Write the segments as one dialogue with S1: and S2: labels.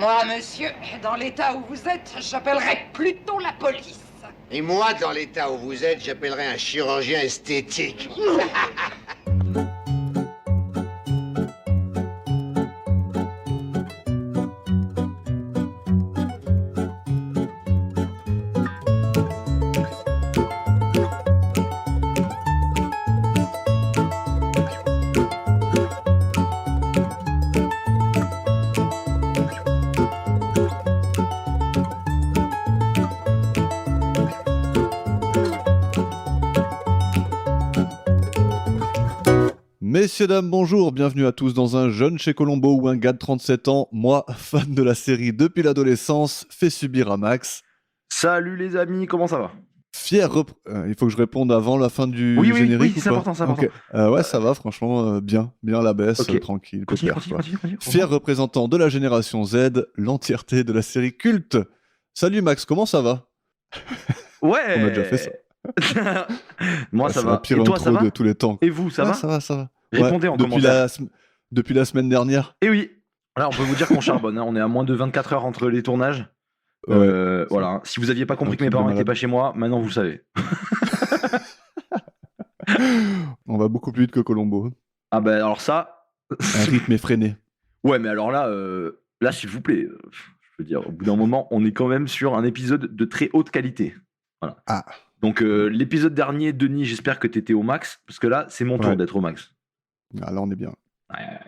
S1: Moi, monsieur, dans l'état où vous êtes, j'appellerais plutôt la police.
S2: Et moi, dans l'état où vous êtes, j'appellerais un chirurgien esthétique.
S3: Messieurs, dames, bonjour, bienvenue à tous dans un jeune chez Colombo où un gars de 37 ans, moi, fan de la série depuis l'adolescence, fait subir à Max.
S4: Salut les amis, comment ça va?
S3: Il faut que je réponde avant la fin du générique.
S4: Oui,
S3: ou
S4: c'est
S3: pas
S4: important, c'est important.
S3: Ok. Ouais, ça va, franchement, bien à la baisse,
S4: Ok.
S3: tranquille,
S4: Continue.
S3: pépère, quoi. Fier représentant de la génération Z, l'entièreté de la série culte. Salut Max, comment ça va?
S4: Ouais.
S3: On a déjà fait ça.
S4: Moi
S3: Ah,
S4: ça
S3: c'est
S4: va.
S3: la pire
S4: Et toi
S3: intro
S4: ça va?
S3: de tous les temps.
S4: Et vous ça va?
S3: Ça va.
S4: Répondez en
S3: depuis
S4: commentaire.
S3: Depuis la semaine dernière.
S4: Et oui. Là on peut vous dire qu'on charbonne, hein. On est à moins de 24 heures entre les tournages.
S3: Ouais,
S4: Voilà. Si vous aviez pas compris
S3: Un
S4: que mes
S3: truc de
S4: parents étaient
S3: malade.
S4: pas chez moi, maintenant vous le savez.
S3: On va beaucoup plus vite que Colombo.
S4: Ah ben alors ça.
S3: Un rythme effréné.
S4: Ouais mais alors là s'il vous plaît, je veux dire, au bout d'un moment, on est quand même sur un épisode de très haute qualité. Voilà.
S3: Ah.
S4: Donc l'épisode dernier, Denis, j'espère que t'étais au max, parce que là, c'est mon tour
S3: Ouais.
S4: d'être au max.
S3: Ah, là, on est bien.
S4: Ouais.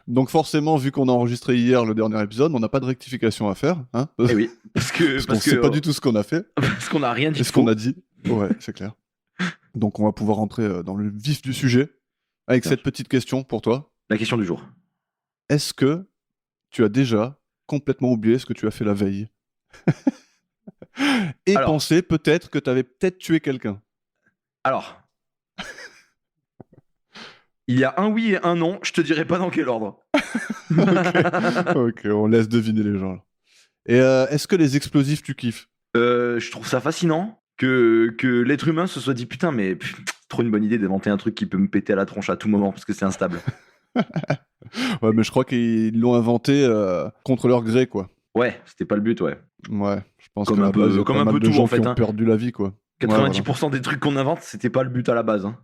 S3: Donc forcément, vu qu'on a enregistré hier le dernier épisode, on n'a pas de rectification à faire. Hein
S4: Eh oui, parce
S3: Parce qu'on sait pas du tout ce qu'on a fait
S4: parce qu'on a rien dit
S3: et
S4: de
S3: ce qu'on
S4: faux.
S3: a dit. Ouais, c'est clair. Donc on va pouvoir rentrer dans le vif du sujet avec
S4: Bien
S3: cette
S4: sûr.
S3: petite question pour toi.
S4: La question du jour.
S3: Est-ce que tu as déjà complètement oublié ce que tu as fait la veille et
S4: Alors.
S3: pensé peut-être que tu avais peut-être tué quelqu'un?
S4: Alors, il y a un oui et un non, je te dirai pas dans quel ordre.
S3: Ok, on laisse deviner les gens. Là. Et est-ce que les explosifs, tu kiffes?
S4: Je trouve ça fascinant que l'être humain se soit dit putain, mais trop une bonne idée d'inventer un truc qui peut me péter à la tronche à tout moment parce que c'est instable.
S3: Ouais, mais je crois qu'ils l'ont inventé contre leur gré, quoi.
S4: Ouais, c'était pas le but, ouais.
S3: Ouais, je pense
S4: Comme
S3: qu'à
S4: un
S3: la
S4: peu-
S3: base, il y a
S4: comme
S3: pas
S4: un
S3: mal
S4: peu
S3: de
S4: tout,
S3: gens
S4: en fait,
S3: qui ont
S4: hein.
S3: perdu la vie, quoi.
S4: 90% des trucs qu'on invente, c'était pas le but à la base. Hein.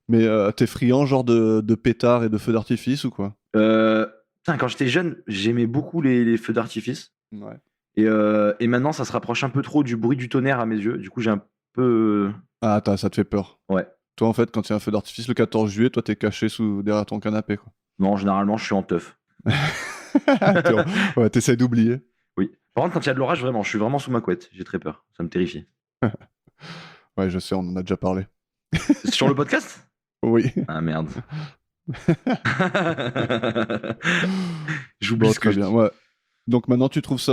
S3: Mais t'es friand, genre de pétards et de feux d'artifice ou quoi?
S4: Putain, quand j'étais jeune, j'aimais beaucoup les feux d'artifice.
S3: Ouais.
S4: Et maintenant, ça se rapproche un peu trop du bruit du tonnerre à mes yeux. Du coup, j'ai un peu.
S3: Ah, ça te fait peur.
S4: Ouais.
S3: Toi, en fait, quand il y a un feu d'artifice le 14 juillet, toi, t'es caché derrière ton canapé, quoi.
S4: Non, généralement, je suis en teuf.
S3: Ouais, t'essayes d'oublier.
S4: Oui. Par contre, quand il y a de l'orage, vraiment, je suis vraiment sous ma couette. J'ai très peur. Ça me terrifie.
S3: Ouais, je sais, on en a déjà parlé.
S4: Sur le podcast?
S3: Oui.
S4: Ah merde. J'oublie
S3: Bon,
S4: ce que
S3: très
S4: je
S3: bien.
S4: dis.
S3: Ouais. Donc maintenant, tu trouves ça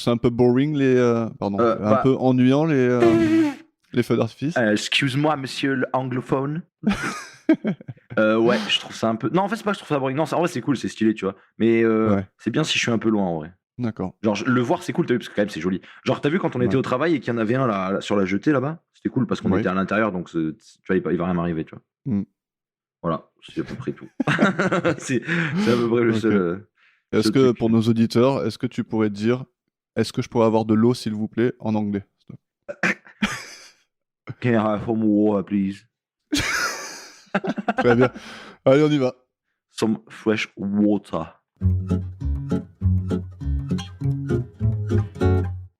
S3: un peu boring, un
S4: bah-
S3: peu ennuyant, les feux d'artifice?
S4: Excuse-moi, monsieur l'anglophone. Ouais, je trouve ça un peu. Non, en fait, c'est pas que je trouve ça boring. Non, en vrai, c'est cool, c'est stylé, tu vois. Mais
S3: Ouais.
S4: c'est bien si je suis un peu loin, en vrai.
S3: D'accord.
S4: Genre, le voir, c'est cool, t'as vu, parce que quand même, c'est joli. Genre, t'as vu quand on était
S3: Ouais.
S4: au travail et qu'il y en avait un là, sur la jetée là-bas? C'était cool parce qu'on
S3: Oui.
S4: était à l'intérieur, donc tu vois, il va rien m'arriver, tu vois.
S3: Mm.
S4: Voilà, c'est à peu près tout. c'est à peu près le
S3: Ok.
S4: seul.
S3: Est-ce
S4: Ce
S3: que,
S4: truc.
S3: pour nos auditeurs, est-ce que tu pourrais dire, est-ce que je pourrais avoir de l'eau, s'il vous plaît, en anglais? s'il te plaît.
S4: Can I have some water, please?
S3: Très bien. Allez, on y va.
S4: Some fresh water.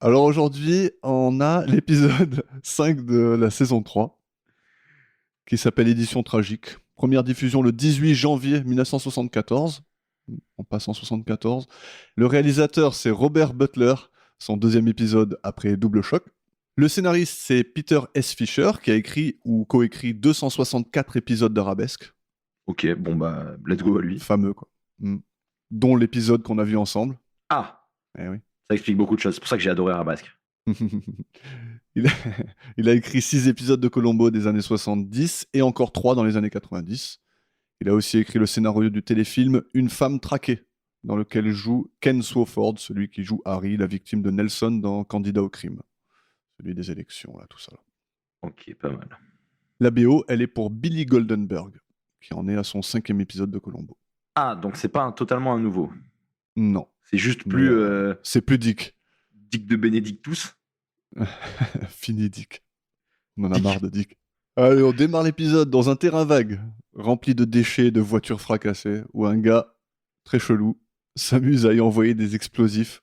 S3: Alors aujourd'hui, on a l'épisode 5 de la saison 3, qui s'appelle Édition tragique. Première diffusion le 18 janvier 1974. On passe en 74. Le réalisateur, c'est Robert Butler, son deuxième épisode après Double Choc. Le scénariste, c'est Peter S. Fisher, qui a écrit ou coécrit 264 épisodes d'Arabesque.
S4: Ok, bon bah, let's go à lui.
S3: Fameux, quoi. Dont l'épisode qu'on a vu ensemble.
S4: Ah,
S3: Eh oui.
S4: ça explique beaucoup de choses. C'est pour ça que j'ai adoré Arabesque.
S3: Il a écrit 6 épisodes de Colombo des années 70 et encore 3 dans les années 90. Il a aussi écrit le scénario du téléfilm Une femme traquée, dans lequel joue Ken Swofford, celui qui joue Harry, la victime de Nelson dans Candidat au crime. Celui des élections, là, tout ça. Là.
S4: Ok, pas mal.
S3: La BO, elle est pour Billy Goldenberg, qui en est à son 5e épisode de Colombo.
S4: Ah, donc c'est pas totalement un nouveau.
S3: Non.
S4: C'est juste
S3: Mais,
S4: plus
S3: c'est plus Dick.
S4: Dick de Benedictus.
S3: Fini Dick. On en a
S4: Dick.
S3: marre de Dick. Allez, on démarre l'épisode dans un terrain vague, rempli de déchets et de voitures fracassées, où un gars, très chelou, s'amuse à y envoyer des explosifs,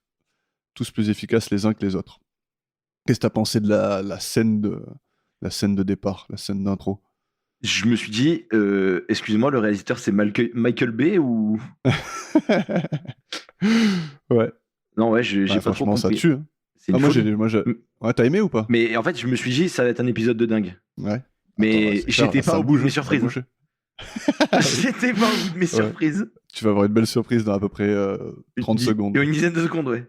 S3: tous plus efficaces les uns que les autres. Qu'est-ce que t'as pensé de la scène de départ, la scène d'intro?
S4: Je me suis dit, excusez-moi, le réalisateur c'est Michael Bay ou...
S3: Ouais.
S4: Non, ouais, j'ai pas trop
S3: franchement, ça
S4: compris.
S3: tue. Hein.
S4: C'est une
S3: Moi,
S4: folie.
S3: Ouais, t'as aimé ou pas?
S4: Mais en fait, je me suis dit, ça va être un épisode de dingue.
S3: Ouais.
S4: Mais
S3: Attends, c'est clair,
S4: j'étais
S3: ça
S4: pas au bout de
S3: bouge,
S4: mes
S3: ça
S4: surprises.
S3: bouge.
S4: J'étais pas au bout de mes surprises.
S3: Tu vas avoir une belle surprise dans à peu près 30 secondes.
S4: Une dizaine de secondes, ouais.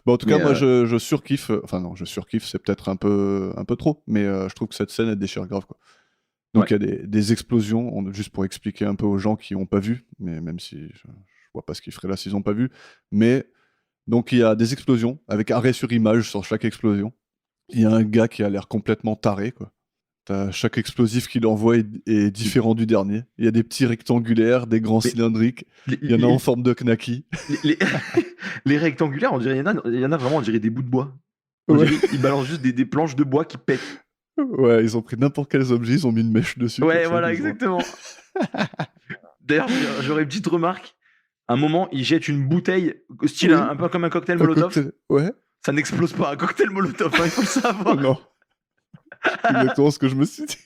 S3: Bon, en tout cas,
S4: Mais,
S3: moi, je surkiffe. Enfin, non, je surkiffe, c'est peut-être un peu trop, mais je trouve que cette scène, elle déchire grave, quoi. Donc, il y a des explosions, juste pour expliquer un peu aux gens qui n'ont pas vu, mais même si je vois pas ce qu'ils feraient là s'ils n'ont pas vu. Mais, donc, il y a des explosions, avec arrêt sur image sur chaque explosion. Il y a un gars qui a l'air complètement taré, quoi. Chaque explosif qu'il envoie est différent du dernier. Il y a des petits rectangulaires, des grands cylindriques. Il y en a en forme de knacky.
S4: Les rectangulaires, on dirait, il y en a vraiment, on dirait des bouts de bois.
S3: Ouais.
S4: Ils balancent juste des planches de bois qui pètent.
S3: Ouais, ils ont pris n'importe quels objets, ils ont mis une mèche dessus.
S4: Ouais,
S3: comme
S4: voilà,
S3: ça, ils ont-
S4: exactement. D'ailleurs, j'aurais une petite remarque. À un moment, ils jettent une bouteille, style
S3: Oui.
S4: un peu comme un cocktail
S3: Un
S4: Molotov.
S3: cocktail- Ouais.
S4: Ça n'explose pas, un cocktail Molotov, hein, il faut le
S3: Oh
S4: savoir.
S3: non. C'est exactement ce que je me suis dit.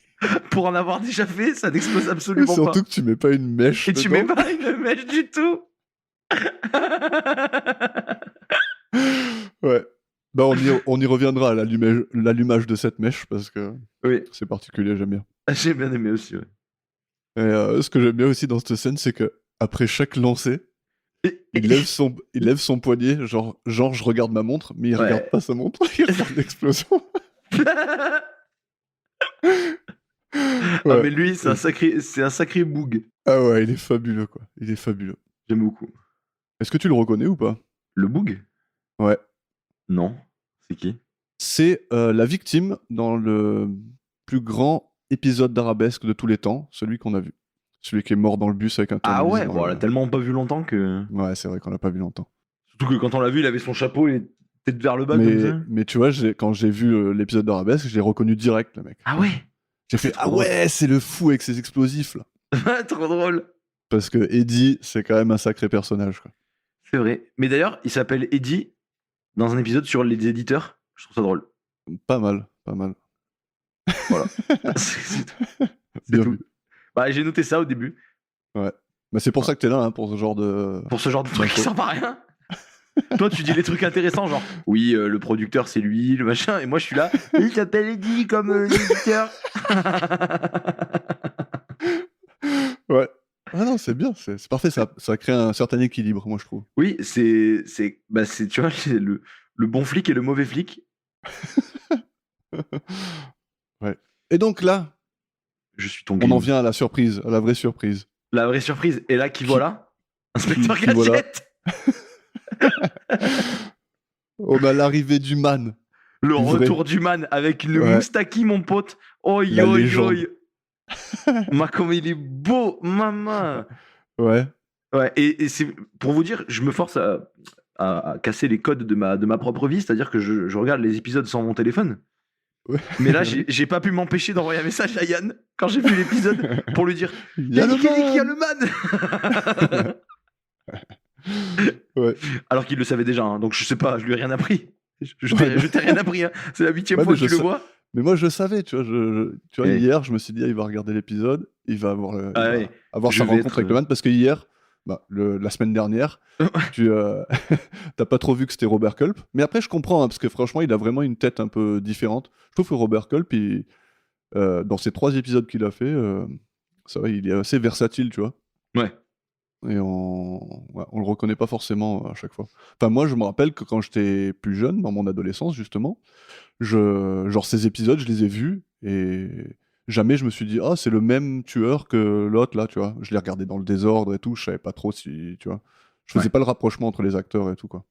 S4: Pour en avoir déjà fait, ça n'explose
S3: Et
S4: absolument
S3: surtout
S4: pas.
S3: que tu mets pas une mèche.
S4: Et tu
S3: dedans.
S4: mets pas une mèche du tout.
S3: Ouais. Bah, on y reviendra à l'allumage de cette mèche parce que
S4: Oui,
S3: c'est particulier, j'aime bien.
S4: j'ai bien aimé aussi. Ouais.
S3: Et ce que j'aime bien aussi dans cette scène, c'est que après chaque lancer, il lève son poignet, genre je regarde ma montre, mais il
S4: Ouais.
S3: regarde pas sa montre, il regarde l'explosion.
S4: Ah,
S3: Ouais.
S4: mais lui, c'est un sacré boug.
S3: Ah ouais, il est fabuleux, quoi. Il est fabuleux.
S4: J'aime beaucoup.
S3: Est-ce que tu le reconnais ou pas?
S4: Le boug?
S3: Ouais.
S4: Non. C'est qui?
S3: C'est la victime dans le plus grand épisode d'Arabesque de tous les temps, celui qu'on a vu. Celui qui est mort dans le bus avec un
S4: Ah
S3: tournevis
S4: ouais,
S3: dans
S4: bon, on
S3: le-
S4: l'a tellement pas vu longtemps que.
S3: Ouais, c'est vrai qu'on l'a pas vu longtemps.
S4: Surtout que quand on l'a vu, il avait son chapeau et tête vers le bas comme ça.
S3: Mais tu vois, quand j'ai vu l'épisode d'Arabesque, je l'ai reconnu direct, le mec.
S4: Ah ouais.
S3: J'ai fait
S4: trop
S3: ah ouais, c'est le fou avec ses explosifs là.
S4: Trop drôle.
S3: Parce que Eddie, c'est quand même un sacré personnage, quoi.
S4: C'est vrai. Mais d'ailleurs, il s'appelle Eddie dans un épisode sur les éditeurs. Je trouve ça drôle.
S3: Pas mal, pas mal.
S4: Voilà. C'est tout. C'est
S3: Bien
S4: tout.
S3: vu.
S4: Bah, j'ai noté ça au début.
S3: Ouais. Bah, c'est pour ça que t'es là, hein, pour ce genre de.
S4: Pour ce genre de truc qui
S3: D'accord.
S4: sert à rien. Toi, tu dis les trucs intéressants, genre oui, le producteur c'est lui, le machin, et moi je suis là. Il s'appelle Eddie comme l'éditeur.
S3: Ouais. Ah non, c'est bien, c'est parfait, ça crée un certain équilibre, moi je trouve.
S4: Oui, bah, tu vois, c'est le bon flic et le mauvais flic.
S3: Ouais. Et donc là,
S4: Je suis ton
S3: on
S4: green.
S3: en vient à la surprise, à la vraie surprise.
S4: La vraie surprise, et là, qui voilà Inspecteur
S3: qui voilà
S4: Gadget.
S3: On a l'arrivée du man.
S4: Le
S3: Du vrai.
S4: retour du man avec une
S3: Ouais.
S4: moustaki, mon pote. Oi,
S3: La
S4: oi,
S3: légende.
S4: oi. Ma, comme il est beau, maman.
S3: Ouais.
S4: Ouais, et c'est pour vous dire, je me force à casser les codes de ma propre vie, c'est-à-dire que je regarde les épisodes sans mon téléphone.
S3: Ouais.
S4: Mais là, j'ai pas pu m'empêcher d'envoyer un message à Yann quand j'ai vu l'épisode pour lui dire
S3: Il y a le
S4: Yannick, il y a
S3: man.
S4: le man.
S3: Ouais.
S4: Alors qu'il le savait déjà, hein, donc je sais pas, je lui ai rien appris. Je t'ai rien appris, hein. C'est la 8e
S3: Ouais,
S4: fois
S3: mais
S4: que tu
S3: je
S4: le
S3: sais-
S4: vois.
S3: Mais moi je savais, tu vois, tu vois,
S4: Ouais.
S3: hier je me suis dit, ah, il va regarder l'épisode, il va avoir, il
S4: Ah
S3: va
S4: ouais.
S3: avoir
S4: Je
S3: sa
S4: vais
S3: rencontre
S4: être-
S3: avec le man, parce que hier, bah, la semaine dernière, tu t'as pas trop vu que c'était Robert Culp, mais après je comprends, hein, parce que franchement il a vraiment une tête un peu différente. Je trouve que Robert Culp, dans ces 3 épisodes qu'il a fait, ça va, il est assez versatile, tu vois.
S4: Ouais.
S3: Et on le reconnaît pas forcément à chaque fois. Enfin, moi, je me rappelle que quand j'étais plus jeune, dans mon adolescence, justement, genre ces épisodes, je les ai vus et jamais je me suis dit, ah, c'est le même tueur que l'autre, là, tu vois. Je les regardais dans le désordre et tout, je savais pas trop si, tu vois. Je faisais
S4: Ouais.
S3: pas le rapprochement entre les acteurs et tout, quoi.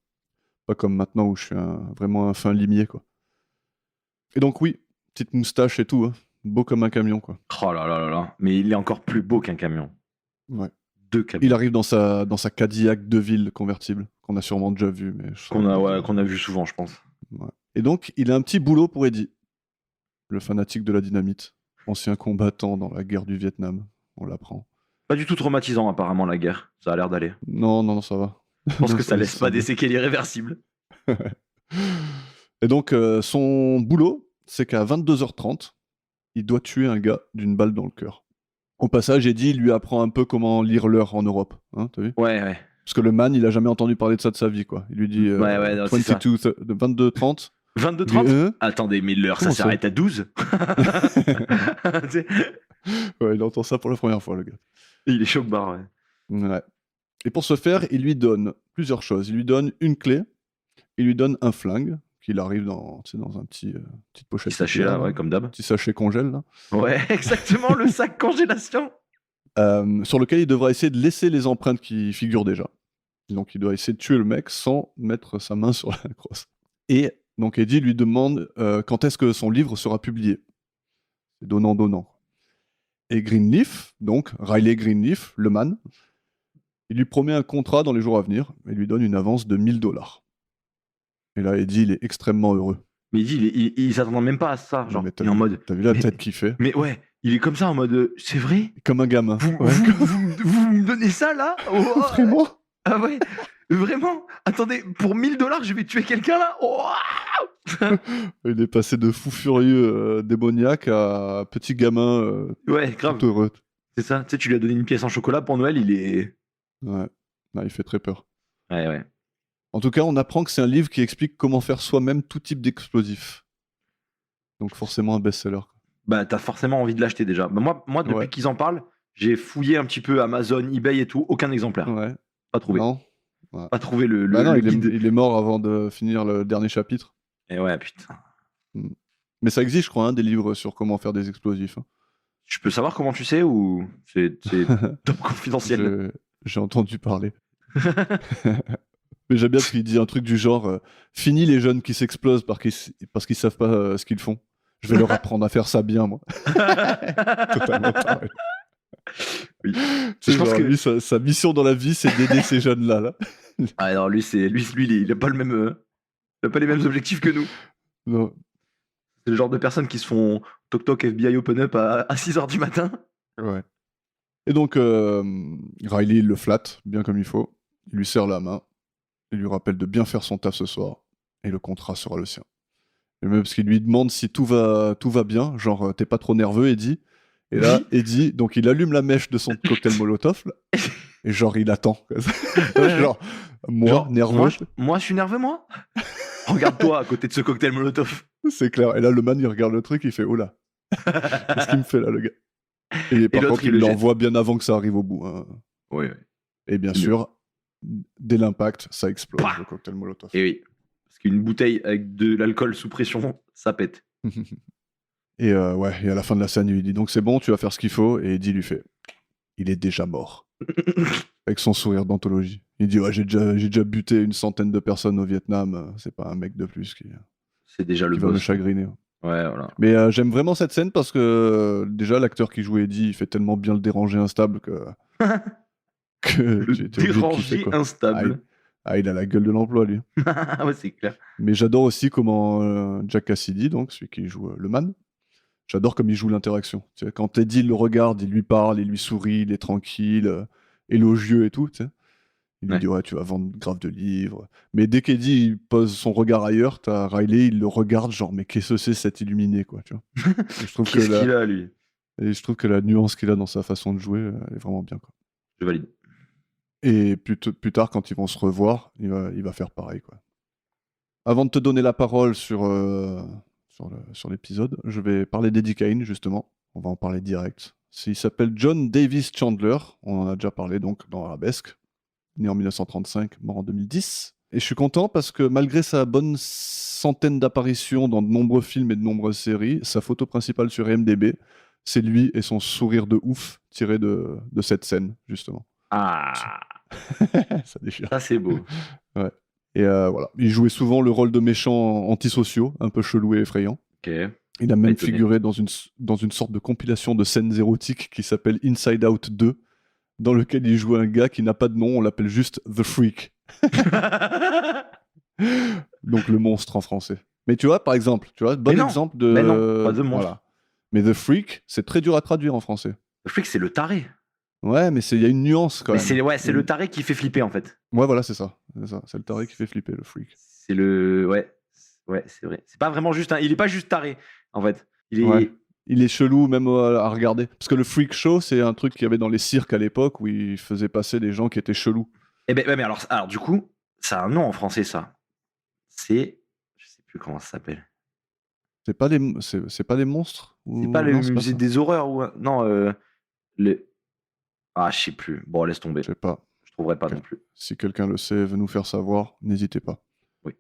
S3: Pas comme maintenant où je suis vraiment un fin limier, quoi. Et donc, oui, petite moustache et tout, hein. Beau comme un camion, quoi.
S4: Oh là là là là. Mais il est encore plus beau qu'un camion.
S3: Ouais.
S4: 2 camions.
S3: Il arrive dans sa Cadillac DeVille convertible, qu'on a sûrement déjà vu. Mais
S4: Qu'on a vu souvent, je pense.
S3: Ouais. Et donc, il a un petit boulot pour Eddie, le fanatique de la dynamite, ancien combattant dans la guerre du Vietnam, on l'apprend.
S4: Pas du tout traumatisant, apparemment, la guerre. Ça a l'air d'aller.
S3: Non, ça va.
S4: Je pense que ça laisse pas des séquelles irréversibles.
S3: Et donc, son boulot, c'est qu'à 22h30, il doit tuer un gars d'une balle dans le cœur. Au passage, Eddie lui apprend un peu comment lire l'heure en Europe, hein, t'as vu ?
S4: Ouais.
S3: Parce que le man, il a jamais entendu parler de ça de sa vie, quoi. Il lui dit
S4: Ouais, non, c'est ça.
S3: 22h30.
S4: 22h30 Attendez, mais l'heure, ça
S3: Comment ça
S4: s'arrête à 12.
S3: Ouais, il entend ça pour la première fois, le gars.
S4: Il est choc-barre, ouais.
S3: Ouais. Et pour ce faire, il lui donne plusieurs choses. Il lui donne une clé, il lui donne un flingue, qu'il arrive dans un petite pochette.
S4: Petit sachet là, ouais, comme d'hab.
S3: Petit sachet congèle, là.
S4: Ouais, exactement, le sac congélation.
S3: Sur lequel il devra essayer de laisser les empreintes qui figurent déjà. Donc il doit essayer de tuer le mec sans mettre sa main sur la crosse. Et donc Eddie lui demande quand est-ce que son livre sera publié. C'est donnant. Et Greenleaf, donc Riley Greenleaf, le man, il lui promet un contrat dans les jours à venir et lui donne une avance de $1000. Et là, Eddie, il est extrêmement heureux.
S4: Mais il s'attend même pas à ça. Genre,
S3: Mais
S4: il est en mode.
S3: T'as vu la tête qu'il fait ?
S4: Mais ouais, il est comme ça en mode. C'est vrai ?
S3: Comme un gamin.
S4: Vous me donnez ça là ? Oh,
S3: Vraiment ?
S4: Ah ouais, vraiment ? Attendez, pour $1000, je vais tuer quelqu'un là ? Oh.
S3: Il est passé de fou furieux démoniaque à petit gamin
S4: ouais, grave.
S3: tout heureux.
S4: C'est ça, tu sais, tu lui as donné une pièce en chocolat pour Noël, il est.
S3: Ouais, non, il fait très peur.
S4: Ouais.
S3: En tout cas, on apprend que c'est un livre qui explique comment faire soi-même tout type d'explosif. Donc forcément un best-seller.
S4: Bah, t'as forcément envie de l'acheter déjà. Bah, moi depuis qu'ils en parlent, j'ai fouillé un petit peu Amazon, eBay et tout, aucun exemplaire.
S3: Ouais.
S4: Pas trouvé.
S3: Non. Ouais.
S4: Pas trouvé le
S3: guide. Il est mort avant de finir le dernier chapitre.
S4: Et ouais, putain.
S3: Mais ça existe, je crois, des livres sur comment faire des explosifs.
S4: Je peux savoir comment tu sais ou c'est top confidentiel?
S3: J'ai entendu parler. Mais j'aime bien parce qu'il dit un truc du genre fini les jeunes qui s'explosent parce qu'ils savent pas ce qu'ils font. Je vais leur apprendre à faire ça bien, moi. Totalement pareil.
S4: Oui.
S3: Je pense que lui, sa mission dans la vie, c'est d'aider ces jeunes-là. Là.
S4: Ah non, lui, il a pas les mêmes objectifs que nous.
S3: Non.
S4: C'est le genre de personnes qui se font toc-toc FBI open up à 6h du matin.
S3: Ouais. Et donc, Riley, il le flatte, bien comme il faut. Il lui serre la main. Il lui rappelle de bien faire son taf ce soir. Et le contrat sera le sien. Et même parce qu'il lui demande si tout va bien. Genre, t'es pas trop nerveux, Eddie. Et là, Eddie, donc il allume la mèche de son cocktail Molotov. Là, et genre, il attend. Genre, nerveux.
S4: Moi, je suis nerveux, moi. Regarde-toi à côté de ce cocktail Molotov.
S3: C'est clair. Et là, le man, il regarde le truc, il fait « Oh là !» Qu'est-ce qu'il me fait là, le gars ? Et par contre, il l'envoie bien avant que ça arrive au bout. Hein.
S4: Oui.
S3: Et bien sûr, dès l'impact, ça explose, le cocktail Molotov.
S4: Et oui. Parce qu'une bouteille avec de l'alcool sous pression, ça pète.
S3: Et et à la fin de la scène, il lui dit « Donc c'est bon, tu vas faire ce qu'il faut. » Et Eddie lui fait « Il est déjà mort. » Avec son sourire d'anthologie. Il dit « Ouais, j'ai déjà buté une centaine de personnes au Vietnam. C'est pas un mec de plus qui...
S4: C'est déjà le
S3: qui
S4: boss.
S3: va me chagriner. »
S4: Ouais, voilà.
S3: Mais j'aime vraiment cette scène parce que déjà l'acteur qui joue Eddie, il fait tellement bien le déranger instable que
S4: le déranger instable.
S3: Il a la gueule de l'emploi, lui.
S4: Ouais, c'est clair.
S3: Mais j'adore aussi comment Jack Cassidy, donc celui qui joue le man, j'adore comme il joue l'interaction. Tu sais, quand Eddie le regarde, il lui parle, il lui sourit, il est tranquille, élogieux et tout. Tu sais. Il lui dit ouais, tu vas vendre grave de livres. Mais dès qu'Eddie pose son regard ailleurs, t'as Riley, il le regarde genre mais qu'est-ce que c'est cet illuminé quoi, tu vois. Je trouve
S4: qu'est-ce qu'il a lui.
S3: Et je trouve que la nuance qu'il a dans sa façon de jouer, elle est vraiment bien quoi.
S4: Je valide.
S3: Et plus tard, quand ils vont se revoir, il va faire pareil quoi. Avant de te donner la parole sur l'épisode, je vais parler d'Eddie Cain justement. On va en parler direct. Il s'appelle John Davis Chandler. On en a déjà parlé donc dans Arabesque. Né en 1935, mort en 2010. Et je suis content parce que malgré sa bonne centaine d'apparitions dans de nombreux films et de nombreuses séries, sa photo principale sur IMDb, c'est lui et son sourire de ouf tiré de cette scène, justement.
S4: Ah.
S3: Ça déchire.
S4: Ça, c'est beau.
S3: Ouais. Et voilà. Il jouait souvent le rôle de méchant antisociaux, un peu chelou et effrayant.
S4: Ok.
S3: Il a même figuré dans une sorte de compilation de scènes érotiques qui s'appelle Inside Out 2, dans lequel il joue un gars qui n'a pas de nom, on l'appelle juste The Freak. Donc le monstre en français. Mais tu vois, par exemple, bon
S4: non,
S3: exemple de...
S4: mais non, pas The Monstre.
S3: Voilà. Mais The Freak, c'est très dur à traduire en français.
S4: Le flic, c'est le taré.
S3: Ouais, mais il y a une nuance quand
S4: Mais
S3: même.
S4: c'est le taré qui fait flipper en fait.
S3: Ouais, voilà, c'est ça. C'est le taré qui fait flipper, le freak.
S4: C'est le. Ouais, c'est vrai. C'est pas vraiment juste. Il est pas juste taré en fait. Il est.
S3: Ouais. Il est chelou même à regarder. Parce que le freak show, c'est un truc qu'il y avait dans les cirques à l'époque où ils faisaient passer des gens qui étaient chelous.
S4: Eh ben, ouais, mais alors du coup, ça a un nom en français ça. C'est. Je sais plus comment ça s'appelle.
S3: C'est pas des monstres
S4: C'est pas le
S3: Non, c'est pas
S4: musée
S3: ça.
S4: des horreurs ou. Non, le. Ah, je sais plus. Bon, laisse tomber.
S3: Je sais pas.
S4: Je trouverai pas
S3: Ok.
S4: non plus.
S3: Si quelqu'un le sait, veut nous faire savoir, n'hésitez pas.
S4: Oui.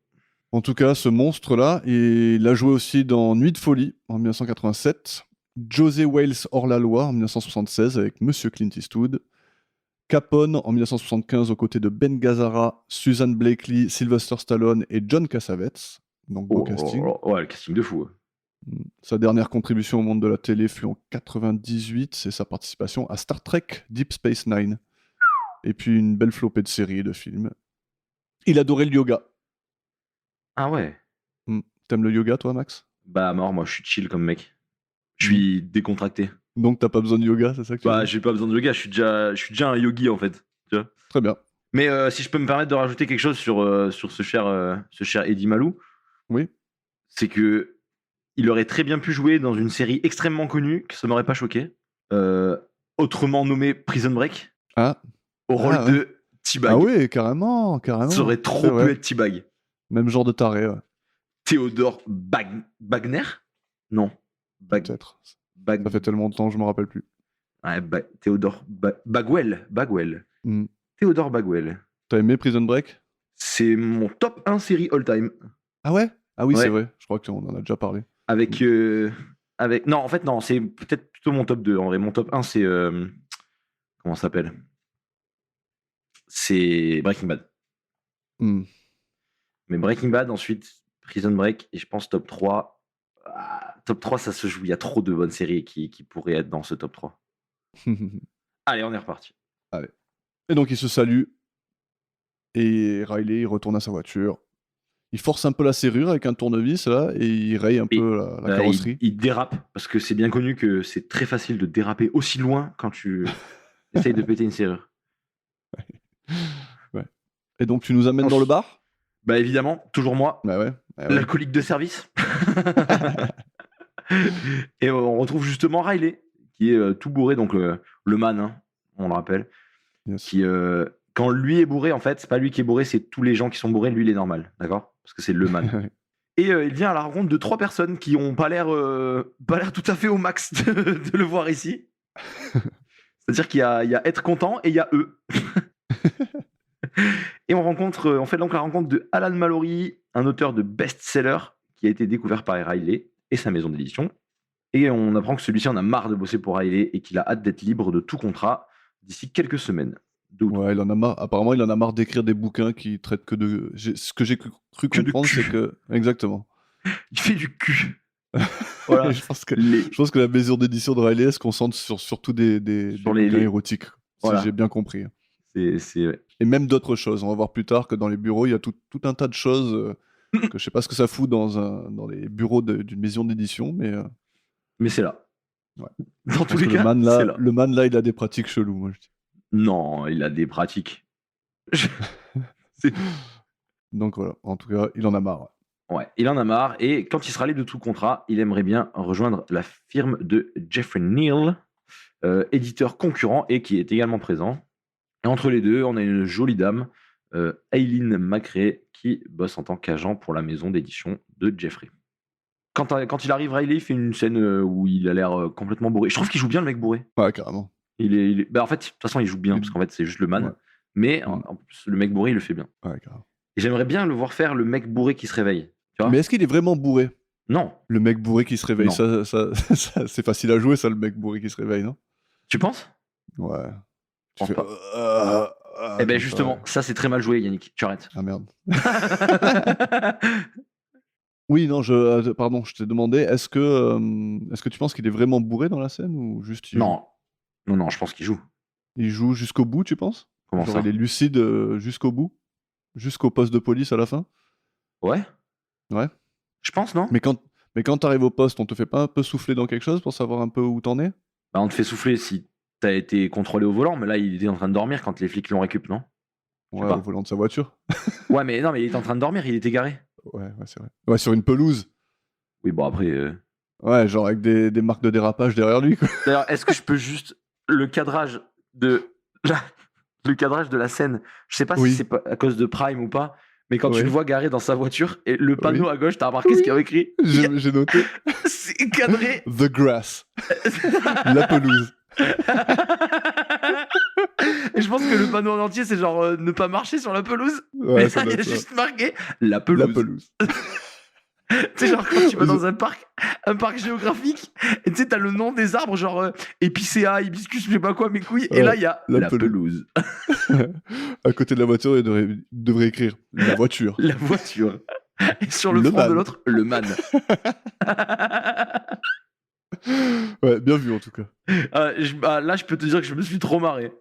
S3: En tout cas, ce monstre-là, il a joué aussi dans Nuit de folie en 1987, José Wales hors-la-loi en 1976 avec Monsieur Clint Eastwood, Capone en 1975 aux côtés de Ben Gazzara, Susan Blakely, Sylvester Stallone et John Cassavetes. Donc beau casting.
S4: Ouais, le casting de fou.
S3: Sa dernière contribution au monde de la télé fut en 98, c'est sa participation à Star Trek Deep Space Nine. Et puis une belle flopée de séries et de films. Il adorait le yoga.
S4: Ah ouais.
S3: T'aimes le yoga, toi, Max?
S4: Bah, mort, moi je suis chill comme mec. Je suis décontracté.
S3: Donc t'as pas besoin de yoga, c'est ça que tu
S4: Bah,
S3: dis?
S4: j'ai pas besoin de yoga, je suis déjà un yogi en fait. Tu vois.
S3: Très bien.
S4: Mais si je peux me permettre de rajouter quelque chose sur ce cher Eddie Malou,
S3: Oui.
S4: c'est que il aurait très bien pu jouer dans une série extrêmement connue, que ça m'aurait pas choqué, autrement nommée Prison Break,
S3: Ah.
S4: au rôle
S3: ouais.
S4: de T-Bag.
S3: Ah oui, carrément.
S4: Ça aurait trop
S3: C'est vrai.
S4: pu être T-Bag.
S3: Même genre de taré, ouais.
S4: Théodore Bagner. Non.
S3: Peut-être. Ça fait tellement de temps, je me rappelle plus.
S4: Ouais, Théodore Bagwell. Théodore Bagwell.
S3: T'as aimé Prison Break?
S4: C'est mon top 1 série all-time.
S3: Ah ouais? Ah oui,
S4: Ouais.
S3: c'est vrai. Je crois qu'on en a déjà parlé.
S4: Avec. Non, en fait, non, c'est peut-être plutôt mon top 2. En vrai, mon top 1, c'est. Comment ça s'appelle? C'est Breaking Bad. Mais Breaking Bad, ensuite Prison Break, et je pense top 3. Top 3, ça se joue. Il y a trop de bonnes séries qui pourraient être dans ce top 3. Allez, on est reparti.
S3: Allez. Et donc, il se salue. Et Riley, il retourne à sa voiture. Il force un peu la serrure avec un tournevis, là, et il raye un peu la carrosserie.
S4: Il dérape, parce que c'est bien connu que c'est très facile de déraper aussi loin quand tu essayes de péter une serrure.
S3: Ouais. Et donc, tu nous amènes dans le bar?
S4: Bah évidemment, toujours moi.
S3: Bah ouais.
S4: L'alcoolique de service. Et on retrouve justement Riley, qui est tout bourré, donc le man, hein, on le rappelle.
S3: Yes.
S4: Qui, quand lui est bourré, en fait, c'est pas lui qui est bourré, c'est tous les gens qui sont bourrés, lui il est normal, d'accord? Parce que c'est le man. Et il vient à la rencontre de 3 personnes qui ont pas l'air tout à fait au max de le voir ici. C'est-à-dire qu'il y a être content et il y a eux. Et on fait donc la rencontre de Alan Mallory, un auteur de best-seller qui a été découvert par Riley et sa maison d'édition. Et on apprend que celui-ci en a marre de bosser pour Riley et qu'il a hâte d'être libre de tout contrat d'ici quelques semaines.
S3: Ouais, il en a marre. Apparemment, il en a marre d'écrire des bouquins qui traitent que de. Ce que j'ai cru comprendre, c'est que. Exactement.
S4: Il fait du cul. Voilà.
S3: je pense que la maison d'édition de Riley se concentre sur surtout des bouquins érotiques,
S4: voilà.
S3: si j'ai bien compris.
S4: Ouais.
S3: Et même d'autres choses. On va voir plus tard que dans les bureaux, il y a tout un tas de choses que je sais pas ce que ça fout dans les bureaux d'une maison d'édition,
S4: mais c'est là.
S3: Ouais.
S4: Dans tous les cas,
S3: c'est là. Le man là, il a des pratiques cheloues, moi je dis.
S4: Non, il a des pratiques.
S3: Donc voilà, en tout cas, il en a marre.
S4: Ouais, il en a marre, et quand il sera libre de tout contrat, il aimerait bien rejoindre la firme de Jeffrey Neal, éditeur concurrent et qui est également présent. Et entre les deux, on a une jolie dame, Aileen McRae, qui bosse en tant qu'agent pour la maison d'édition de Jeffrey. Quand il arrive, Riley fait une scène où il a l'air complètement bourré. Je trouve qu'il joue bien le mec bourré.
S3: Ouais, carrément.
S4: Bah en fait, de toute façon, il joue bien, parce qu'en fait, c'est juste le man. Ouais. Mais en plus, le mec bourré, il le fait bien.
S3: Ouais, carrément.
S4: Et j'aimerais bien le voir faire le mec bourré qui se réveille. Tu vois.
S3: Mais est-ce qu'il est vraiment bourré?
S4: Non.
S3: Le mec bourré qui se réveille, ça c'est facile à jouer, ça, le mec bourré qui se réveille, non?
S4: Tu penses?
S3: Ouais.
S4: Eh ben justement, ça c'est très mal joué, Yannick. Tu arrêtes.
S3: Ah merde. Oui, non, pardon, je t'ai demandé, est-ce que tu penses qu'il est vraiment bourré dans la scène ou juste il joue?
S4: Non, je pense qu'il joue.
S3: Il joue jusqu'au bout, tu penses?
S4: Comment
S3: Genre,
S4: ça?
S3: il est lucide jusqu'au bout? Jusqu'au poste de police à la fin?
S4: Ouais,
S3: Ouais.
S4: je pense, non?
S3: Mais quand t'arrives au poste, on te fait pas un peu souffler dans quelque chose pour savoir un peu où t'en es?
S4: Bah, on te fait souffler si t'as été contrôlé au volant, mais là, il était en train de dormir quand les flics l'ont récup, non? Je sais
S3: Ouais,
S4: pas.
S3: au volant de sa voiture.
S4: Ouais, mais non, mais il était en train de dormir, il était garé.
S3: Ouais, c'est vrai. Ouais, sur une pelouse.
S4: Oui, bon, après.
S3: Ouais, genre avec des marques de dérapage derrière lui, quoi.
S4: D'ailleurs, est-ce que je peux juste. Le cadrage de le cadrage de la scène, je sais pas
S3: Oui.
S4: si c'est pas à cause de Prime ou pas, mais quand tu
S3: Ouais.
S4: le vois garé dans sa voiture et le panneau
S3: Oui.
S4: à gauche, t'as remarqué ce qu'il y avait écrit?
S3: J'ai noté.
S4: C'est cadré.
S3: The grass. La pelouse.
S4: Et je pense que le panneau en entier, c'est genre ne pas marcher sur la pelouse.
S3: Ouais,
S4: Mais
S3: ça
S4: là, il y
S3: doit
S4: a
S3: être ça.
S4: juste marqué la
S3: La
S4: pelouse.
S3: pelouse.
S4: Tu sais, genre quand tu vas dans un parc géographique, et tu sais, t'as le nom des arbres, genre épicéa, hibiscus, je sais pas quoi, mes couilles, et
S3: Ouais,
S4: là, il y a
S3: la
S4: la pelouse.
S3: À côté de la voiture, il devrait écrire la voiture.
S4: La voiture. Et sur le
S3: Le
S4: front de
S3: man.
S4: l'autre, le man.
S3: Ouais, bien vu en tout cas.
S4: Là, je peux te dire que je me suis trop marré.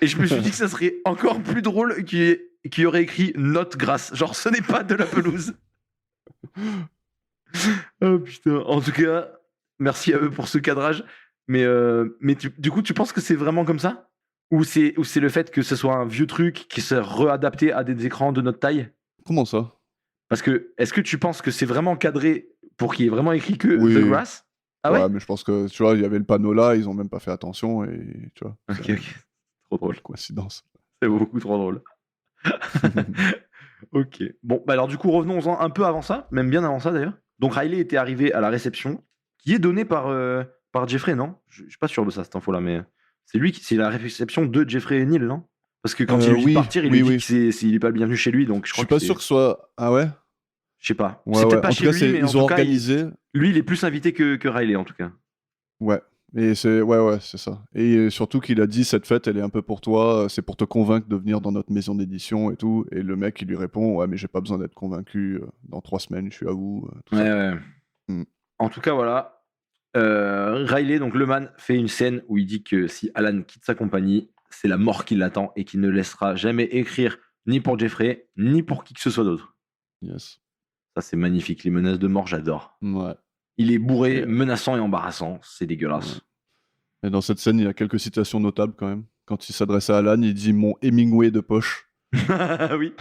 S4: Et je me suis dit que ça serait encore plus drôle qu'il y aurait écrit note grasse. Genre, ce n'est pas de la pelouse. Oh putain. En tout cas, merci à eux pour ce cadrage. Mais du coup, tu penses que c'est vraiment comme ça? Ou c'est le fait que ce soit un vieux truc qui s'est réadapté à des écrans de notre taille?
S3: Comment ça?
S4: Parce que, est-ce que tu penses que c'est vraiment cadré pour qu'il y ait vraiment écrit que
S3: Oui.
S4: The Grass? Ah ouais?
S3: Mais je pense que, tu vois, il y avait le panneau là, ils ont même pas fait attention et tu vois.
S4: Ok,
S3: c'est
S4: ok. Trop drôle.
S3: Coïncidence.
S4: C'est beaucoup trop drôle. Ok. Bon, bah alors du coup, revenons-en un peu avant ça, même bien avant ça d'ailleurs. Donc Riley était arrivé à la réception, qui est donnée par Jeffrey, non? Je suis pas sûr de ça, cette info-là, mais c'est la réception de Jeffrey et Neil, non? Parce que quand il lui dit de
S3: oui,
S4: partir, il
S3: oui,
S4: lui dit
S3: oui.
S4: qu'il est pas le bienvenu chez lui, donc je
S3: Je
S4: crois
S3: suis pas
S4: que
S3: sûr que ce soit. Ah ouais?
S4: je sais pas.
S3: Ouais,
S4: C'est
S3: ouais.
S4: peut-être pas
S3: En
S4: chez
S3: tout cas,
S4: lui, mais en
S3: ils ont
S4: tout cas,
S3: organisé.
S4: lui, il est plus invité que Riley, en tout cas.
S3: Ouais. Et ouais, c'est ça. Et surtout qu'il a dit cette fête, elle est un peu pour toi, c'est pour te convaincre de venir dans notre maison d'édition et tout. Et le mec, il lui répond, ouais, mais j'ai pas besoin d'être convaincu. Dans 3 semaines, je suis à vous. Tout ça.
S4: Ouais.
S3: Mm.
S4: En tout cas, voilà. Riley, donc le man, fait une scène où il dit que si Alan quitte sa compagnie, c'est la mort qui l'attend et qu'il ne laissera jamais écrire ni pour Jeffrey, ni pour qui que ce soit d'autre.
S3: Yes.
S4: Ça, c'est magnifique. Les menaces de mort, j'adore.
S3: Ouais.
S4: Il est bourré,
S3: Et,
S4: menaçant et embarrassant. C'est dégueulasse.
S3: Et dans cette scène, il y a quelques citations notables quand même. Quand il s'adresse à Alan, il dit mon Hemingway de poche.
S4: Oui.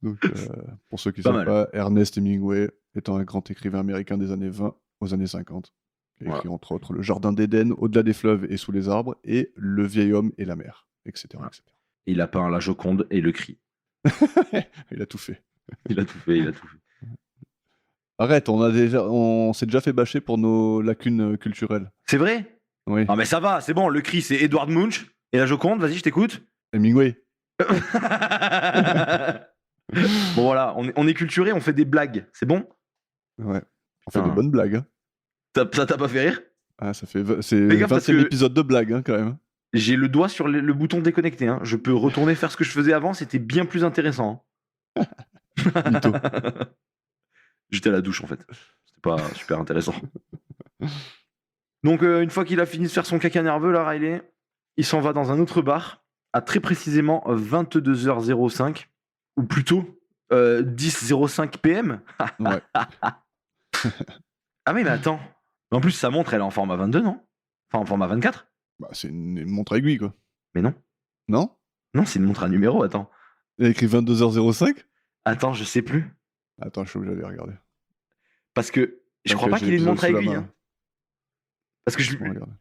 S3: Donc, pour ceux qui ne
S4: Pas
S3: savent
S4: mal.
S3: pas, Ernest Hemingway étant un grand écrivain américain des années 20 aux années 50, qui a écrit entre autres Le Jardin d'Éden, Au-delà des fleuves et sous les arbres, et Le vieil homme et la mer, etc.
S4: Voilà.
S3: etc.
S4: Il a peint la Joconde et le cri.
S3: Il a tout fait.
S4: Il a tout fait.
S3: Arrête, on s'est déjà fait bâcher pour nos lacunes culturelles.
S4: C'est vrai?
S3: Oui.
S4: Non mais ça va, c'est bon. Le cri, c'est Edward Munch et la Joconde. Vas-y, je t'écoute.
S3: Hemingway.
S4: Bon voilà, on est culturé, on fait des blagues. C'est bon?
S3: Ouais. On fait
S4: Putain.
S3: des bonnes blagues. Hein.
S4: Ça t'a pas fait rire?
S3: Ah, c'est
S4: Fais gaffe parce
S3: 20e
S4: que-
S3: épisode de blague hein, quand même.
S4: J'ai le doigt sur le bouton déconnecté. Hein. Je peux retourner faire ce que je faisais avant, c'était bien plus intéressant.
S3: Mytho.
S4: J'étais à la douche en fait. C'était pas super intéressant. Donc une fois qu'il a fini de faire son caca nerveux, là, Riley, il s'en va dans un autre bar à très précisément 22h05, ou plutôt 10h05 PM.
S3: Ouais.
S4: Ah oui, mais attends. En plus, sa montre, elle est en format 22, non? Enfin, en format 24?
S3: Bah, c'est une montre aiguille quoi.
S4: Mais non.
S3: Non?
S4: Non, c'est une montre à numéro, attends.
S3: Il a écrit 22h05?
S4: Attends, je sais plus.
S3: Attends, je suis obligé d'aller regarder.
S4: Parce que je
S3: Ok,
S4: crois pas
S3: j'ai
S4: qu'il ait une
S3: l'épisode
S4: montre à
S3: sous la
S4: aiguille.
S3: main.
S4: Hein. Parce que je...
S3: Laisse-moi regarder.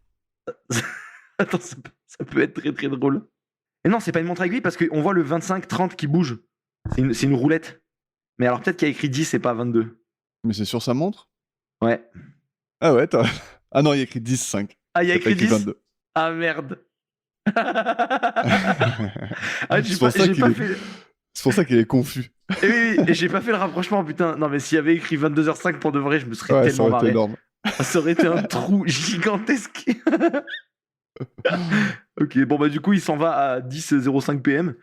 S4: Attends, ça peut être très très drôle. Et non, c'est pas une montre à aiguille parce qu'on voit le 25-30 qui bouge. C'est une roulette. Mais alors peut-être qu'il y a écrit 10 et pas 22.
S3: Mais c'est sur sa montre?
S4: Ouais.
S3: Ah ouais, t'as... Ah non, il y a écrit 10-5.
S4: Ah, il y a
S3: T'as pas
S4: écrit 10
S3: 22.
S4: Ah merde.
S3: C'est pour ça qu'il est... C'est pour ça qu'il est confus.
S4: Et oui, et j'ai pas fait le rapprochement, putain. Non, mais s'il y avait écrit 22h05 pour de vrai, je me serais
S3: Ouais, ça
S4: tellement
S3: aurait été
S4: marré.
S3: énorme.
S4: Ça aurait été un trou gigantesque. Ok, bon bah du coup, il s'en va à 10h05 PM.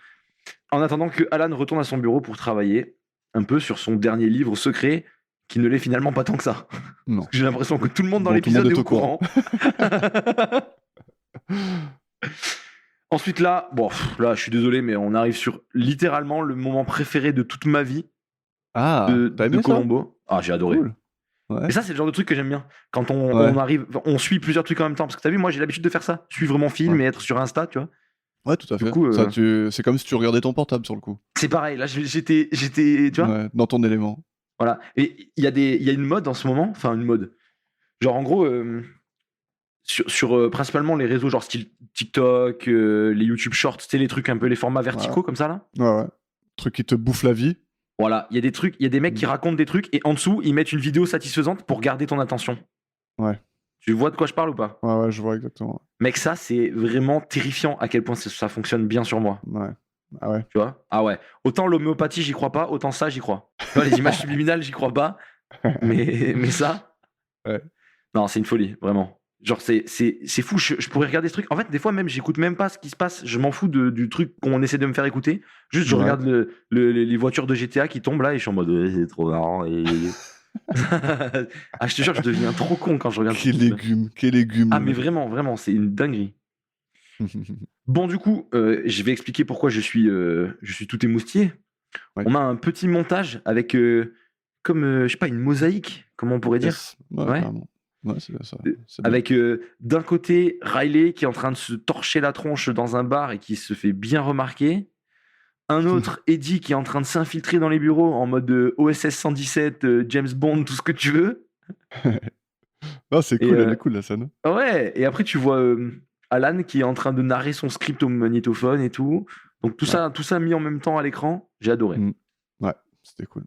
S4: En attendant que Alan retourne à son bureau pour travailler un peu sur son dernier livre secret, qui ne l'est finalement pas tant que ça.
S3: Non.
S4: J'ai l'impression que tout le monde dans
S3: Bon, tout le
S4: l'épisode
S3: monde
S4: est
S3: est
S4: au
S3: au courant.
S4: courant. Ensuite là, bon, là je suis désolé, mais on arrive sur littéralement le moment préféré de toute ma vie
S3: Ah, t'as
S4: de
S3: aimé ça?
S4: Colombo. Ah, j'ai adoré.
S3: Cool. Ouais.
S4: Et ça, c'est le genre de truc que j'aime bien. Quand
S3: Ouais.
S4: on arrive, on suit plusieurs trucs en même temps. Parce que t'as vu, moi j'ai l'habitude de faire ça. Suivre mon film
S3: Ouais.
S4: et être sur Insta, tu vois.
S3: Ouais, tout à
S4: Du
S3: fait.
S4: coup,
S3: Ça, c'est comme si tu regardais ton portable sur le coup.
S4: c'est pareil. Là, j'étais, tu vois.
S3: Ouais, dans ton élément.
S4: Voilà. Et il y a une mode en ce moment. Enfin, une mode. Genre, en gros, sur principalement les réseaux, genre style TikTok, les YouTube Shorts, tu sais, les trucs un peu, les formats verticaux comme ça, là.
S3: Ouais, ouais. Truc qui te bouffe la vie.
S4: Voilà. Il y a des trucs, il y a des mecs qui racontent des trucs et en dessous, ils mettent une vidéo satisfaisante pour garder ton attention.
S3: Ouais.
S4: Tu vois de quoi je parle ou pas?
S3: Ouais, ouais, je vois exactement.
S4: Mec, ça, c'est vraiment terrifiant à quel point ça fonctionne bien sur moi.
S3: Ouais. Ah ouais.
S4: Tu vois? Ah ouais. Autant l'homéopathie, j'y crois pas, autant ça, j'y crois. Tu vois, les images subliminales, j'y crois pas. Mais ça.
S3: Ouais.
S4: Non, c'est une folie, vraiment. Genre, c'est fou. Je pourrais regarder ce truc. En fait, des fois, même, j'écoute même pas ce qui se passe. Je m'en fous du truc qu'on essaie de me faire écouter. Juste, je
S3: Ouais.
S4: regarde les voitures de GTA qui tombent là et je suis en mode, ouais, c'est trop marrant. Ah, je te jure, je deviens trop con quand je regarde
S3: Quel
S4: ce truc-là.
S3: légume, quel légume.
S4: Ah, mais vraiment, vraiment, c'est une dinguerie. Bon, du coup, je vais expliquer pourquoi je suis tout émoustillé.
S3: Ouais.
S4: On a un petit montage avec, comme, je sais pas, une mosaïque, comment on pourrait dire.
S3: Yes. Ouais,
S4: Ouais.
S3: carrément. Ouais, c'est ça. C'est bien.
S4: Avec d'un côté Riley qui est en train de se torcher la tronche dans un bar et qui se fait bien remarquer. Un autre, Eddie, qui est en train de s'infiltrer dans les bureaux en mode OSS 117, James Bond, tout ce que tu veux.
S3: Non, c'est
S4: Et,
S3: cool, elle est cool la scène.
S4: Ouais, et après tu vois Alan qui est en train de narrer son script au magnétophone et tout. Donc tout ça mis en même temps à l'écran, j'ai adoré.
S3: Ouais, c'était cool.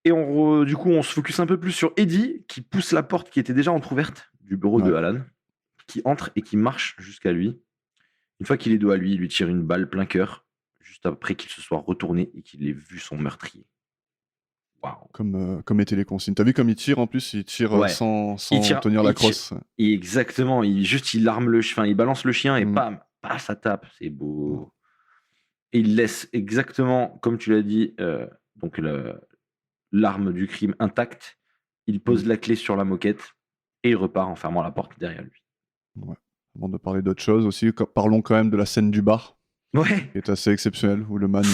S4: Et du coup, on se focus un peu plus sur Eddie qui pousse la porte qui était déjà entrouverte du bureau de Alan, qui entre et qui marche jusqu'à lui. Une fois qu'il est dos à lui, il lui tire une balle plein cœur, juste après qu'il se soit retourné et qu'il ait vu son meurtrier. Waouh.
S3: Comme étaient les consignes. T'as vu comme il tire en plus, il tire
S4: Ouais.
S3: sans
S4: Il tire-
S3: tenir la
S4: il tire-
S3: crosse.
S4: Et exactement, il arme il balance le chien et bam, ça tape, c'est beau. Et il laisse exactement, comme tu l'as dit, donc l'arme du crime intacte. Il pose la clé sur la moquette et il repart en fermant la porte derrière lui.
S3: Ouais. Avant de parler d'autre chose aussi, parlons quand même de la scène du bar,
S4: Ouais.
S3: qui est assez exceptionnelle, où le man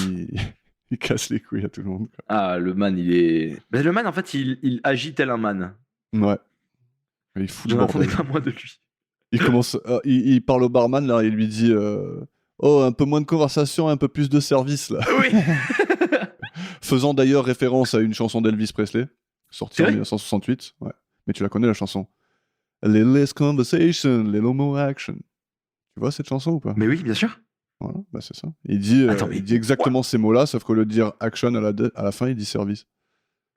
S3: il casse les couilles à tout le monde. Quoi.
S4: Ah, le man, il est. Ben, le man, en fait, il agit tel un man.
S3: Ouais. Il fout
S4: Je
S3: le
S4: n'en attendais
S3: bordel.
S4: pas moins de lui.
S3: Il commence, il parle au barman là, il lui dit oh, un peu moins de conversation, un peu plus de service là.
S4: Oui.
S3: Faisant d'ailleurs référence à une chanson d'Elvis Presley, sortie
S4: C'est
S3: en
S4: vrai
S3: 1968. Ouais. Mais tu la connais la chanson. A little less conversation, little more action. Tu vois cette chanson ou pas?
S4: Mais oui, bien sûr.
S3: Voilà, bah c'est ça. Il dit,
S4: Attends, mais
S3: il dit exactement ces mots-là, sauf qu'au lieu de dire action à la fin, il dit service.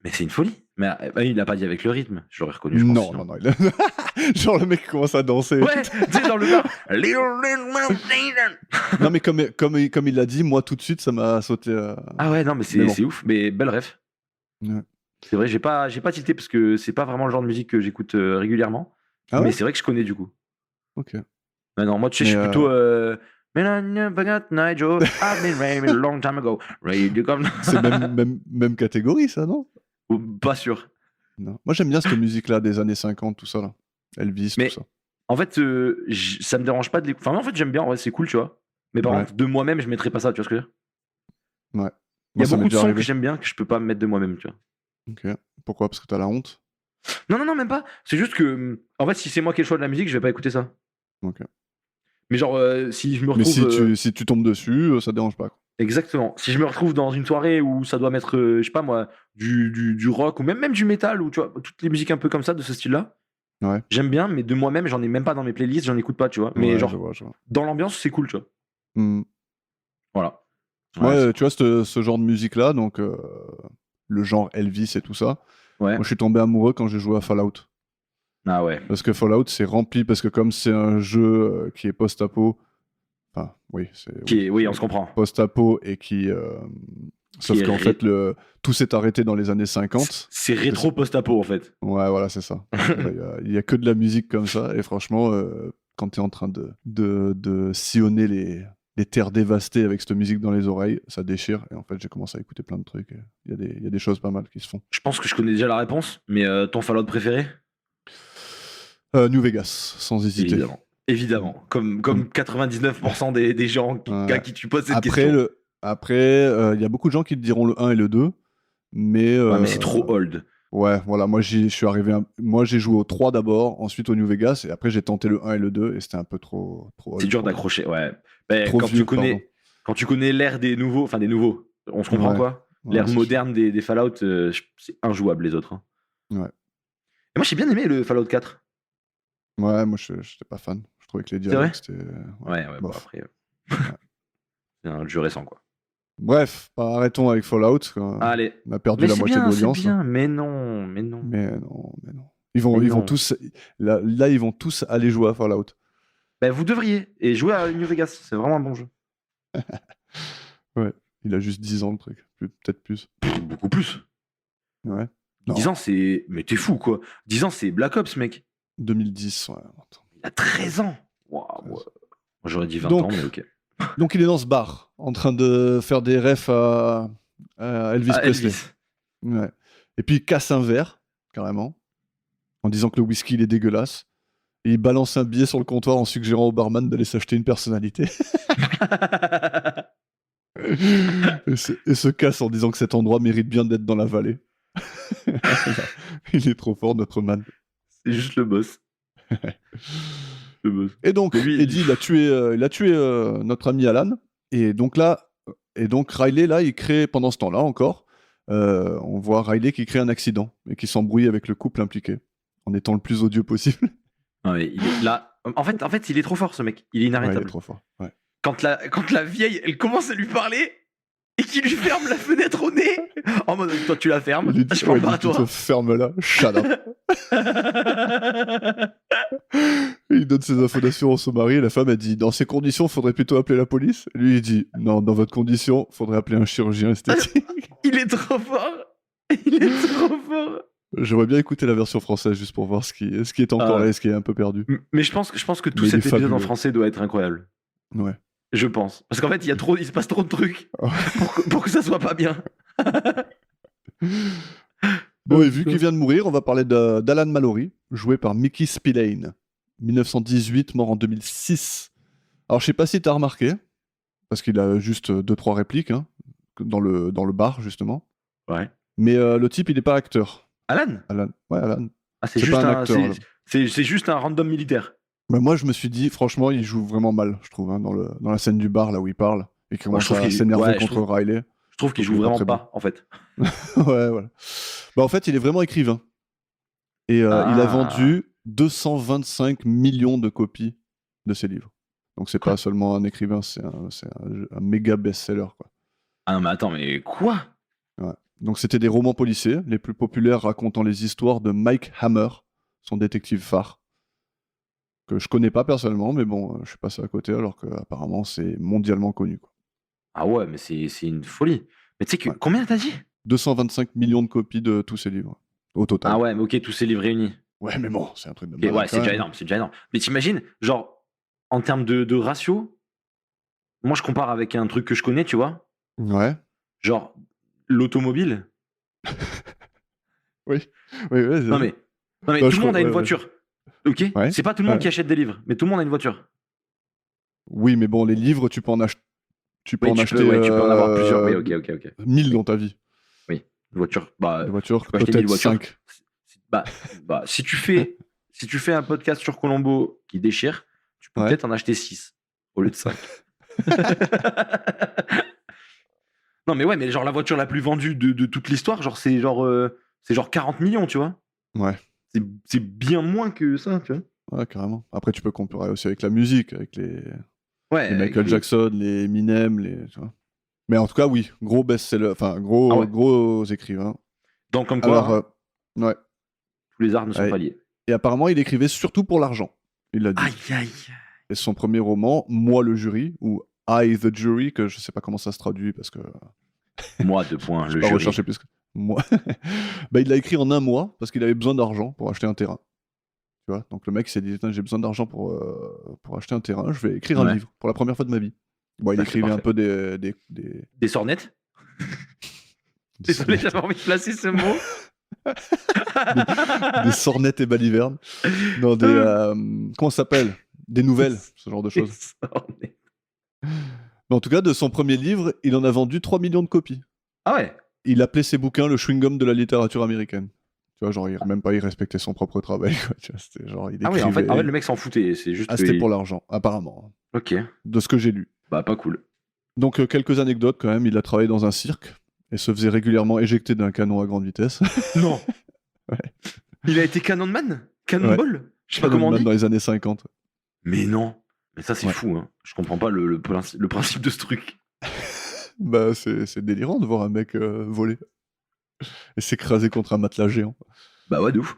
S4: Mais c'est une folie. Mais il l'a pas dit avec le rythme. Je l'aurais reconnu, je pense.
S3: Non,
S4: sinon.
S3: non, non. Genre le mec commence à danser.
S4: Ouais, tu sais, dans le bar. Little mountain.
S3: Non, mais comme il l'a dit, moi tout de suite, ça m'a sauté.
S4: Ah ouais, non, mais
S3: Mais bon.
S4: c'est ouf. Mais belle ref.
S3: Ouais.
S4: C'est vrai, j'ai pas tilté parce que c'est pas vraiment le genre de musique que j'écoute régulièrement.
S3: Ah ouais
S4: Mais c'est vrai que je connais du coup.
S3: Ok.
S4: Mais non, moi, tu sais, je
S3: Mais,
S4: suis plutôt. Man, I never got Nigel. I've been raving a long time ago. Ready to come.
S3: C'est même catégorie, ça, non?
S4: Pas sûr.
S3: Non. Moi, j'aime bien cette musique-là des années 50, tout ça, là. Elvis,
S4: Mais-
S3: tout ça.
S4: En fait, ça me dérange pas de l'écouter. Enfin, en fait, j'aime bien. En vrai, c'est cool, tu vois. Mais par
S3: Ouais.
S4: contre, de moi-même, je mettrais pas ça, tu vois ce que je veux dire.
S3: Ouais.
S4: Il y
S3: Moi,
S4: a
S3: ça m'est
S4: beaucoup de
S3: déjà
S4: sons
S3: arrivé.
S4: que j'aime bien que je peux pas me mettre de moi-même, tu vois.
S3: Ok. Pourquoi? Parce que t'as la honte?
S4: Non, même pas. C'est juste que, en fait, si c'est moi qui ai le choix de la musique, je vais pas écouter ça.
S3: Ok.
S4: Mais genre, si je me
S3: Mais
S4: retrouve.
S3: si tu tombes dessus, ça te dérange pas. Quoi.
S4: Exactement. Si je me retrouve dans une soirée où ça doit mettre, je sais pas moi, du rock ou même du métal ou tu vois, toutes les musiques un peu comme ça, de ce style-là,
S3: Ouais.
S4: j'aime bien, mais de moi-même, j'en ai même pas dans mes playlists, j'en écoute pas, tu vois. Mais
S3: Ouais,
S4: genre,
S3: je vois.
S4: dans l'ambiance, c'est cool, tu vois.
S3: Hmm.
S4: Voilà.
S3: Ouais, tu vois, ce genre de musique-là, donc le genre Elvis et tout ça,
S4: Ouais.
S3: moi je suis tombé amoureux quand j'ai joué à Fallout.
S4: Ah ouais.
S3: Parce que Fallout, c'est rempli, parce que comme c'est un jeu qui est post-apo, enfin, oui,
S4: Oui, on se comprend.
S3: post-apo et qui. Sauf
S4: Qui est
S3: qu'en fait, tout s'est arrêté dans les années 50.
S4: C'est rétro post-apo, en fait.
S3: Ouais, voilà, c'est ça. Il y a que de la musique comme ça, et franchement, quand t'es en train de sillonner les terres dévastées avec cette musique dans les oreilles, ça déchire. Et en fait, j'ai commencé à écouter plein de trucs. Il y a des choses pas mal qui se font.
S4: Je pense que je connais déjà la réponse, mais ton Fallout préféré?
S3: New Vegas, sans hésiter.
S4: Évidemment. Évidemment, comme 99% des gens à qui tu poses cette question.
S3: Après, il y a beaucoup de gens qui te diront le 1 et le 2, mais...
S4: Ouais, mais c'est trop old.
S3: Ouais, voilà, moi je suis arrivé... Moi j'ai joué au 3 d'abord, ensuite au New Vegas, et après j'ai tenté le 1 et le 2, et c'était un peu trop old
S4: C'est dur
S3: pour moi.
S4: d'accrocher, ouais. Ben,
S3: Trop vieux,
S4: quand tu connais l'ère des nouveaux, on se comprend
S3: Ouais.
S4: quoi
S3: Ouais,
S4: L'ère
S3: c'est
S4: moderne des Fallout, c'est injouable les autres. Hein.
S3: Ouais.
S4: Et moi j'ai bien aimé le Fallout 4.
S3: Ouais, moi je j'étais pas fan. Je trouvais que les
S4: C'est vrai
S3: dialogues c'était...
S4: Ouais, bon
S3: bof.
S4: après, c'est un jeu récent quoi.
S3: Bref, arrêtons avec Fallout.
S4: Allez.
S3: On a perdu
S4: Mais
S3: la
S4: c'est
S3: moitié de
S4: bien, c'est
S3: l'audience.
S4: bien, mais non.
S3: Mais non.
S4: Mais
S3: Ils vont
S4: non.
S3: tous... Là, ils vont tous aller jouer à Fallout.
S4: Ben, vous devriez. Et jouer à New Vegas, c'est vraiment un bon jeu.
S3: Ouais, il a juste 10 ans le truc. Peut-être plus.
S4: Beaucoup plus.
S3: Ouais.
S4: 10 ans, c'est... Mais t'es fou, quoi. 10 ans, c'est Black Ops, mec.
S3: 2010, ouais.
S4: Il a 13 ans. Waouh. Ouais. Moi, j'aurais dit 20
S3: Donc,
S4: ans, mais ok.
S3: Donc, il est dans ce bar, en train de faire des refs à Elvis Presley. Ouais. Et puis, il casse un verre, carrément, en disant que le whisky, il est dégueulasse. Et il balance un billet sur le comptoir en suggérant au barman d'aller s'acheter une personnalité. et se casse en disant que cet endroit mérite bien d'être dans la vallée. Il est trop fort, notre man.
S4: C'est juste le boss. Le boss.
S3: Et donc,
S4: lui,
S3: Eddie, il a tué notre ami Alan. Et donc Riley, là, il crée, pendant ce temps-là encore, on voit Riley qui crée un accident et qui s'embrouille avec le couple impliqué, en étant le plus odieux possible.
S4: Non, mais il est là. En fait, il est trop fort, ce mec. Il est inarrêtable.
S3: Ouais, il est trop fort. Ouais.
S4: Quand la vieille, elle commence à lui parler et qu'il lui ferme la fenêtre au nez, en mode, toi, tu la fermes. Je parle pas à toi.
S3: Ferme-la, shut up. Il donne ses infos d'assurance au mari et la femme a dit dans ces conditions, faudrait plutôt appeler la police. Et lui, il dit non, dans votre condition, faudrait appeler un chirurgien esthétique.
S4: Il est trop fort. Il est trop fort.
S3: J'aimerais bien écouter la version française juste pour voir ce qui est encore là et ce qui est un peu perdu.
S4: Mais je pense que tout cet épisode en français doit être incroyable.
S3: Ouais.
S4: Je pense. Parce qu'en fait, il se passe trop de trucs pour que ça soit pas bien.
S3: Bon, et vu qu'il vient de mourir, on va parler d'Alan Mallory, joué par Mickey Spillane. 1918, mort en 2006. Alors, je sais pas si t'as remarqué, parce qu'il a juste 2-3 répliques, hein, dans le bar, justement.
S4: Ouais.
S3: Mais le type, il est pas acteur.
S4: Alan.
S3: Ouais, Alan.
S4: Ah, c'est juste un acteur. C'est juste un random militaire.
S3: Bah, moi, je me suis dit, franchement, il joue vraiment mal, je trouve, hein, dans la scène du bar, là où il parle, et qui commence à s'énerver contre Riley.
S4: Je trouve qu'il joue vraiment pas, en fait.
S3: Ouais, voilà. Bah, en fait, il est vraiment écrivain. Et il a vendu 225 millions de copies de ses livres. Donc, c'est pas seulement un écrivain, c'est un méga best-seller, quoi.
S4: Ah non, mais attends, mais quoi ?
S3: Ouais. Donc, c'était des romans policiers, les plus populaires racontant les histoires de Mike Hammer, son détective phare, que je connais pas personnellement, mais bon, je suis passé à côté alors qu'apparemment c'est mondialement connu, quoi.
S4: Ah ouais, mais c'est une folie. Mais tu sais que combien t'as dit ?
S3: 225 millions de copies de tous ces livres, au total.
S4: Ah ouais, mais ok, tous ces livres réunis.
S3: Ouais, mais bon, c'est un truc de
S4: malade. Ouais, c'est déjà énorme, Mais t'imagines, genre, en termes de ratio, moi je compare avec un truc que je connais, tu vois ?
S3: Ouais.
S4: Genre, l'automobile.
S3: Oui.
S4: Non mais tout le monde a une voiture. Ok,
S3: ouais.
S4: C'est pas tout le monde qui achète des livres, mais tout le monde a une voiture.
S3: Oui, mais bon, les livres, tu peux en acheter. Tu peux en acheter.
S4: Tu peux en avoir plusieurs. Oui, ok.
S3: 1000 dans ta vie.
S4: Oui, une voiture. Bah,
S3: une voiture, peut-être 5.
S4: Bah, si tu fais un podcast sur Colombo qui déchire, tu peux peut-être en acheter 6 au lieu de 5. Non, mais ouais, mais genre la voiture la plus vendue de toute l'histoire, genre c'est genre 40 millions, tu vois.
S3: Ouais.
S4: C'est bien moins que ça, tu vois.
S3: Ouais, carrément. Après, tu peux comparer aussi avec la musique, avec les Michael Jackson, les Eminem, tu vois. Mais en tout cas, oui, gros best-seller, enfin, gros écrivain.
S4: Donc, comme quoi,
S3: alors, ouais.
S4: Tous les arts ne sont pas liés.
S3: Et apparemment, il écrivait surtout pour l'argent. Il l'a dit.
S4: Aïe.
S3: Et son premier roman, Moi le jury, ou I the jury, que je sais pas comment ça se traduit parce que.
S4: Moi, le jury.
S3: Rechercher plus que. Moi. Bah, il l'a écrit en 1 mois parce qu'il avait besoin d'argent pour acheter un terrain. Tu vois, donc le mec s'est dit, j'ai besoin d'argent pour acheter un terrain, je vais écrire un livre pour la première fois de ma vie. Bon, il écrivait un peu
S4: des sornettes. Désolé, j'avais envie de placer ce mot.
S3: des sornettes et balivernes. Non, comment ça s'appelle ? des nouvelles, ce genre de choses.
S4: Sornettes.
S3: Mais en tout cas, de son premier livre, il en a vendu 3 millions de copies.
S4: Ah ouais.
S3: Il appelait ses bouquins le chewing-gum de la littérature américaine. Tu vois, genre, même pas il respectait son propre travail. Quoi. Tu vois, c'était genre, il
S4: Ah oui, en fait,
S3: écrivait.
S4: le mec s'en foutait. C'est juste
S3: Ah,
S4: que
S3: c'était pour l'argent, apparemment,
S4: Ok.
S3: de ce que j'ai lu.
S4: Bah, pas cool.
S3: Donc, quelques anecdotes quand même. Il a travaillé dans un cirque et se faisait régulièrement éjecter d'un canon à grande vitesse.
S4: Non.
S3: Ouais.
S4: Il a été Cannonman Cannonball Je sais pas comment on
S3: Même
S4: dit.
S3: dans les années 50.
S4: Mais non. Mais ça, c'est
S3: Ouais.
S4: fou. Hein. Je comprends pas le principe de ce truc.
S3: Bah, c'est délirant de voir un mec voler et s'écraser contre un matelas géant.
S4: Bah ouais, de ouf.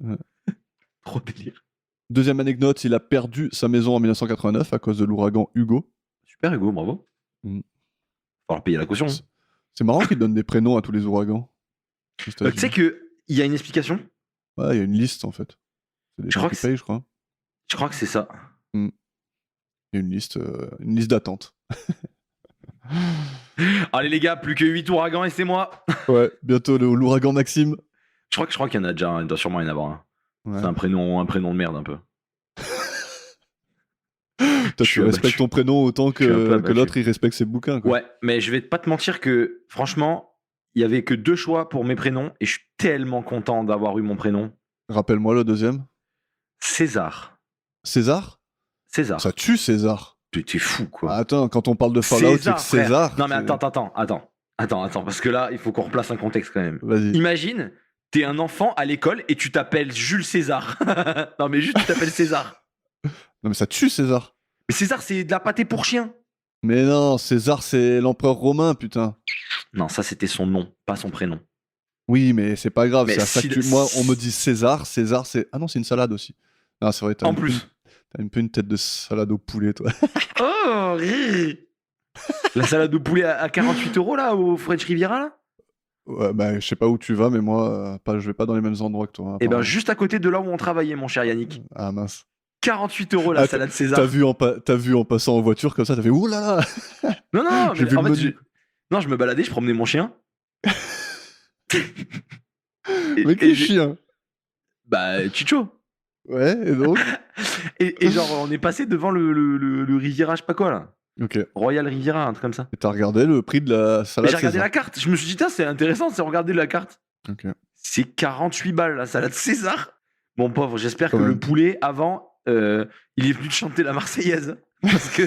S3: Ouais.
S4: Trop délire.
S3: Deuxième anecdote, il a perdu sa maison en 1989 à cause de l'ouragan Hugo.
S4: Super, Hugo, bravo.
S3: Mm.
S4: Falloir payer la caution. hein.
S3: C'est marrant qu'il donne des prénoms à tous les ouragans. aux
S4: Tu
S3: États-Unis.
S4: sais qu'il y a une explication
S3: Ouais, il y a une liste en fait. C'est des
S4: Je
S3: gens
S4: crois
S3: qui
S4: que c'est-
S3: payent, je crois.
S4: Je crois que c'est ça.
S3: Il y a une liste d'attente.
S4: Allez les gars, plus que 8 ouragans et c'est moi.
S3: Ouais, bientôt l'ouragan Maxime.
S4: Je crois qu'il y en a déjà, il doit sûrement y en avoir un.
S3: Ouais.
S4: C'est un prénom de merde un peu.
S3: Toi,
S4: je suis
S3: tu respectes
S4: abattu.
S3: ton prénom autant
S4: Je suis un peu
S3: que
S4: abattu.
S3: l'autre, il respecte ses bouquins. Quoi.
S4: Ouais, mais je vais pas te mentir que franchement, il y avait que 2 choix pour mes prénoms et je suis tellement content d'avoir eu mon prénom.
S3: Rappelle-moi le deuxième.
S4: César.
S3: César.
S4: César.
S3: Ça tue César.
S4: T'es fou quoi.
S3: Attends, quand on parle de Fallout, c'est que
S4: frère.
S3: César.
S4: Non mais
S3: c'est-
S4: attends, parce que là, il faut qu'on replace un contexte quand même.
S3: Vas-y.
S4: Imagine, t'es un enfant à l'école et tu t'appelles Jules César. Non mais juste tu t'appelles César.
S3: Non mais ça tue César.
S4: Mais César, c'est de la pâtée pour chien.
S3: Mais non, César, c'est l'empereur romain, putain.
S4: Non, ça c'était son nom, pas son prénom.
S3: Oui, mais c'est pas grave.
S4: Mais
S3: C'est à ça
S4: si-
S3: que moi, on me dit César. César, c'est. Ah non, c'est une salade aussi. Non, c'est vrai,
S4: En plus.
S3: T'as un peu une tête de salade au poulet, toi.
S4: Oh, rire. La salade de poulet à 48 € là, au French Riviera là.
S3: Ouais, bah, je sais pas où tu vas, mais moi, je vais pas dans les mêmes endroits que toi.
S4: Et ben
S3: apparemment.
S4: juste à côté de là où on travaillait, mon cher Yannick.
S3: Ah mince.
S4: 48 € la
S3: Ah,
S4: salade
S3: T'as
S4: César.
S3: vu, t'as vu en passant en voiture comme ça, t'as fait ouh là là.
S4: Non, non,
S3: J'ai
S4: mais
S3: vu
S4: en
S3: le
S4: fait,
S3: menu.
S4: non, je me baladais, je promenais mon chien. Et-
S3: Mais
S4: et
S3: quel
S4: j'ai-
S3: chien.
S4: Bah, Chicho.
S3: Ouais, et donc.
S4: Et genre, on est passé devant le Riviera, je sais pas quoi là.
S3: Ok. Et
S4: Royal Riviera, un truc comme ça.
S3: t'as regardé le prix de la
S4: Mais
S3: salade
S4: j'ai regardé
S3: César.
S4: la carte. Je me suis dit, tiens, c'est intéressant, c'est regarder la carte.
S3: Ok.
S4: C'est 48 balles la salade César. Mon pauvre, j'espère que
S3: Quand
S4: le
S3: même.
S4: poulet, avant, il est venu de chanter la Marseillaise. Parce que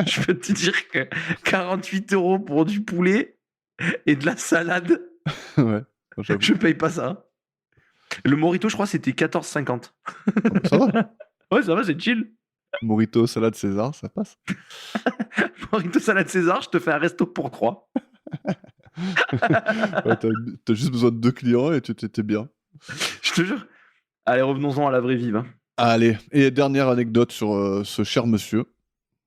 S4: je peux te dire que 48 € pour du poulet et de la salade,
S3: Ouais. J'avoue.
S4: je paye pas ça. Le Morito, je crois, c'était 14,50.
S3: Ça va.
S4: Ouais, ça va, c'est chill.
S3: Morito, salade César, ça passe.
S4: Morito salade César, je te fais un resto pour 3.
S3: Ouais, t'as juste besoin de 2 clients et tu t'étais bien.
S4: Je te jure. Allez, revenons-en à la vraie vie. Va.
S3: Allez, et dernière anecdote sur ce cher monsieur,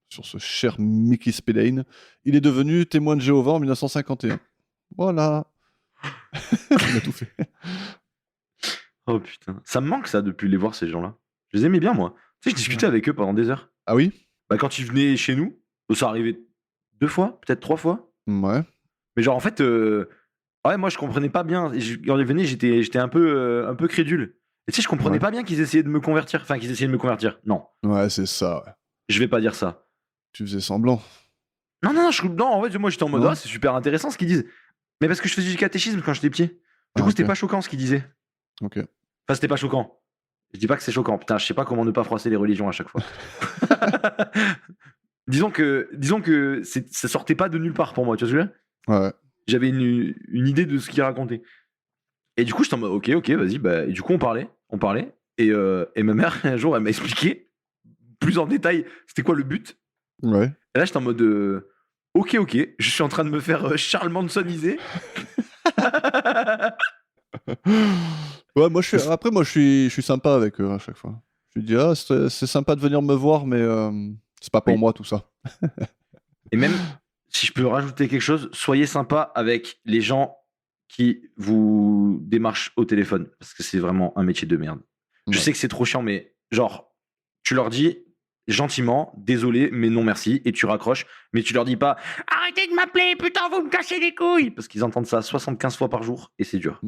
S3: sur ce cher Mickey Spillane. Il est devenu témoin de Jéhovah en 1951. Voilà. Il a tout fait.
S4: Oh putain. Ça me manque ça depuis les voir ces gens-là. Je les aimais bien, moi. Tu sais, je discutais avec eux pendant des heures.
S3: Ah oui.
S4: Bah, quand ils venaient chez nous, ça arrivait 2 fois, peut-être 3 fois.
S3: Ouais.
S4: Mais genre, en fait, ouais, moi, je comprenais pas bien. Quand ils venaient, j'étais un peu crédule. Et tu sais, je comprenais
S3: Ouais.
S4: pas bien qu'ils essayaient de me convertir. Enfin, qu'ils essayaient de me convertir. Non,
S3: Ouais, c'est ça. Ouais.
S4: je vais pas dire ça.
S3: Tu faisais semblant.
S4: Non, en fait, moi, j'étais en mode,
S3: Non.
S4: ah, c'est super intéressant ce qu'ils disent. Mais parce que je faisais du catéchisme quand j'étais petit. Du
S3: Ah,
S4: coup, c'était
S3: ok.
S4: pas choquant ce qu'ils disaient.
S3: Ok.
S4: Enfin, c'était pas choquant. Je dis pas que c'est choquant. Putain, je sais pas comment ne pas froisser les religions à chaque fois. disons que ça sortait pas de nulle part pour moi, tu vois ce que je veux dire?
S3: Ouais.
S4: J'avais une idée de ce qu'il racontait. Et du coup, j'étais en mode, ok, vas-y. Bah, et du coup, on parlait. Et ma mère, un jour, elle m'a expliqué plus en détail c'était quoi le but.
S3: Ouais.
S4: Et là, j'étais en mode, ok, je suis en train de me faire Charles Mansoniser.
S3: Ouais, moi je suis sympa avec eux à chaque fois. Je lui dis ah c'est sympa de venir me voir, mais c'est pas pour
S4: Oui.
S3: moi tout ça.
S4: Et même, si je peux rajouter quelque chose, soyez sympa avec les gens qui vous démarchent au téléphone. Parce que c'est vraiment un métier de merde. Je
S3: Ouais.
S4: sais que c'est trop chiant, mais genre, tu leur dis gentiment, désolé, mais non merci, et tu raccroches, mais tu leur dis pas arrêtez de m'appeler, putain, vous me cassez les couilles, parce qu'ils entendent ça 75 fois par jour, et c'est dur.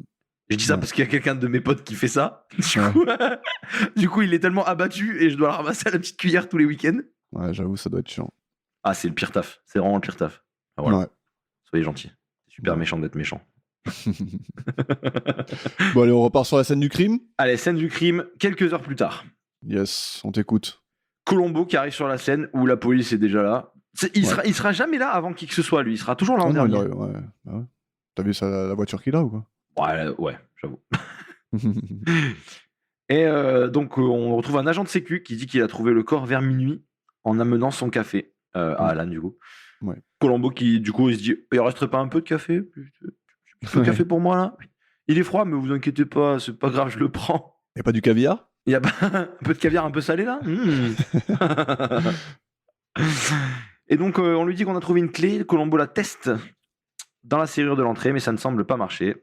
S4: Je dis ça
S3: Ouais.
S4: parce qu'il y a quelqu'un de mes potes qui fait ça.
S3: Ouais.
S4: Du coup, il est tellement abattu et je dois le ramasser à la petite cuillère tous les week-ends.
S3: Ouais, j'avoue, ça doit être chiant.
S4: Ah, c'est le pire taf. C'est vraiment le pire taf. Ah, voilà.
S3: Ouais.
S4: Soyez gentils. C'est super
S3: Ouais.
S4: méchant d'être méchant.
S3: Bon, allez, on repart sur la scène du crime.
S4: Allez, scène du crime, quelques heures plus tard.
S3: Yes, on t'écoute.
S4: Colombo qui arrive sur la scène où la police est déjà là. Il sera jamais là avant qui que ce soit, lui. Il sera toujours là en
S3: Oh non,
S4: dernier.
S3: ouais. Bah ouais. T'as vu la voiture qu'il a ou quoi?
S4: Ouais, j'avoue. Et donc, on retrouve un agent de sécu qui dit qu'il a trouvé le corps vers minuit en amenant son café à Alan, du coup.
S3: Ouais.
S4: Colombo qui, du coup, il se dit il resterait pas un peu de café? Un peu de café pour moi, là? Il est froid, mais vous inquiétez pas, c'est pas grave, je le prends.
S3: Y'a pas du caviar?
S4: Il y a pas un peu de caviar un peu salé, là? Et donc, on lui dit qu'on a trouvé une clé. Colombo la teste dans la serrure de l'entrée, mais ça ne semble pas marcher.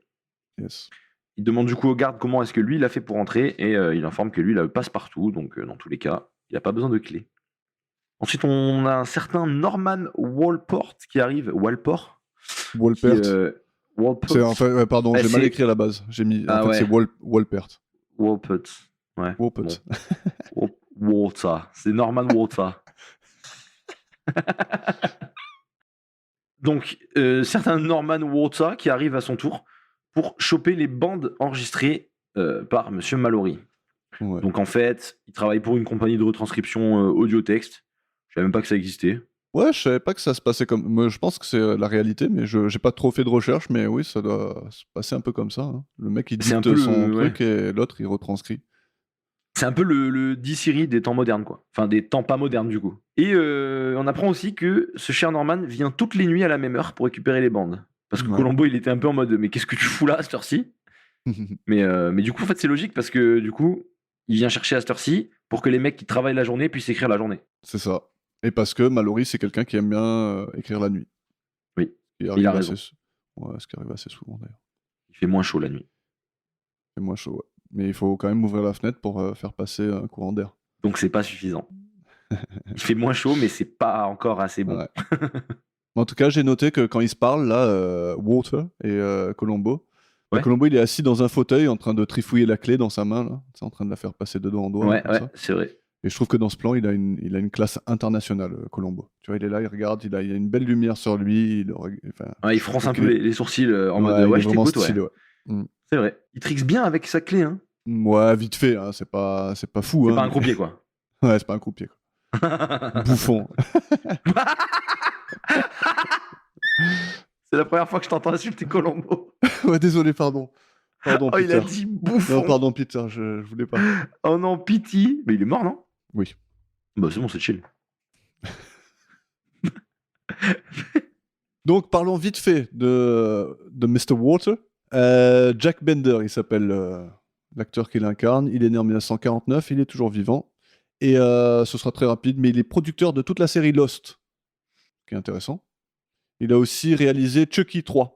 S3: Yes.
S4: Il demande du coup au garde comment est-ce que lui il a fait pour entrer et il informe que lui il a le passe-partout, donc dans tous les cas, il n'a pas besoin de clé. Ensuite, on a un certain Norman Walport qui arrive. Walport
S3: Walpert.
S4: Walport.
S3: C'est en fait, ouais, pardon,
S4: Ouais,
S3: j'ai mal
S4: c'est-
S3: écrit à la base. J'ai mis.
S4: Ah
S3: en fait,
S4: ouais.
S3: c'est Walpert.
S4: Walport. Ouais.
S3: Walpert.
S4: Bon. Walter. C'est Norman Walter. Donc, certain Norman Walter qui arrive à son tour pour choper les bandes enregistrées par Monsieur Mallory.
S3: Ouais.
S4: Donc en fait, il travaille pour une compagnie de retranscription audio-texte. Je savais même pas que ça existait.
S3: Ouais, je savais pas que ça se passait comme. Moi, je pense que c'est la réalité, mais j'ai pas trop fait de recherche, mais oui, ça doit se passer un peu comme ça. Hein. Le mec, il
S4: C'est un
S3: dicte
S4: peu
S3: son
S4: ouais.
S3: truc et l'autre, il retranscrit.
S4: C'est un peu le D-Siri des temps modernes, quoi. Enfin, des temps pas modernes, du coup. Et on apprend aussi que ce cher Norman vient toutes les nuits à la même heure pour récupérer les bandes. Parce que
S3: Ouais.
S4: Colombo, il était un peu en mode « Mais qu'est-ce que tu fous là, à cette heure-ci ?» mais du coup, en fait, c'est logique parce que, du coup, il vient chercher à cette heure-ci pour que les mecs qui travaillent la journée puissent écrire la journée.
S3: C'est ça. Et parce que Mallory, c'est quelqu'un qui aime bien écrire la nuit.
S4: Oui,
S3: Il
S4: il a raison.
S3: Ouais, ce qui arrive assez souvent d'ailleurs.
S4: Il fait moins chaud la nuit.
S3: C'est moins chaud, ouais. Mais il faut quand même ouvrir la fenêtre pour faire passer un courant d'air.
S4: Donc, c'est pas suffisant. Il fait moins chaud, mais c'est pas encore assez bon.
S3: Ouais. En tout cas, j'ai noté que quand ils se parlent, là, Walter et Colombo,
S4: Ouais.
S3: Colombo, il est assis dans un fauteuil en train de trifouiller la clé dans sa main, là. C'est en train de la faire passer de doigt en doigt.
S4: Ouais,
S3: comme ça.
S4: c'est vrai.
S3: Et je trouve que dans ce plan, il a une classe internationale, Colombo. Tu vois, il est là, il regarde, il a une belle lumière sur lui.
S4: Il fronce un peu les sourcils en mode
S3: il est
S4: je
S3: vraiment
S4: t'écoute,
S3: stylé,
S4: ouais.
S3: ouais.
S4: C'est vrai. Il trixe bien avec sa clé, hein.
S3: Ouais, vite fait, hein, c'est pas fou.
S4: C'est
S3: hein,
S4: pas un
S3: mais-
S4: croupier, quoi.
S3: Ouais, c'est pas un croupier. Quoi. Bouffon.
S4: C'est la première fois que je t'entends insulter Colombo.
S3: Ouais, désolé, pardon. Pardon,
S4: Oh, il a
S3: Peter.
S4: dit bouffon.
S3: Non, pardon, Peter, je voulais pas.
S4: Oh non, pitié. Mais il est mort, non?
S3: Oui.
S4: Bah, c'est bon, c'est chill.
S3: Donc, parlons vite fait de Mr. Walter. Jack Bender, il s'appelle l'acteur qui l'incarne. Il est né en 1949, il est toujours vivant. Et ce sera très rapide, mais il est producteur de toute la série Lost, ce qui est intéressant. Il a aussi réalisé Chucky 3.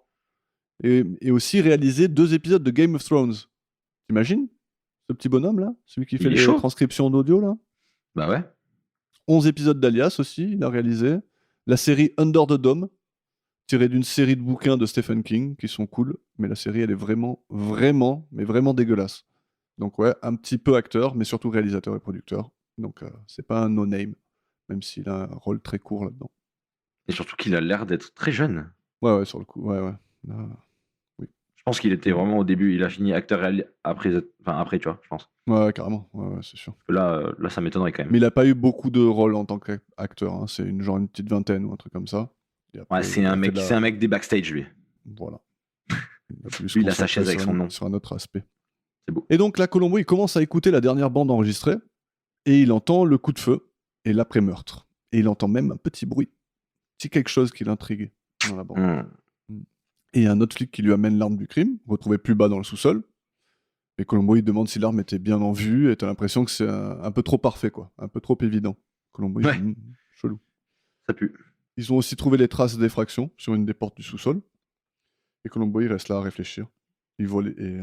S3: Et aussi réalisé 2 épisodes de Game of Thrones. T'imagines ce petit bonhomme là? Celui qui
S4: Il
S3: fait
S4: est
S3: les
S4: chaud.
S3: transcriptions d'audio là?
S4: Bah ouais.
S3: 11 épisodes d'Alias aussi, il a réalisé. La série Under the Dome, tirée d'une série de bouquins de Stephen King, qui sont cool, mais la série, elle est vraiment, mais vraiment dégueulasse. Donc ouais, un petit peu acteur, mais surtout réalisateur et producteur. Donc c'est pas un no-name, même s'il a un rôle très court là-dedans.
S4: Et surtout qu'il a l'air d'être très jeune.
S3: Ouais, sur le coup, ouais.
S4: Je pense qu'il était vraiment au début. Il a fini acteur après, tu vois, je pense.
S3: Ouais, carrément, ouais, c'est sûr.
S4: Là, ça m'étonnerait quand même.
S3: Mais il a pas eu beaucoup de rôles en tant qu'acteur, hein. C'est une petite vingtaine ou un truc comme ça.
S4: Ouais, c'est un mec des backstage, lui.
S3: Voilà.
S4: Lui, il a sa chaise avec son nom.
S3: Sur un autre aspect.
S4: C'est beau.
S3: Et donc là, Colombo, il commence à écouter la dernière bande enregistrée et il entend le coup de feu et l'après-meurtre. Et il entend même un petit bruit. C'est quelque chose qui l'intrigue dans la bande. Et il y a un autre flic qui lui amène l'arme du crime, retrouvée plus bas dans le sous-sol. Et Colombo, il demande si l'arme était bien en vue et t'as l'impression que c'est un peu trop parfait, quoi. Un peu trop évident. Colombo, il dit, chelou.
S4: Ça pue.
S3: Ils ont aussi trouvé les traces d'effraction sur une des portes du sous-sol. Et Colombo, il reste là à réfléchir. Et à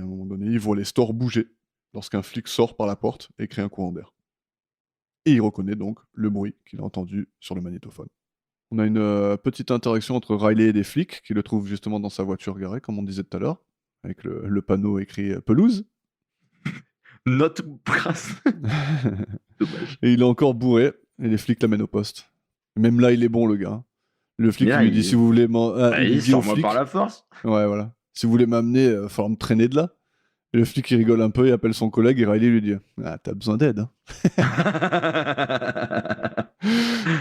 S3: un moment donné, il voit les stores bouger lorsqu'un flic sort par la porte et crée un courant d'air. Et il reconnaît donc le bruit qu'il a entendu sur le magnétophone. On a une petite interaction entre Riley et des flics qui le trouvent justement dans sa voiture garée, comme on disait tout à l'heure. avec le panneau écrit pelouse.
S4: Note crasse. Dommage.
S3: Et il est encore bourré, et les flics l'amènent au poste. Même là, il est bon, le gars. Le flic
S4: Mais là,
S3: il lui dit
S4: il-
S3: si vous voulez il
S4: Il
S3: dit au
S4: sort moi
S3: flic,
S4: par la force.
S3: ouais, voilà. Si vous voulez m'amener, il falloir me traîner de là. Et le flic il rigole un peu, il appelle son collègue et Riley lui dit ah, t'as besoin d'aide, hein.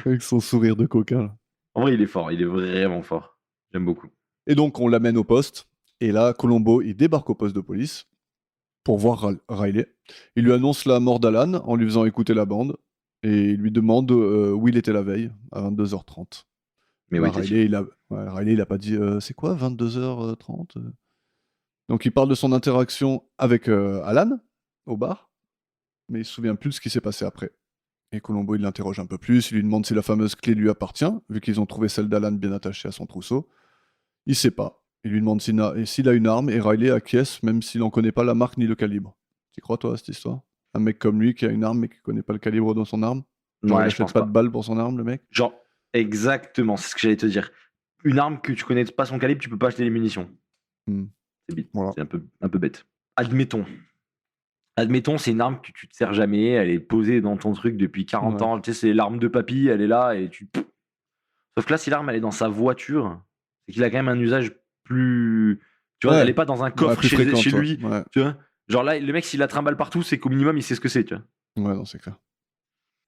S3: Avec son sourire de coquin. Là.
S4: En vrai, il est fort, il est vraiment fort. J'aime beaucoup.
S3: Et donc, on l'amène au poste. Et là, Colombo, il débarque au poste de police pour voir Riley. Il lui annonce la mort d'Alan en lui faisant écouter la bande. Et il lui demande où il était la veille, à 22h30.
S4: Mais
S3: Bah,
S4: oui,
S3: Riley, il a pas dit c'est quoi 22h30 Donc il parle de son interaction avec Alan au bar, mais il se souvient plus de ce qui s'est passé après. Et Colombo il l'interroge un peu plus, il lui demande si la fameuse clé lui appartient, vu qu'ils ont trouvé celle d'Alan bien attachée à son trousseau. Il sait pas. Il lui demande s'il a une arme et Riley acquiesce même s'il n'en connaît pas la marque ni le calibre. Tu crois toi à cette histoire? Un mec comme lui qui a une arme mais qui connaît pas le calibre de son arme? Genre, il
S4: Ouais, je
S3: achète
S4: pense
S3: pas
S4: pas.
S3: de balles pour son arme, le mec?
S4: Genre, exactement, c'est ce que j'allais te dire. Une arme que tu connais pas son calibre, tu peux pas acheter les munitions.
S3: Hmm.
S4: C'est bête.
S3: Voilà.
S4: C'est un peu bête. Admettons, c'est une arme que tu te sers jamais, elle est posée dans ton truc depuis 40
S3: Ouais.
S4: ans. Tu sais, c'est l'arme de papy, elle est là et tu. Sauf que là, si l'arme elle est dans sa voiture, c'est qu'il a quand même un usage plus. Tu vois,
S3: Ouais.
S4: elle est pas dans un
S3: Ouais,
S4: coffre
S3: plus fréquent,
S4: chez
S3: toi.
S4: lui.
S3: Ouais.
S4: Tu vois, genre là, le mec, s'il la trimballe partout, c'est qu'au minimum, il sait ce que c'est. Tu vois.
S3: Ouais, non, c'est clair.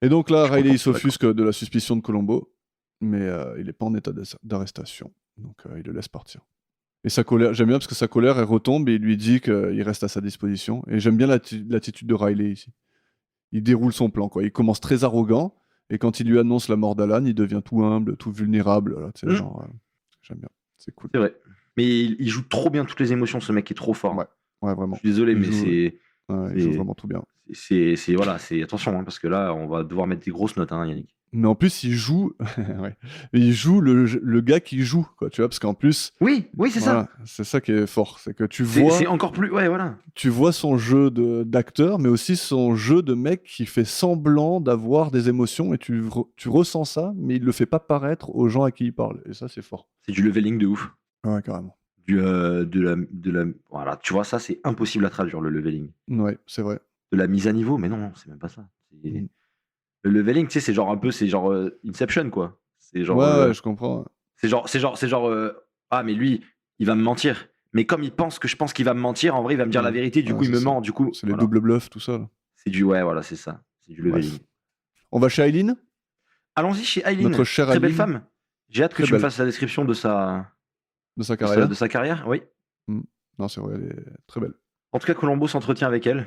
S3: Et donc là,
S4: Je
S3: Riley, il
S4: comprends,
S3: s'offusque de la suspicion de Colombo, mais il n'est pas en état d'arrestation, donc il le laisse partir. Et sa colère, j'aime bien parce que sa colère, elle retombe et il lui dit qu'il reste à sa disposition. Et j'aime bien l'attitude de Riley ici. Il déroule son plan, quoi. Il commence très arrogant, et quand il lui annonce la mort d'Alan, il devient tout humble, tout vulnérable. Là, tu sais, genre, j'aime bien, c'est cool.
S4: C'est vrai. Mais il joue trop bien toutes les émotions, ce mec est trop fort.
S3: Ouais, ouais, vraiment.
S4: Je suis désolé,
S3: Il
S4: mais
S3: joue-
S4: c'est.
S3: Ouais, il joue vraiment tout bien.
S4: Voilà, c'est attention, hein, parce que là, on va devoir mettre des grosses notes, hein, Yannick.
S3: Mais en plus, il joue, ouais. Il joue le gars qui joue, quoi, tu vois, parce qu'en plus,
S4: Oui, c'est ça.
S3: voilà, c'est ça qui est fort, c'est que
S4: C'est encore plus. Ouais, voilà.
S3: tu vois son jeu d'acteur, mais aussi son jeu de mec qui fait semblant d'avoir des émotions et tu ressens ça, mais il le fait pas paraître aux gens à qui il parle. Et ça, c'est fort.
S4: C'est du leveling de ouf.
S3: Ouais, carrément.
S4: Voilà, tu vois, ça, c'est impossible à traduire, le leveling.
S3: Ouais, c'est vrai.
S4: De la mise à niveau, mais non, c'est même pas ça.
S3: Mm.
S4: Le leveling, tu sais, c'est genre un peu, c'est genre Inception, quoi. C'est genre.
S3: Ouais, je comprends.
S4: C'est genre. Ah, mais lui, il va me mentir. Mais comme il pense que je pense qu'il va me mentir, en vrai, il va me dire la vérité, du
S3: Ouais,
S4: coup, il
S3: c'est
S4: me
S3: ça.
S4: ment. Du coup,
S3: C'est les
S4: voilà.
S3: double bluffs, tout ça. Là.
S4: C'est du. Ouais, voilà, c'est ça. C'est du leveling.
S3: Bref. On va chez Aileen,
S4: Allons-y chez Aileen.
S3: notre chère
S4: Très belle
S3: Aileen,
S4: femme. J'ai hâte que
S3: Très
S4: tu me
S3: belle.
S4: fasses la description de sa
S3: carrière.
S4: de sa carrière. Oui.
S3: Non, c'est vrai, elle est très belle.
S4: En tout cas, Colombo s'entretient avec elle.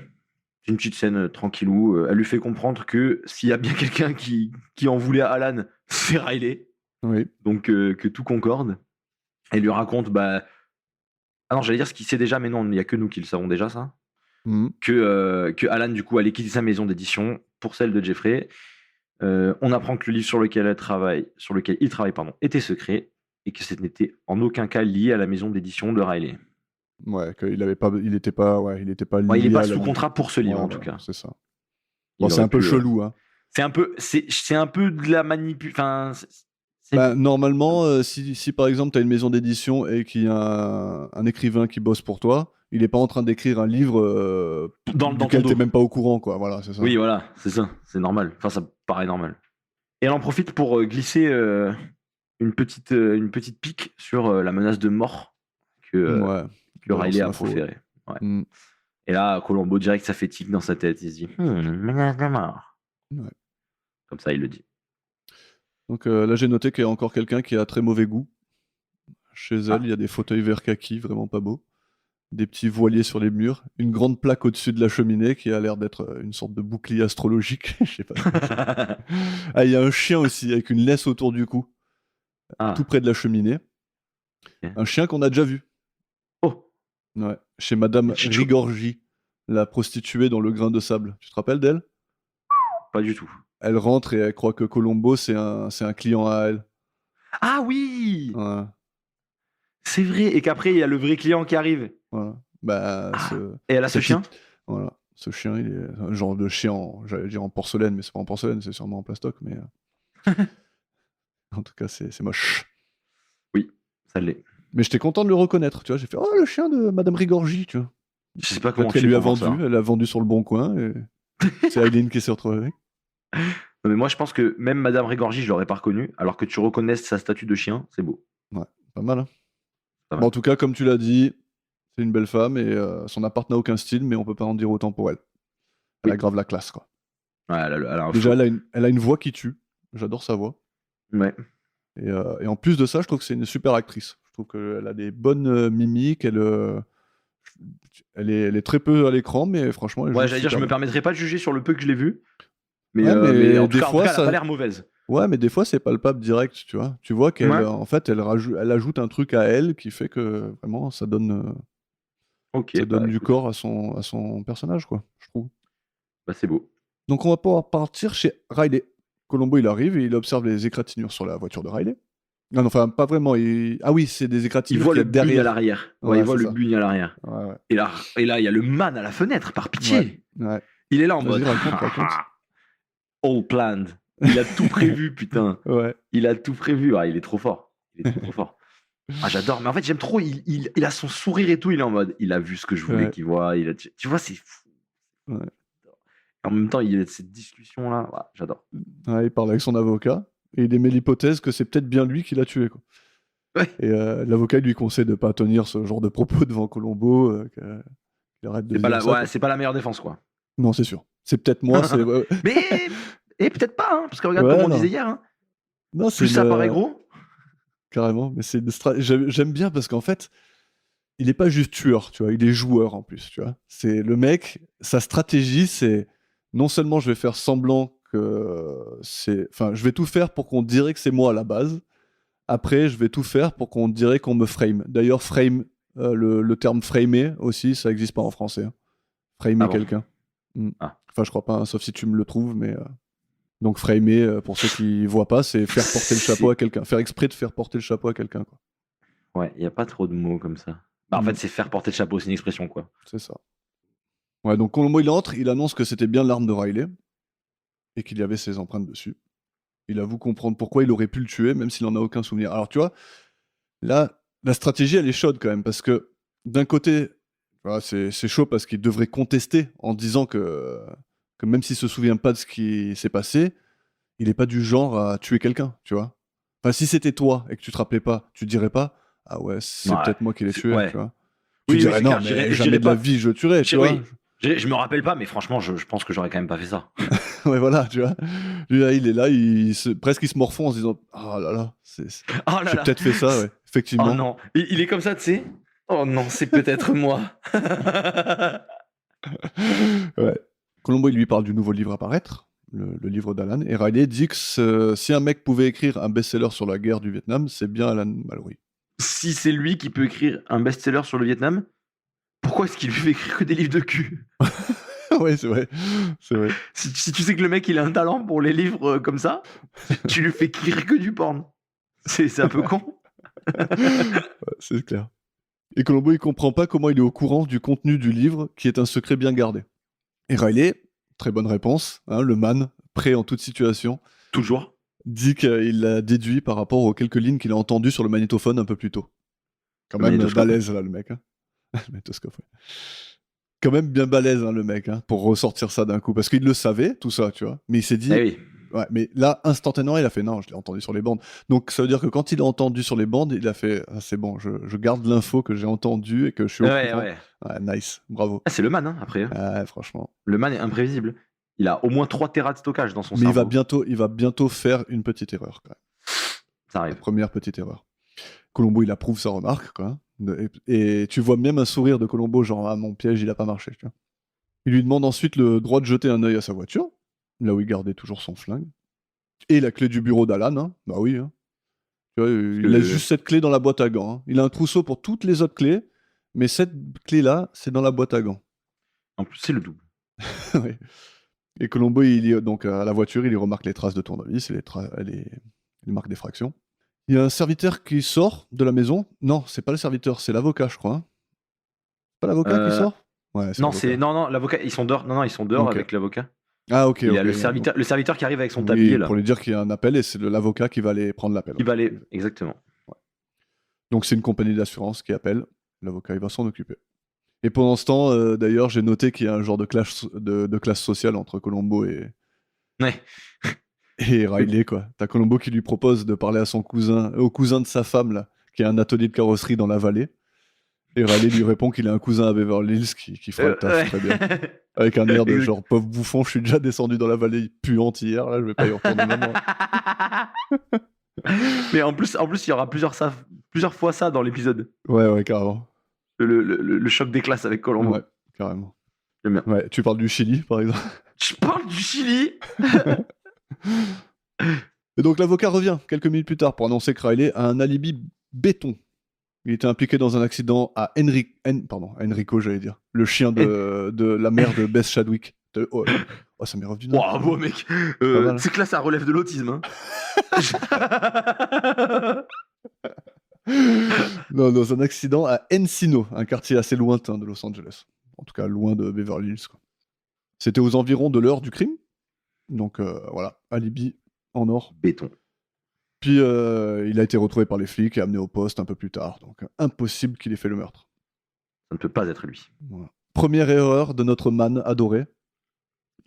S4: C'est une petite scène tranquillou. Elle lui fait comprendre que s'il y a bien quelqu'un qui en voulait à Alan, c'est Riley.
S3: Oui.
S4: Donc que tout concorde. Elle lui raconte, bah. Ah non, j'allais dire ce qu'il sait déjà, mais non, il n'y a que nous qui le savons déjà, ça.
S3: Mhm.
S4: Que Alan, du coup, allait quitter sa maison d'édition pour celle de Jeffrey. On apprend que le livre sur lequel il travaille, était secret et que ce n'était en aucun cas lié à la maison d'édition de Riley.
S3: Ouais, qu'il était pas lié
S4: Il n'est pas
S3: à
S4: sous
S3: la-
S4: contrat pour ce livre,
S3: Ouais,
S4: en tout
S3: voilà,
S4: cas.
S3: c'est ça.
S4: Il
S3: Bon, c'est
S4: aurait
S3: un peu
S4: pu,
S3: chelou, hein.
S4: C'est un peu de la manipulation. Enfin,
S3: Bah, normalement, si par exemple tu as une maison d'édition et qu'il y a un écrivain qui bosse pour toi, il n'est pas en train d'écrire un livre
S4: dans
S3: duquel
S4: ton
S3: tu
S4: dos.
S3: même pas au courant, quoi. Voilà, c'est ça.
S4: Oui, voilà, c'est ça, c'est normal. Enfin, ça paraît normal. Et elle en profite pour glisser une petite pique sur la menace de mort que
S3: Ouais.
S4: Riley a
S3: l'info, ouais.
S4: proférée. Ouais.
S3: Mm.
S4: Et là, Colombo, direct, ça fait tic dans sa tête. Il se dit une menace de mort.
S3: Ouais.
S4: Comme ça, il le dit.
S3: Donc là, j'ai noté qu'il y a encore quelqu'un qui a très mauvais goût. Chez elle,
S4: Ah.
S3: il y a des fauteuils vert kaki, vraiment pas beaux. Des petits voiliers sur les murs. Une grande plaque au-dessus de la cheminée qui a l'air d'être une sorte de bouclier astrologique. Je sais pas. Ah, il y a un chien aussi, avec une laisse autour du cou.
S4: Ah.
S3: Tout près de la cheminée.
S4: Ok.
S3: Un chien qu'on a déjà vu.
S4: Oh,
S3: Ouais. Chez Madame
S4: Chicho.
S3: Rigorgi, la prostituée dans le grain de sable. Tu te rappelles d'elle?
S4: pas du tout.
S3: Elle rentre et elle croit que Colombo, c'est un client à elle.
S4: Ah oui,
S3: Ouais.
S4: c'est vrai. Et qu'après, il y a le vrai client qui arrive.
S3: Voilà. Bah,
S4: Ah.
S3: ce-
S4: Et elle a ce
S3: cette
S4: chien
S3: petite- Voilà. Ce chien, il est un genre de chien, j'allais dire en porcelaine, mais c'est pas en porcelaine, c'est sûrement en plastoc. Mais en tout cas, c'est moche.
S4: Oui, ça l'est.
S3: Mais j'étais content de le reconnaître, tu vois. J'ai fait, oh, le chien de Madame Rigorgy, tu vois.
S4: Je sais pas
S3: Peut-être
S4: comment
S3: qu'elle
S4: tu
S3: lui
S4: fais
S3: a
S4: pour voir
S3: vendu,
S4: ça.
S3: elle l'a vendu sur le bon coin, et c'est Aileen qui s'est retrouvée avec.
S4: Non, mais moi, je pense que même Madame Régorgy, je l'aurais pas reconnue, alors que tu reconnaisses sa statue de chien, c'est beau.
S3: Ouais, pas mal, hein.
S4: Pas
S3: Bon,
S4: mal.
S3: en tout cas, comme tu l'as dit, c'est une belle femme, et son appart n'a aucun style, mais on peut pas en dire autant pour elle. Elle a
S4: Oui.
S3: grave la classe, quoi.
S4: Ouais, elle a un
S3: Déjà,
S4: flow.
S3: elle a une voix qui tue. J'adore sa voix.
S4: Ouais.
S3: Et en plus de ça, je trouve que c'est une super actrice. Je trouve qu'elle a des bonnes mimiques. Elle est très peu à l'écran, mais franchement, elle
S4: Ouais,
S3: joue
S4: j'allais dire, je
S3: super
S4: me
S3: bien.
S4: permettrai pas de juger sur le peu que je l'ai vu, mais,
S3: Ouais,
S4: mais en
S3: mais
S4: tout
S3: des
S4: cas,
S3: fois,
S4: elle a pas l'air mauvaise.
S3: ouais, mais des fois, c'est palpable direct, tu vois. Tu vois qu'elle,
S4: Ouais.
S3: en fait, elle ajoute un truc à elle qui fait que vraiment, ça donne
S4: Ok, bah
S3: du
S4: écoute,
S3: corps à son personnage, quoi, je trouve.
S4: bah c'est beau.
S3: Donc, on va pouvoir partir chez Riley. Columbo, il arrive et il observe les égratignures sur la voiture de Riley. Non, enfin, pas vraiment. Ah oui, c'est des
S4: Il
S3: égratignures
S4: voit
S3: qu'il y
S4: le
S3: a
S4: bugne à
S3: derrière.
S4: l'arrière. Ouais, il
S3: Ouais,
S4: voit
S3: c'est
S4: le
S3: ça.
S4: bugne à l'arrière.
S3: Ouais, ouais.
S4: Et là, il y a le man à la fenêtre, par
S3: Ouais,
S4: pitié.
S3: ouais.
S4: Il est là en
S3: Vas-y,
S4: mode
S3: raconte.
S4: all planned. Il a tout prévu, putain.
S3: Ouais.
S4: Il a tout prévu. Ah, il est trop fort. Il est trop fort. Ah, j'adore. Mais en fait, j'aime trop. Il a son sourire et tout. Il est en mode, il a vu ce que je voulais
S3: Ouais.
S4: qu'il voit. Tu vois, c'est fou.
S3: Ouais.
S4: En même temps, il y a cette discussion-là. Ouais, j'adore.
S3: Ouais, il parle avec son avocat et il émet l'hypothèse que c'est peut-être bien lui qui l'a tué, quoi.
S4: Ouais.
S3: Et l'avocat il lui conseille de pas tenir ce genre de propos devant Colombo, qu'il arrête de dire ça, quoi.
S4: C'est pas la meilleure défense, quoi.
S3: Non, c'est sûr. C'est peut-être moi, c'est
S4: Mais et peut-être pas, hein, parce que regarde
S3: Ouais,
S4: comme on
S3: non.
S4: disait hier. Hein.
S3: Non, c'est
S4: Plus ça paraît gros.
S3: carrément, mais c'est j'aime bien parce qu'en fait, il est pas juste tueur, tu vois, il est joueur en plus, tu vois. C'est le mec, sa stratégie, c'est non seulement je vais faire semblant que enfin, je vais tout faire pour qu'on dirait que c'est moi à la base. Après, je vais tout faire pour qu'on dirait qu'on me frame. D'ailleurs, frame, le terme framer aussi, ça n'existe pas en français, hein. Framer
S4: Ah bon.
S3: quelqu'un.
S4: Ah.
S3: Enfin, je crois pas, hein, sauf si tu me le trouves, mais donc framer, pour ceux qui voient pas, c'est faire porter le chapeau à quelqu'un, faire exprès de faire porter le chapeau à quelqu'un, quoi.
S4: Ouais, il n'y a pas trop de mots comme ça. Bah, en fait, c'est faire porter le chapeau, c'est une expression, quoi.
S3: C'est ça. Ouais, donc Colombo, il entre, il annonce que c'était bien l'arme de Riley et qu'il y avait ses empreintes dessus. Il avoue comprendre pourquoi il aurait pu le tuer, même s'il en a aucun souvenir. Alors, tu vois, là, la stratégie, elle est chaude quand même, parce que d'un côté, voilà, c'est chaud parce qu'il devrait contester en disant que même s'il se souvient pas de ce qui s'est passé, il est pas du genre à tuer quelqu'un, tu vois. Enfin, si c'était toi et que tu te rappelais pas, tu dirais pas « Ah ouais, c'est
S4: Ouais,
S3: peut-être moi qui l'ai tué
S4: ouais. »,
S3: tu vois. Tu
S4: Oui,
S3: dirais
S4: c'est
S3: « Non,
S4: clair,
S3: mais
S4: je
S3: jamais
S4: dirais
S3: de la
S4: pas.
S3: vie je le tuerais », tu vois.
S4: Oui, je me rappelle pas, mais franchement, je pense que j'aurais quand même pas fait ça.
S3: Ouais, voilà, tu vois. Lui, là, il est là, presque il se morfond en se disant « Oh là là,
S4: Oh là
S3: j'ai
S4: là.
S3: peut-être fait ça, ouais, effectivement. »
S4: Oh non, il est comme ça, tu sais. Oh non, c'est peut-être moi.
S3: Ouais. Colombo, il lui parle du nouveau livre à paraître, le livre d'Alan, et Riley dit que si un mec pouvait écrire un best-seller sur la guerre du Vietnam, c'est bien Alan Mallory.
S4: Si c'est lui qui peut écrire un best-seller sur le Vietnam, pourquoi est-ce qu'il lui fait écrire que des livres de cul?
S3: Ouais, c'est vrai. C'est vrai.
S4: Si tu sais que le mec il a un talent pour les livres comme ça, tu lui fais écrire que du porn. C'est un peu con.
S3: Ouais, c'est clair. Et Colombo, il comprend pas comment il est au courant du contenu du livre, qui est un secret bien gardé. Et Riley, très bonne réponse, hein, le man, prêt en toute situation,
S4: Toujours.
S3: dit qu'il l'a déduit par rapport aux quelques lignes qu'il a entendues sur le magnétophone un peu plus tôt. Quand
S4: Le
S3: même
S4: magnétoscope.
S3: balèze, là, le mec. Hein. Le magnétoscope, ouais. Quand même bien balèze, hein, le mec, hein, pour ressortir ça d'un coup. Parce qu'il le savait, tout ça, tu vois. Mais il s'est dit...
S4: Eh oui.
S3: Ouais, mais là, instantanément, il a fait non, je l'ai entendu sur les bandes. Donc ça veut dire que quand il a entendu sur les bandes, il a fait ah, c'est bon, je garde l'info que j'ai entendue et que je suis au courant.
S4: Ouais.
S3: Ouais, nice, bravo.
S4: Ah, c'est le man, hein, après.
S3: Ouais, franchement.
S4: Le man est imprévisible. Il a au moins 3 Tera de stockage dans son
S3: Mais
S4: cerveau.
S3: il va bientôt faire une petite erreur, quand même.
S4: Ça
S3: La
S4: arrive.
S3: première petite erreur. Colombo, il approuve sa remarque, quoi. Et tu vois même un sourire de Colombo, genre ah, mon piège, il a pas marché, tu vois. Il lui demande ensuite le droit de jeter un œil à sa voiture, là où il gardait toujours son flingue. Et la clé du bureau d'Alan, hein. Bah oui. Hein. Tu vois, il laisse juste cette clé dans la boîte à gants. Hein. Il a un trousseau pour toutes les autres clés, mais cette clé-là, c'est dans la boîte à gants.
S4: En plus, c'est le double.
S3: Ouais. Et Colombo, donc à la voiture, il y remarque les traces de tournevis et les marques d'effraction. Il y a un serviteur qui sort de la maison. Non, c'est pas le serviteur, c'est l'avocat, je crois. Hein. C'est pas l'avocat qui sort? Ouais,
S4: Non,
S3: l'avocat.
S4: non, l'avocat, ils sont dehors. Non, ils sont dehors
S3: Ok.
S4: avec l'avocat.
S3: Ah, ok.
S4: Il y a
S3: ok,
S4: le serviteur qui arrive avec son
S3: oui,
S4: tablier là.
S3: pour lui dire qu'il y a un appel et c'est l'avocat qui va aller prendre l'appel.
S4: Il va aller. Exactement.
S3: Donc c'est une compagnie d'assurance qui appelle, l'avocat il va s'en occuper. Et pendant ce temps, d'ailleurs, j'ai noté qu'il y a un genre de clash de classe sociale entre Columbo
S4: Ouais.
S3: et Riley, quoi. T'as Columbo qui lui propose de parler à son cousin, au cousin de sa femme, là, qui a un atelier de carrosserie dans la vallée. Et Riley lui répond qu'il a un cousin à Beverly Hills qui fera le taf très bien. Avec un air de
S4: Exact.
S3: genre, pauvre bouffon, je suis déjà descendu dans la vallée puante hier, là, je vais pas y retourner maintenant.
S4: Mais en plus, il y aura plusieurs fois ça dans l'épisode.
S3: Ouais, carrément.
S4: Le choc des classes avec Columbo.
S3: Ouais, carrément.
S4: J'aime bien.
S3: Ouais, tu parles du Chili, par exemple.
S4: Je parle du Chili.
S3: Et donc l'avocat revient quelques minutes plus tard pour annoncer que Riley a un alibi béton. Il était impliqué dans un accident à Enrico, j'allais dire. Le chien de la mère de Beth Chadwick. Oh, ça m'est revenu.
S4: Waouh, beau mec.
S3: mal.
S4: C'est que là, ça relève de l'autisme.
S3: Non, dans un accident à Encino, un quartier assez lointain de Los Angeles. En tout cas, loin de Beverly Hills, quoi. C'était aux environs de l'heure du crime. Donc voilà, alibi en or.
S4: Béton.
S3: Puis il a été retrouvé par les flics et amené au poste un peu plus tard. Donc impossible qu'il ait fait le meurtre.
S4: Ça ne peut pas être lui.
S3: Voilà. Première erreur de notre man adoré.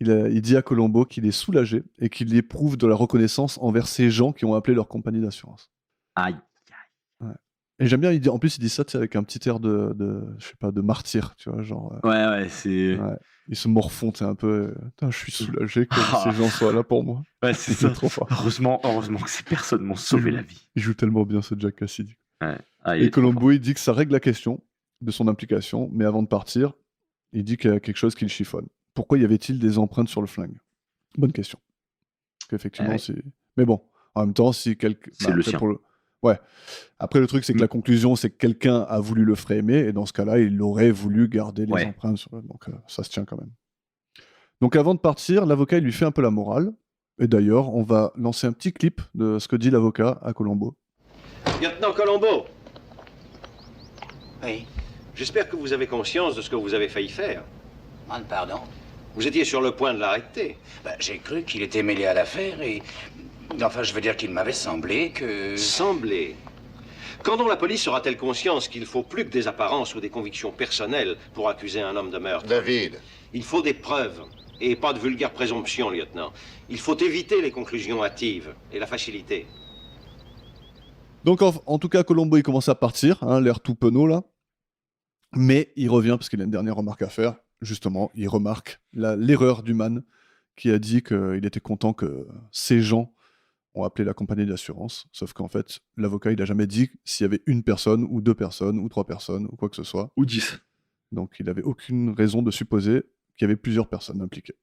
S3: Il dit à Columbo qu'il est soulagé et qu'il éprouve de la reconnaissance envers ces gens qui ont appelé leur compagnie d'assurance.
S4: Aïe.
S3: Et j'aime bien, en plus il dit ça avec un petit air de martyr, tu vois, genre...
S4: Ouais, c'est...
S3: Ouais. Il se morfond, un peu... Putain, je suis soulagé que ces gens soient là pour moi.
S4: Ouais, c'est ça.
S3: trop fort.
S4: Heureusement que ces personnes m'ont sauvé la vie.
S3: Il joue tellement bien ce Jack Cassidy.
S4: Ouais.
S3: Et Columbo, il dit que ça règle la question de son implication, mais avant de partir, il dit qu'il y a quelque chose qui le chiffonne. Pourquoi y avait-il des empreintes sur le flingue? Bonne question. Parce qu'effectivement, c'est... Mais bon, en même temps, si quelqu'un...
S4: C'est le sien.
S3: Ouais. Après, le truc, c'est que la conclusion, c'est que quelqu'un a voulu le framer, et dans ce cas-là, il aurait voulu garder les empreintes. Donc, ça se tient quand même. Donc, avant de partir, l'avocat, il lui fait un peu la morale. Et d'ailleurs, on va lancer un petit clip de ce que dit l'avocat à Columbo.
S5: Lieutenant Columbo,
S6: Oui,
S5: j'espère que vous avez conscience de ce que vous avez failli faire.
S6: pardon.
S5: Vous étiez sur le point de l'arrêter.
S6: J'ai cru qu'il était mêlé à l'affaire et... Enfin, je veux dire qu'il m'avait semblé que...
S5: Semblait. Quand donc la police aura-t-elle conscience qu'il faut plus que des apparences ou des convictions personnelles pour accuser un homme de meurtre?
S2: David,
S5: Il faut des preuves et pas de vulgaires présomptions, lieutenant. Il faut éviter les conclusions hâtives et la facilité.
S3: Donc, en tout cas, Columbo, il commence à partir, l'air tout penaud, là. Mais il revient parce qu'il a une dernière remarque à faire. Justement, il remarque l'erreur du man qui a dit qu'il était content que ces gens ont appelé la compagnie d'assurance. Sauf qu'en fait, l'avocat, il n'a jamais dit s'il y avait une personne, ou deux personnes, ou trois personnes, ou quoi que ce soit.
S4: Ou 10.
S3: Donc, il n'avait aucune raison de supposer qu'il y avait plusieurs personnes impliquées.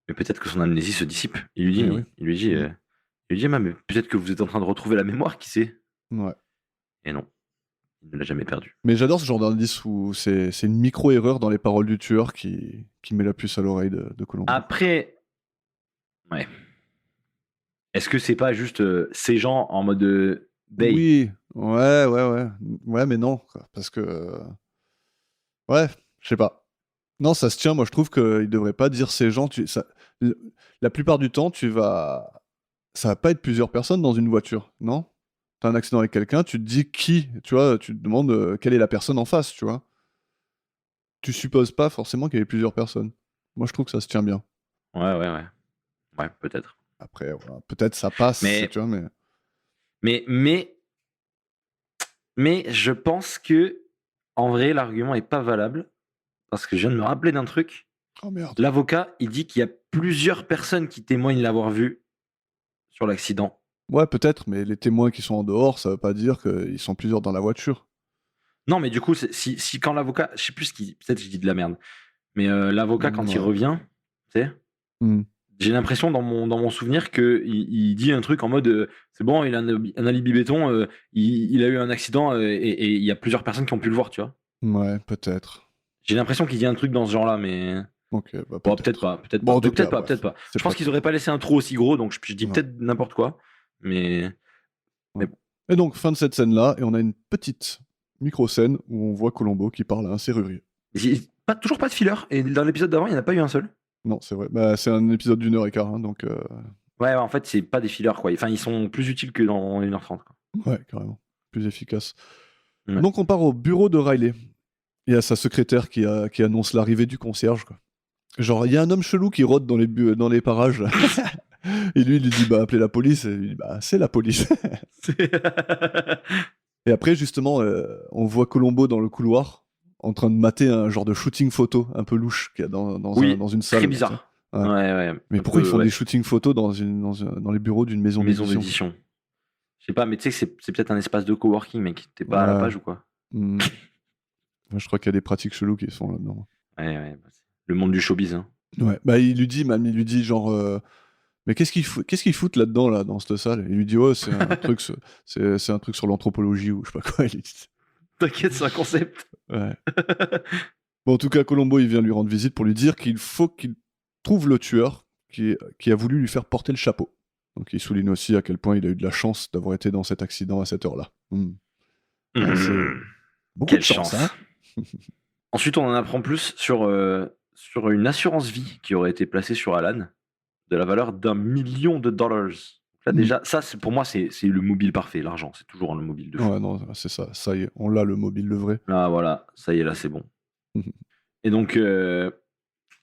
S4: Mais peut-être que son amnésie se dissipe. Il lui dit, il lui dit, mais peut-être que vous êtes en train de retrouver la mémoire, qui sait?
S3: Ouais.
S4: Et non, il ne l'a jamais perdu.
S3: Mais j'adore ce genre d'indice où c'est une micro-erreur dans les paroles du tueur qui met la puce à l'oreille de Columbo.
S4: Après, ouais. Est-ce que c'est pas juste ces gens en mode bail?
S3: Oui, ouais. Ouais, mais non, quoi, parce que... ouais, je sais pas. Non, ça se tient, moi je trouve qu'il devrait pas dire ces gens... La plupart du temps, ça va pas être plusieurs personnes dans une voiture, non? T'as un accident avec quelqu'un, tu te dis qui, tu vois, tu te demandes quelle est la personne en face, tu vois. Tu supposes pas forcément qu'il y ait plusieurs personnes. Moi je trouve que ça se tient bien.
S4: Ouais. Ouais, peut-être.
S3: Après, voilà, peut-être ça passe,
S4: Mais-
S3: tu vois,
S4: Mais je pense que, en vrai, l'argument est pas valable. Parce que je viens de me rappeler d'un truc.
S3: Oh merde.
S4: L'avocat, il dit qu'il y a plusieurs personnes qui témoignent l'avoir vu sur l'accident.
S3: Ouais, peut-être, mais les témoins qui sont en dehors, ça veut pas dire qu'ils sont plusieurs dans la voiture.
S4: Non, mais du coup, si quand l'avocat, je sais plus ce qu'il... Peut-être que je dis de la merde. Mais l'avocat, quand il
S3: Ouais.
S4: revient, tu sais,
S3: Hmm.
S4: j'ai l'impression dans mon souvenir qu'il il dit un truc en mode c'est bon, il a un alibi béton, il a eu un accident et il y a plusieurs personnes qui ont pu le voir, tu vois.
S3: Ouais, peut-être.
S4: J'ai l'impression qu'il dit un truc dans ce genre-là, mais
S3: Ok, bah,
S4: bon, peut-être pas, peut-être
S3: Bon,
S4: pas,
S3: en tout
S4: peut-être
S3: cas,
S4: pas,
S3: bref,
S4: peut-être pas.
S3: c'est
S4: Je pense
S3: pas-
S4: qu'ils auraient pas laissé un trou aussi gros, donc je dis
S3: Ouais.
S4: peut-être n'importe quoi, mais
S3: Et donc, fin de cette scène-là, et on a une petite micro-scène où on voit Columbo qui parle à un serrurier.
S4: toujours pas de filler. Et dans l'épisode d'avant, il n'y en a pas eu un seul.
S3: Non, c'est vrai. Bah, c'est un épisode d'1h15, donc...
S4: Ouais, en fait, c'est pas des fillers, quoi. Enfin, ils sont plus utiles que dans 1h30. Quoi.
S3: ouais, carrément. Plus efficace.
S4: Ouais.
S3: Donc on part au bureau de Riley. Il y a sa secrétaire qui annonce l'arrivée du concierge, quoi. Genre, il y a un homme chelou qui rôde dans les parages, là. Et lui, il lui dit, bah, appelez la police. Et il dit, bah, c'est la police. Et après, justement, on voit Colombo dans le couloir, en train de mater un genre de shooting photo un peu louche qu'il y a dans
S4: Oui,
S3: une salle.
S4: très bizarre.
S3: Ouais.
S4: Ouais.
S3: Mais
S4: Un
S3: pourquoi
S4: peu,
S3: ils font
S4: ouais.
S3: des shooting photos dans les bureaux d'une maison
S4: Maison
S3: d'édition?
S4: d'édition. Je sais pas, mais tu sais que c'est peut-être un espace de coworking, mec. T'es pas à la
S3: Ouais.
S4: page ou quoi?
S3: Hmm. Moi, je crois qu'il y a des pratiques cheloues qui sont là-dedans.
S4: Ouais. Bah, c'est le monde du showbiz. Hein.
S3: Ouais, bah il lui dit genre, mais qu'est-ce qu'ils foutent là-dedans, là, dans cette salle? Il lui dit, ouais, c'est un truc, c'est un truc sur l'anthropologie ou je sais pas quoi. Il dit.
S4: T'inquiète, c'est un concept.
S3: Ouais. Bon, en tout cas, Colombo, il vient lui rendre visite pour lui dire qu'il faut qu'il trouve le tueur qui a voulu lui faire porter le chapeau. Donc il souligne aussi à quel point il a eu de la chance d'avoir été dans cet accident à cette heure-là. Ouais, c'est beaucoup
S4: Quelle
S3: de chance,
S4: chance.
S3: hein.
S4: Ensuite, on en apprend plus sur une assurance vie qui aurait été placée sur Alan de la valeur $1 million. Là, déjà, ça, pour moi, c'est le mobile parfait. L'argent, c'est toujours le mobile de fou.
S3: Ouais, non, c'est ça. Ça y est, on l'a, le mobile, le vrai.
S4: Là, voilà, ça y est, là, c'est bon. Et donc,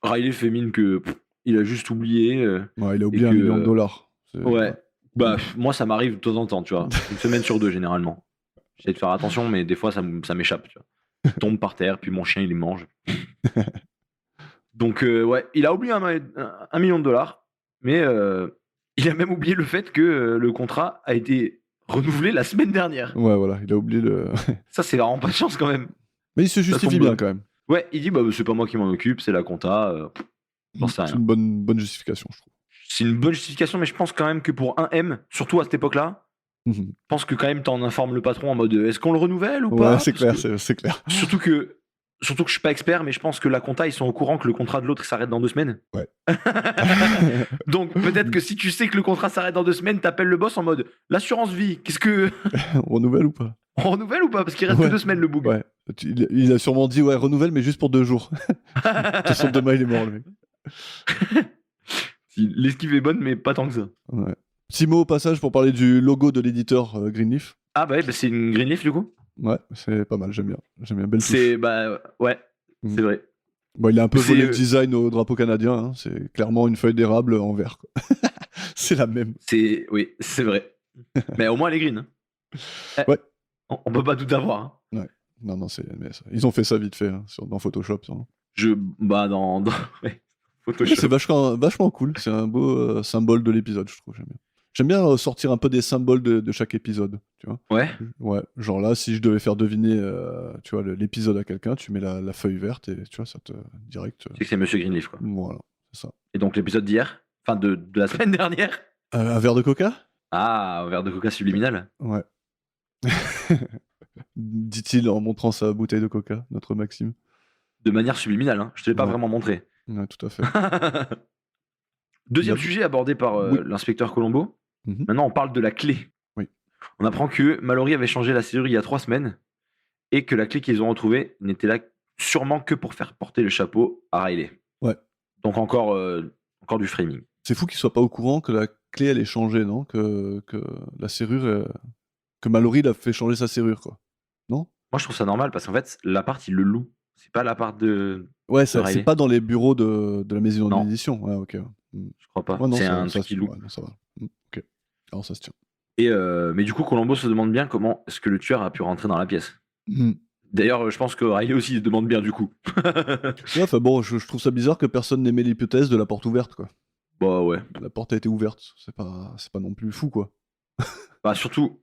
S4: Riley fait mine que il a juste oublié.
S3: Ouais, il a oublié $1 million.
S4: Ouais. Bah, moi, ça m'arrive de temps en temps, tu vois. Une semaine sur deux, généralement. J'essaie de faire attention, mais des fois, ça m'échappe, tu vois. Il tombe par terre, puis mon chien, il les mange. Donc, ouais, il a oublié $1 million, mais il a même oublié le fait que le contrat a été renouvelé la semaine dernière.
S3: Ouais, voilà, il a oublié le.
S4: Ça, c'est vraiment pas de chance, quand même.
S3: Mais il se justifie
S4: tombe
S3: bien, quand même.
S4: Ouais, il dit, bah, c'est pas moi qui m'en occupe, c'est la compta. J'en sais
S3: C'est
S4: rien.
S3: une bonne justification, je trouve.
S4: C'est une bonne justification, mais je pense quand même que pour un M, surtout à cette époque-là, je pense que quand même t'en informes le patron en mode est-ce qu'on le renouvelle ou pas?
S3: Ouais, c'est clair,
S4: Parce que-
S3: c'est clair.
S4: Surtout que je suis pas expert, mais je pense que la compta, ils sont au courant que le contrat de l'autre s'arrête dans 2 semaines.
S3: Ouais.
S4: Donc peut-être que si tu sais que le contrat s'arrête dans 2 semaines, t'appelles le boss en mode l'assurance vie, qu'est-ce que.
S3: On renouvelle ou pas?
S4: On renouvelle ou pas? Parce qu'il reste
S3: Ouais.
S4: que 2 semaines le boug.
S3: Ouais. Il a sûrement dit, ouais, renouvelle, mais juste pour 2 jours. De toute façon, demain, il est mort, le mec.
S4: L'esquive est bonne, mais pas tant que ça.
S3: Ouais. Petit mot au passage pour parler du logo de l'éditeur Greenleaf.
S4: Ah bah ouais, bah c'est une Greenleaf du coup.
S3: Ouais, c'est pas mal, j'aime bien. J'aime bien, belle touche.
S4: C'est bah ouais,
S3: Mhm.
S4: c'est vrai.
S3: Bon, il a un peu
S4: C'est,
S3: volé le design au drapeau canadien, hein. C'est clairement une feuille d'érable en vert, quoi. C'est la même.
S4: Oui, c'est vrai. Mais au moins elle est green. Hein.
S3: Ouais.
S4: On peut pas tout avoir. Hein.
S3: Non, mais ils ont fait ça vite fait, hein, dans Photoshop. Sûrement.
S4: Dans ouais,
S3: Ouais,
S4: Photoshop.
S3: c'est vachement cool. C'est un beau symbole de l'épisode, je trouve. J'aime bien. J'aime bien sortir un peu des symboles de chaque épisode, tu vois.
S4: Ouais.
S3: Ouais, genre là, si je devais faire deviner, tu vois, l'épisode à quelqu'un, tu mets la feuille verte et tu vois, ça te direct.
S4: C'est que c'est Monsieur Greenleaf quoi.
S3: Voilà, c'est ça.
S4: Et donc l'épisode d'hier, enfin de la semaine dernière.
S3: Un verre de coca?
S4: Ah, un verre de coca subliminal.
S3: Ouais. Dit-il en montrant sa bouteille de coca, notre Maxime.
S4: De manière subliminale, hein. Je te l'ai pas
S3: Ouais.
S4: vraiment montré.
S3: Ouais, tout à fait.
S4: Deuxième
S3: Yep.
S4: sujet abordé par
S3: Oui.
S4: l'inspecteur Colombo.
S3: Mhm.
S4: Maintenant, on parle de la clé.
S3: Oui.
S4: On apprend que Mallory avait changé la serrure il y a 3 semaines et que la clé qu'ils ont retrouvée n'était là sûrement que pour faire porter le chapeau à Riley.
S3: Ouais.
S4: Donc encore du framing.
S3: C'est fou qu'il soit pas au courant que la clé elle est changée, non? Que la serrure, que Mallory l'a fait changer sa serrure, quoi. Non?
S4: Moi, je trouve ça normal parce qu'en fait, l'appart, il le loue. C'est pas l'appart de.
S3: Ouais,
S4: de Riley.
S3: c'est pas dans les bureaux de la maison
S4: Non.
S3: d'édition. Ouais, ok.
S4: Je crois pas.
S3: Ouais, non,
S4: c'est
S3: ça-
S4: un
S3: ça
S4: truc
S3: se-
S4: qui loue.
S3: ouais, non, ça va. Ok. Alors ça se tient.
S4: Et mais du coup, Colombo se demande bien comment est-ce que le tueur a pu rentrer dans la pièce. D'ailleurs, je pense que Riley aussi se demande bien du coup.
S3: Ouais, enfin bon, je trouve ça bizarre que personne n'aimait l'hypothèse de la porte ouverte, quoi.
S4: Bah ouais.
S3: La porte a été ouverte. C'est pas non plus fou, quoi.
S4: Bah surtout.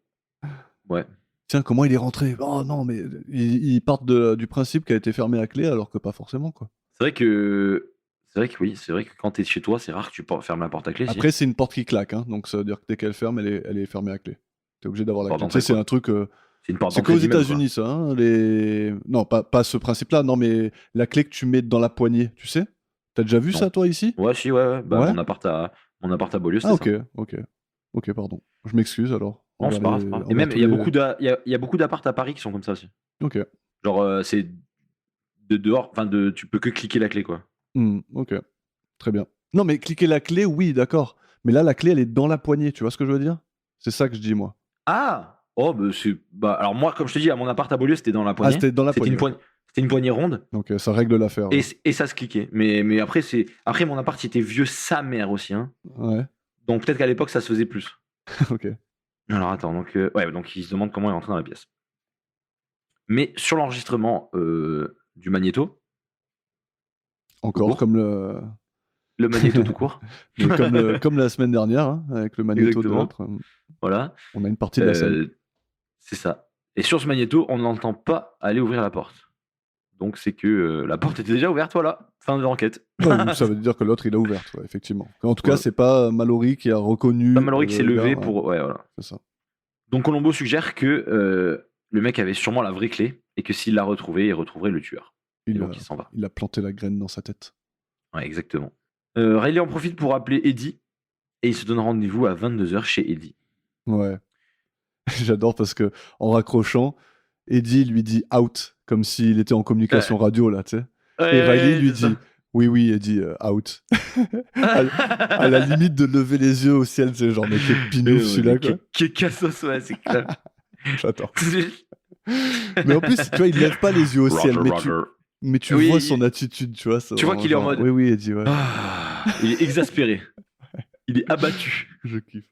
S4: Ouais.
S3: Tiens, comment il est rentré? Oh non, mais ils partent du principe qu'elle a été fermée à clé alors que pas forcément, quoi.
S4: C'est vrai que oui, c'est vrai que quand t'es chez toi, c'est rare que tu fermes la porte à clé. si.
S3: Après, c'est une porte qui claque, hein, donc ça veut dire que dès qu'elle ferme, elle est fermée à clé. T'es obligé d'avoir la
S4: Porte
S3: clé. Tu sais,
S4: d'entrée,
S3: c'est
S4: quoi.
S3: un truc.
S4: C'est une porte
S3: C'est
S4: d'entrée
S3: qu'aux
S4: d'immeuble,
S3: États-Unis, ça. Hein, Non, pas ce principe-là, non, mais la clé que tu mets dans la poignée, tu sais? T'as déjà vu
S4: Non.
S3: ça, toi, ici?
S4: quoi. Ouais, si, ouais. Bah,
S3: Ouais.
S4: mon appart à Beaulieu, c'était
S3: Ah,
S4: ça.
S3: ok, pardon. Je m'excuse alors.
S4: Non, c'est pas grave, c'est pas grave. Et même, il y a beaucoup d'apparts à Paris qui sont comme ça aussi.
S3: Ok.
S4: Genre, c'est de dehors, enfin, tu peux que cliquer la clé, quoi.
S3: Ok. Très bien. Non, mais cliquer la clé, oui, d'accord. Mais là, la clé, elle est dans la poignée, tu vois ce que je veux dire? C'est ça que je dis, moi.
S4: Ah Oh, alors moi, comme je te dis, à mon appart à Beaulieu, c'était dans la poignée.
S3: c'était dans la
S4: C'était
S3: poignée.
S4: C'était une poignée ronde.
S3: Donc ça règle l'affaire.
S4: Et ça se cliquait. Mais après, mon appart, il était vieux sa mère aussi. Hein.
S3: Ouais.
S4: Donc peut-être qu'à l'époque, ça se faisait plus.
S3: Ok.
S4: Alors attends, donc il se demande comment il est rentré dans la pièce. Mais sur l'enregistrement du magnéto.
S3: Encore comme le.
S4: Le magnéto tout court.
S3: Mais comme la semaine dernière, hein, avec le magnéto de l'autre.
S4: Voilà.
S3: On a une partie de la scène.
S4: C'est ça. Et sur ce magnéto, on n'entend pas aller ouvrir la porte. Donc c'est que la porte était déjà ouverte, voilà. Fin de l'enquête.
S3: Ouais, ça veut dire que l'autre, il a ouvert, ouais, effectivement. En tout cas, c'est pas Mallory qui a reconnu.
S4: Pas Mallory qui s'est levé
S3: gars,
S4: pour. Ouais, voilà.
S3: C'est ça.
S4: Donc Colombo suggère que le mec avait sûrement la vraie clé et que s'il l'a retrouvée, il retrouverait le tueur. Donc il s'en va.
S3: Il a planté la graine dans sa tête.
S4: Ouais, exactement. Riley en profite pour appeler Eddie et il se donne rendez-vous à 22h chez Eddie.
S3: Ouais. J'adore parce que en raccrochant, Eddie lui dit out, comme s'il était en communication radio, là, tu sais. Et Riley lui dit oui, Eddie, out. à la limite de lever les yeux au ciel, c'est genre, mais quel pinouf celui-là, quoi.
S4: Quel cassos, ouais, c'est clair.
S3: J'adore. Mais en plus, tu vois, il lève pas les yeux au ciel, mais tu vois son attitude, tu vois.
S4: Tu vois qu'il est en mode.
S3: Oui, Eddie, ouais.
S4: Il est exaspéré. Il est abattu.
S3: Je kiffe.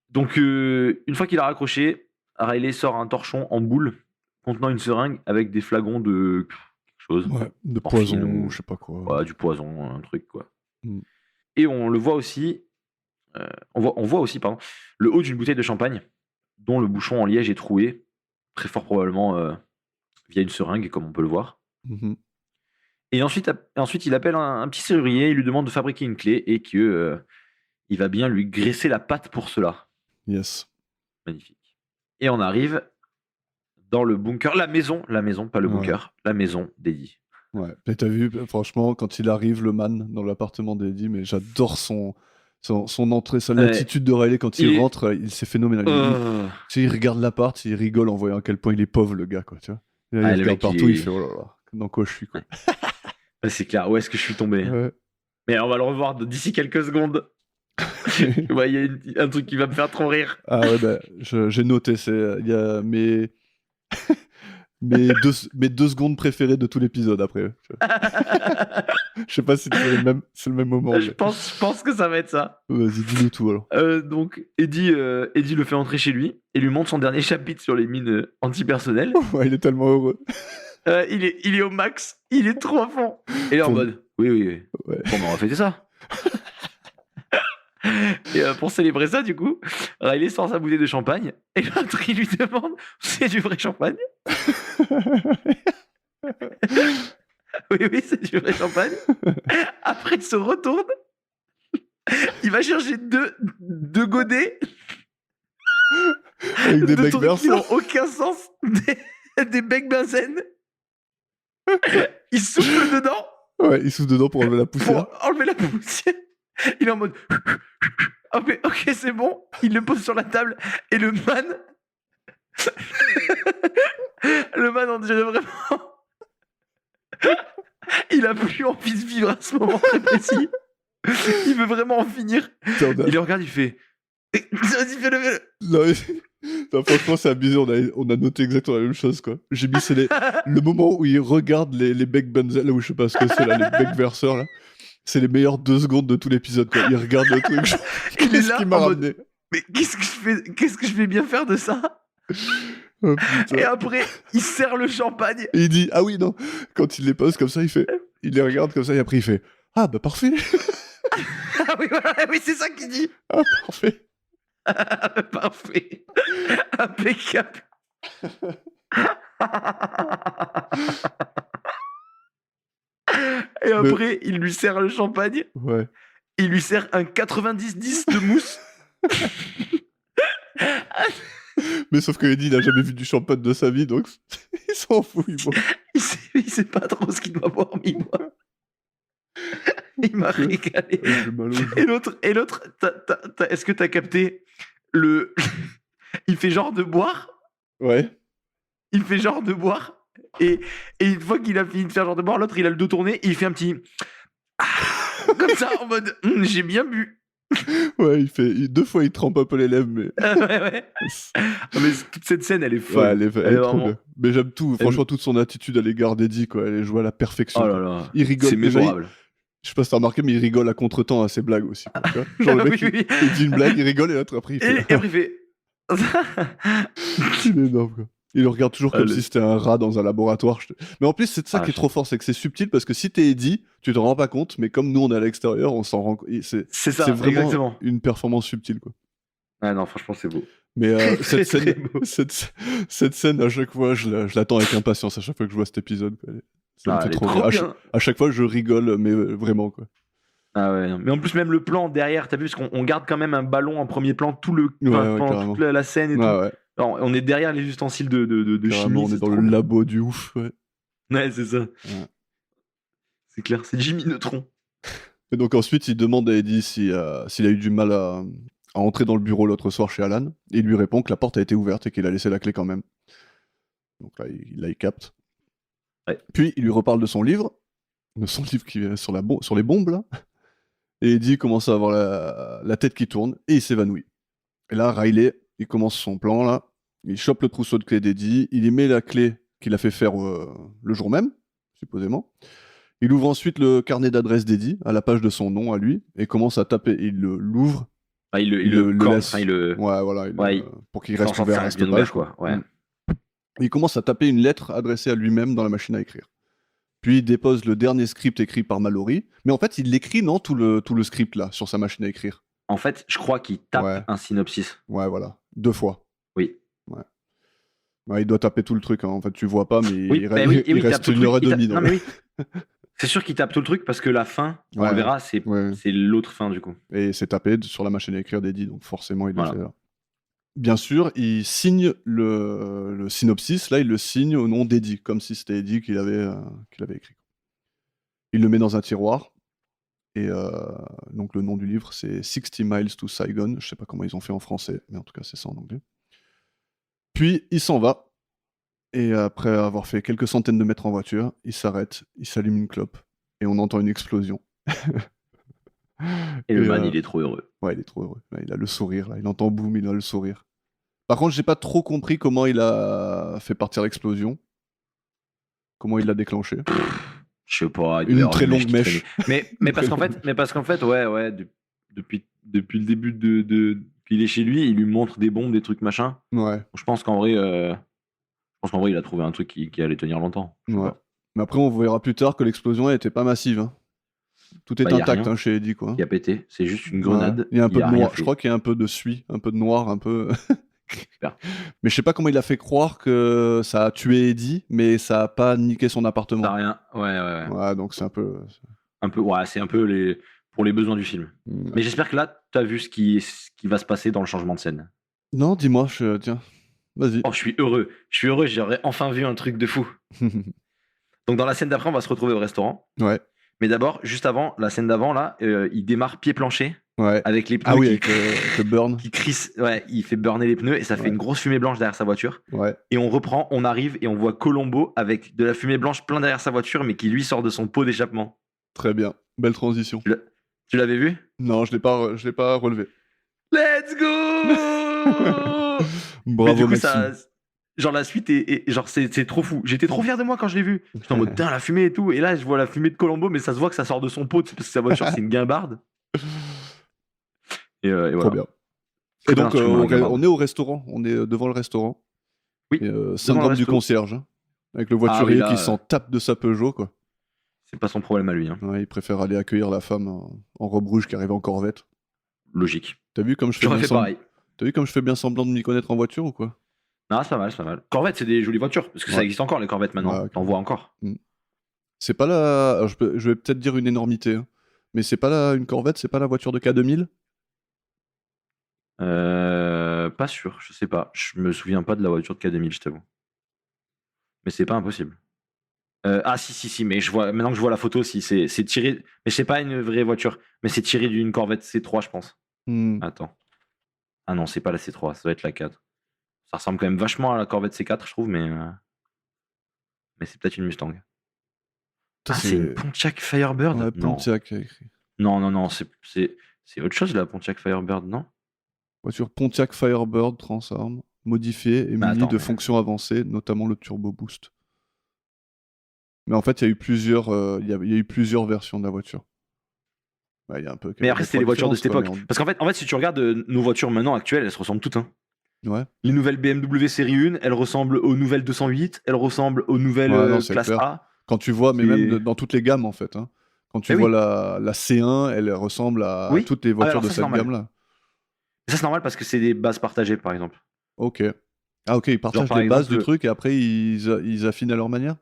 S4: Donc, une fois qu'il a raccroché, Riley sort un torchon en boule contenant une seringue avec des flacons de quelque chose.
S3: Ouais, de poison ou je sais pas quoi.
S4: Ouais, du poison, un truc, quoi. Et on le voit aussi. On voit aussi, le haut d'une bouteille de champagne dont le bouchon en liège est troué, très fort probablement via une seringue, comme on peut le voir. Et ensuite, il appelle un petit serrurier, il lui demande de fabriquer une clé et que il va bien lui graisser la patte pour cela.
S3: Yes.
S4: Magnifique. Et on arrive dans le bunker, la maison, pas le bunker, la maison d'Eddie.
S3: Ouais, mais t'as vu, franchement, quand il arrive, le man, dans l'appartement d'Eddie, mais j'adore son entrée, l'attitude de Riley quand il rentre, c'est phénoménal. Il regarde l'appart, il rigole en voyant à quel point il est pauvre, le gars, quoi, tu vois. Il regarde partout, il fait oh là là, dans quoi je suis, quoi.
S4: C'est clair, où est-ce que je suis tombé?
S3: Ouais.
S4: Mais on va le revoir d'ici quelques secondes. Ouais, il y a un truc qui va me faire trop rire.
S3: Ah ouais, j'ai noté, il y a mes 2 secondes préférées de tout l'épisode après. Je sais pas si c'est le même moment.
S4: Je pense que ça va être ça.
S3: Vas-y, dis-nous tout alors.
S4: Donc Eddie le fait entrer chez lui et lui montre son dernier chapitre sur les mines antipersonnelles.
S3: Ouais, il est tellement heureux.
S4: Il est au max, il est trop à fond. Et là en mode oui. Ouais. Bon, on va fêter ça. Et pour célébrer ça, du coup, Riley sort sa bouteille de champagne et l'autre il lui demande c'est du vrai champagne? Oui, c'est du vrai champagne. Après, il se retourne, il va chercher deux godets
S3: avec des becs
S4: qui n'ont aucun sens, des becs benzène. Il souffle dedans.
S3: Ouais, il souffle dedans pour enlever la poussière.
S4: Il est en mode ok, c'est bon. Il le pose sur la table et le man on dirait vraiment il a plus envie de vivre à ce moment très précis. Il veut vraiment en finir. Il le regarde, il fait vas-y, fais-le.
S3: Non, franchement, c'est abusé. On a noté exactement la même chose, quoi. J'ai mis le moment où il regarde les becs benzel, là où je sais pas ce que c'est, là, les becs verseurs, là. C'est les meilleures 2 secondes de tout l'épisode, quoi. Il regarde le truc. Qu'est-ce qui m'a ramené?
S4: Mais qu'est-ce que je vais bien faire de ça?
S3: Oh, putain.
S4: Et après, il serre le champagne.
S3: Et il dit ah oui, non. Quand il les pose comme ça, il les regarde comme ça, et après il fait ah bah parfait.
S4: Ah oui, voilà, oui, c'est ça qu'il dit.
S3: Ah parfait.
S4: Parfait. Impeccable. Et après, il lui sert le champagne.
S3: Ouais.
S4: Il lui sert un 90-10 de mousse.
S3: Mais sauf que Eddie, il a jamais vu du champagne de sa vie, donc il s'en fout, il boit.
S4: Il sait pas trop ce qu'il doit boire, mais il boit. Il m'a régalé. Et l'autre, est-ce que t'as capté il fait genre de boire.
S3: Ouais.
S4: Il fait genre de boire. Et une fois qu'il a fini de faire genre de boire, l'autre il a le dos tourné et il fait un petit comme ça en mode j'ai bien bu.
S3: Ouais, deux fois, il trempe un peu les lèvres, mais.
S4: Ouais. Mais toute cette scène, elle est folle.
S3: Ouais, elle est trop
S4: vraiment-
S3: bien. Mais j'aime tout, franchement, toute son attitude à l'égard d'Eddie, quoi. Elle est jouée à la perfection.
S4: Oh là
S3: quoi.
S4: là.
S3: Il rigole.
S4: C'est
S3: Déjà,
S4: mémorable.
S3: je sais pas si t'as remarqué, mais il rigole à contre-temps à ses blagues aussi. Quoi, tu vois. Genre, le mec,
S4: Oui, oui.
S3: il dit une blague, il rigole, et l'autre, après, il fait.
S4: Et après, il fait.
S3: Il est énorme, quoi. Il le regarde toujours comme si c'était un rat dans un laboratoire. Mais en plus, c'est ça
S4: Ah,
S3: qui est trop fort, c'est que c'est subtil parce que si t'es Eddie, tu te rends pas compte, mais comme nous on est à l'extérieur, on s'en rend compte.
S4: C'est
S3: C'est
S4: ça,
S3: vraiment
S4: exactement.
S3: une performance subtile, quoi.
S4: Ah non, franchement, c'est beau.
S3: Mais cette
S4: Très,
S3: scène,
S4: très beau.
S3: cette scène, à chaque fois, je l'attends avec impatience à chaque fois que je vois cet épisode. Quoi. Ça me
S4: Ah,
S3: fait
S4: elle est
S3: trop
S4: trop
S3: rire.
S4: bien.
S3: À chaque fois, je rigole, mais vraiment, quoi.
S4: Ah ouais, non. Mais en plus, même le plan derrière, t'as vu, parce qu'on garde quand même un ballon en premier plan
S3: Ouais,
S4: pendant
S3: carrément.
S4: toute la scène et tout.
S3: Ouais.
S4: Alors, on est derrière les ustensiles de
S3: Carrément,
S4: chimie.
S3: on est
S4: c'est
S3: dans
S4: trop
S3: le
S4: bien.
S3: labo du ouf. Ouais.
S4: Ouais, c'est ça. C'est clair, c'est Jimmy Neutron.
S3: Et donc ensuite, il demande à Eddie s'il a eu du mal à entrer dans le bureau l'autre soir chez Alan. Et il lui répond que la porte a été ouverte et qu'il a laissé la clé quand même. Donc là, il capte.
S4: Ouais.
S3: Puis, il lui reparle de son livre qui est sur les bombes, là. Et Eddie commence à avoir la tête qui tourne et il s'évanouit. Et là, Riley, il commence son plan, là. Il chope le trousseau de clés d'Eddie. Il y met la clé qu'il a fait faire le jour même, supposément. Il ouvre ensuite le carnet d'adresse d'Eddie à la page de son nom à lui et commence à taper. Il l'ouvre.
S4: Ah, il le corse,
S3: laisse.
S4: enfin, il le.
S3: Ouais, voilà. Pour qu'il
S4: fait en
S3: reste
S4: sorte que
S3: ouvert
S4: ça
S3: à
S4: reste
S3: cette
S4: bien
S3: page.
S4: ouvert, quoi. Ouais.
S3: Il commence à taper une lettre adressée à lui-même dans la machine à écrire. Puis il dépose le dernier script écrit par Mallory. Mais en fait, il l'écrit, non, tout le script là, sur sa machine à écrire.
S4: En fait, je crois qu'il tape
S3: Ouais.
S4: un synopsis.
S3: Ouais, voilà. 2 fois.
S4: Oui.
S3: Ouais, il doit taper tout le truc. Hein. En fait, tu vois pas, mais
S4: Oui,
S3: il
S4: bah oui, et oui,
S3: reste
S4: tape tout le
S3: 1 heure et
S4: truc,
S3: demie.
S4: Non, mais oui. C'est sûr qu'il tape tout le truc parce que la fin, on
S3: Ouais.
S4: le verra, c'est
S3: Ouais.
S4: l'autre fin du coup.
S3: Et c'est tapé sur la machine à écrire d'Eddie, donc forcément, il le
S4: Voilà.
S3: fait là. Bien sûr, il signe le synopsis, là, il le signe au nom d'Eddie, comme si c'était Eddie qu'il avait écrit. Il le met dans un tiroir, et donc le nom du livre, c'est 60 Miles to Saigon. Je sais pas comment ils ont fait en français, mais en tout cas, c'est ça en anglais. Puis, il s'en va, et après avoir fait quelques centaines de mètres en voiture, il s'arrête, il s'allume une clope, et on entend une explosion.
S4: Et le man, il est trop heureux.
S3: Ouais, il est trop heureux. Là, il a le sourire, là. Il entend boum, il a le sourire. Par contre, j'ai pas trop compris comment il a fait partir l'explosion. Comment il l'a déclenché.
S4: Je sais pas. il
S3: Une
S4: doit y avoir
S3: très longue
S4: qui
S3: mèche.
S4: traînait. Mais parce qu'en fait, ouais, depuis le début qu'il est chez lui, il lui montre des bombes, des trucs machin.
S3: Ouais,
S4: Je pense qu'en vrai, il a trouvé un truc qui allait tenir longtemps. Je sais
S3: ouais.
S4: pas.
S3: Mais après, on verra plus tard que l'explosion elle était pas massive. Hein. Tout est
S4: Bah, y a
S3: intact
S4: rien
S3: hein, chez Eddie, quoi.
S4: Qui a pété, c'est juste une
S3: Ouais.
S4: grenade.
S3: Il y a un peu de
S4: rien
S3: noir.
S4: fait.
S3: Je crois qu'il y a un peu de suie, un peu de noir, un peu.
S4: Super.
S3: Mais je sais pas comment il a fait croire que ça a tué Eddie, mais ça a pas niqué son appartement.
S4: Ça a rien. Ouais.
S3: Ouais, donc c'est un peu.
S4: Ouais, c'est un peu pour les besoins du film.
S3: Ouais.
S4: Mais j'espère que là, tu as vu ce qui va se passer dans le changement de scène.
S3: Non, dis-moi, tiens. Vas-y.
S4: Oh, je suis heureux, j'aurais enfin vu un truc de fou. Donc dans la scène d'après, on va se retrouver au restaurant.
S3: Ouais,
S4: Mais d'abord, juste avant, la scène d'avant, là, il démarre pied plancher
S3: ouais.
S4: avec les pneus
S3: Ah oui,
S4: qui,
S3: avec le burn.
S4: qui crissent. Ouais, il fait burner les pneus et ça fait
S3: Ouais.
S4: une grosse fumée blanche derrière sa voiture.
S3: Ouais.
S4: Et on reprend, on arrive et on voit Colombo avec de la fumée blanche plein derrière sa voiture, mais qui lui sort de son pot d'échappement.
S3: Très bien. Belle transition.
S4: Tu l'avais vu?
S3: Non, je l'ai pas relevé.
S4: Let's go! Mais
S3: Bravo,
S4: du coup,
S3: Maxime.
S4: genre la suite est genre c'est trop fou. J'étais trop fier de moi quand je l'ai vu. J'étais en mode putain la fumée et tout. Et là je vois la fumée de Colombo, mais ça se voit que ça sort de son pot parce que sa voiture c'est une guimbarde. Et voilà.
S3: Trop bien.
S4: Très
S3: Et
S4: bien
S3: donc,
S4: instrument, la guimbarde.
S3: on est au restaurant. On est devant le restaurant.
S4: Oui,
S3: Et,
S4: devant
S3: syndrome
S4: le
S3: du
S4: resto.
S3: concierge. Hein, avec le voiturier
S4: là,
S3: qui s'en tape de sa Peugeot, quoi.
S4: C'est pas son problème à lui. Hein.
S3: Ouais, il préfère aller accueillir la femme en robe rouge qui arrive en Corvette.
S4: Logique.
S3: T'as vu comme je fais
S4: J'aurais
S3: bien
S4: fait pareil.
S3: T'as vu comme je fais bien semblant de m'y connaître en voiture ou quoi?
S4: Non, c'est pas mal, c'est pas mal. Corvette, c'est des jolies voitures parce que ça
S3: Ouais.
S4: existe encore les Corvettes maintenant.
S3: Ouais, ok.
S4: T'en vois encore.
S3: C'est pas la... Alors, je vais peut-être dire une énormité, hein, mais c'est pas une Corvette, c'est pas la voiture de K2000?
S4: Pas sûr, je sais pas. Je me souviens pas de la voiture de K2000, je t'avoue. Mais c'est pas impossible. Ah si, mais maintenant que je vois la photo, si c'est tiré. Mais c'est pas une vraie voiture, mais c'est tiré d'une Corvette C3, je pense. Attends. Ah non, c'est pas la C3, ça doit être la 4. Ça ressemble quand même vachement à la Corvette C4, je trouve, mais c'est peut-être une Mustang.
S3: Putain,
S4: Ah, c'est une Pontiac Firebird?
S3: Ouais,
S4: Non.
S3: Pontiac a écrit.
S4: Non, c'est C'est autre chose, la Pontiac Firebird, non?
S3: Voiture Pontiac Firebird Transarm, modifiée et munie de
S4: mais-
S3: fonctions avancées, notamment le turbo boost. Mais en fait, il y a eu plusieurs versions de la voiture. Bah, il y a un peu
S4: Mais après, c'était les voitures de cette époque.
S3: différences, quoi,
S4: Parce qu'en fait, si tu regardes nos voitures maintenant actuelles, elles se ressemblent toutes. Hein.
S3: Ouais.
S4: Les nouvelles BMW série 1, elles ressemblent aux nouvelles 208, elles ressemblent aux nouvelles
S3: Ouais, non, c'est
S4: classe
S3: clair.
S4: A.
S3: Quand tu vois, mais
S4: C'est-
S3: même dans toutes les gammes en fait. Hein. Quand tu
S4: Eh
S3: vois
S4: oui.
S3: la C1, elle ressemble à
S4: Oui.
S3: toutes les voitures
S4: alors
S3: de
S4: ça, c'est
S3: cette
S4: normal.
S3: gamme-là.
S4: Ça, c'est normal parce que c'est des bases partagées, par exemple.
S3: Ok. Ah ok, ils partagent
S4: par
S3: les bases
S4: exemple,
S3: du truc et après ils affinent à leur manière.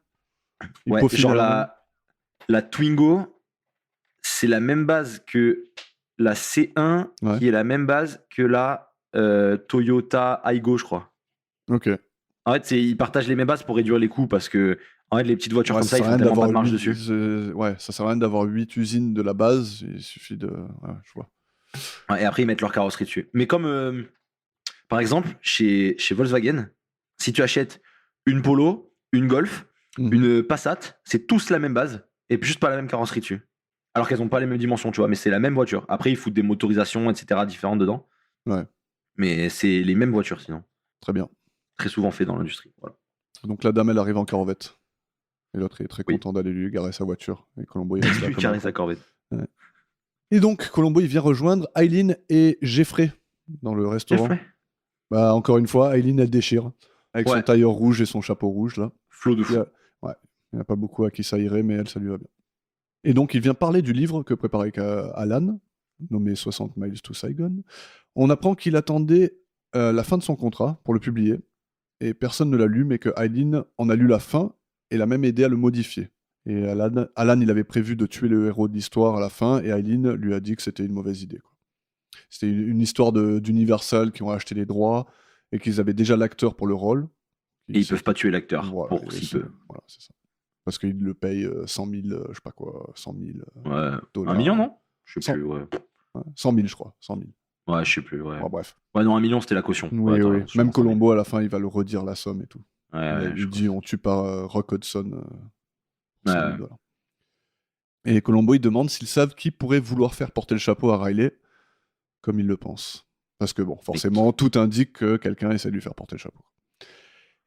S3: Ils
S4: Ouais,
S3: peaufinent
S4: genre
S3: à leur manière.
S4: la Twingo, c'est la même base que la C1,
S3: Ouais.
S4: qui est la même base que la Toyota Aygo, je crois.
S3: Ok.
S4: En fait, ils partagent les mêmes bases pour réduire les coûts parce que en fait, les petites voitures
S3: Ouais,
S4: comme ça, ils
S3: sert à
S4: font
S3: rien
S4: tellement pas de
S3: d'avoir
S4: marge
S3: huit-
S4: dessus.
S3: Ouais, ça sert à rien d'avoir 8 usines de la base. Il suffit de. Ouais, je vois.
S4: Ouais, et après, ils mettent leur carrosserie dessus. Mais comme, par exemple, chez Volkswagen, si tu achètes une Polo, une Golf,
S3: Mhm.
S4: une Passat, c'est tous la même base et juste pas la même carrosserie dessus. Alors qu'elles n'ont pas les mêmes dimensions, tu vois, mais c'est la même voiture. Après, ils foutent des motorisations, etc., différentes dedans.
S3: Ouais.
S4: Mais c'est les mêmes voitures, sinon.
S3: Très bien.
S4: Très souvent fait dans l'industrie. Voilà.
S3: Donc la dame, elle arrive en Corvette. Et l'autre est très
S4: Oui.
S3: content d'aller lui garer sa voiture. Et Colombo, il reste là
S4: Lui
S3: comme
S4: carrer
S3: un
S4: sa
S3: con.
S4: Corvette.
S3: Et donc, Colombo, il vient rejoindre Aileen et Jeffrey dans le restaurant.
S4: Jeffrey.
S3: Bah, encore une fois, Aileen, elle déchire. Avec son
S4: Ouais.
S3: tailleur rouge et son chapeau rouge, là.
S4: Flot de
S3: Il y
S4: fou.
S3: a, il n'y a pas beaucoup à qui ça irait, mais elle, ça lui va bien. Et donc, il vient parler du livre que préparait Alan, nommé 60 Miles to Saigon. On apprend qu'il attendait la fin de son contrat pour le publier, et personne ne l'a lu, mais que Aileen en a lu la fin et l'a même aidé à le modifier. Et Alan, il avait prévu de tuer le héros de l'histoire à la fin, et Aileen lui a dit que c'était une mauvaise idée, quoi. C'était une histoire d'Universal qui ont acheté les droits, et qu'ils avaient déjà l'acteur pour le rôle.
S4: Et ils peuvent pas tuer l'acteur
S3: Voilà,
S4: pour
S3: et
S4: si
S3: c'est-
S4: peu.
S3: Voilà, c'est ça. Parce qu'ils le payent 100 000, je sais pas quoi, 100 000
S4: Ouais.
S3: dollars.
S4: 1 million, non? Je sais
S3: Cent-
S4: plus, ouais.
S3: Ouais, 100 000, je crois. 100 000.
S4: Ouais, je sais plus, ouais.
S3: Bon, bref.
S4: Ouais, non, 1 million, c'était la caution.
S3: Oui,
S4: Ouais, t'as
S3: oui.
S4: raison, sûrement
S3: Même
S4: 100 000.
S3: Colombo, à la fin, il va le redire la somme et tout.
S4: Ouais,
S3: Il dit on tue pas Rock Hudson
S4: Ouais,
S3: 100 000 dollars. Et Colombo, il demande s'ils savent qui pourrait vouloir faire porter le chapeau à Riley, comme il le pense. Parce que, bon, forcément, tout indique que quelqu'un essaie de lui faire porter le chapeau.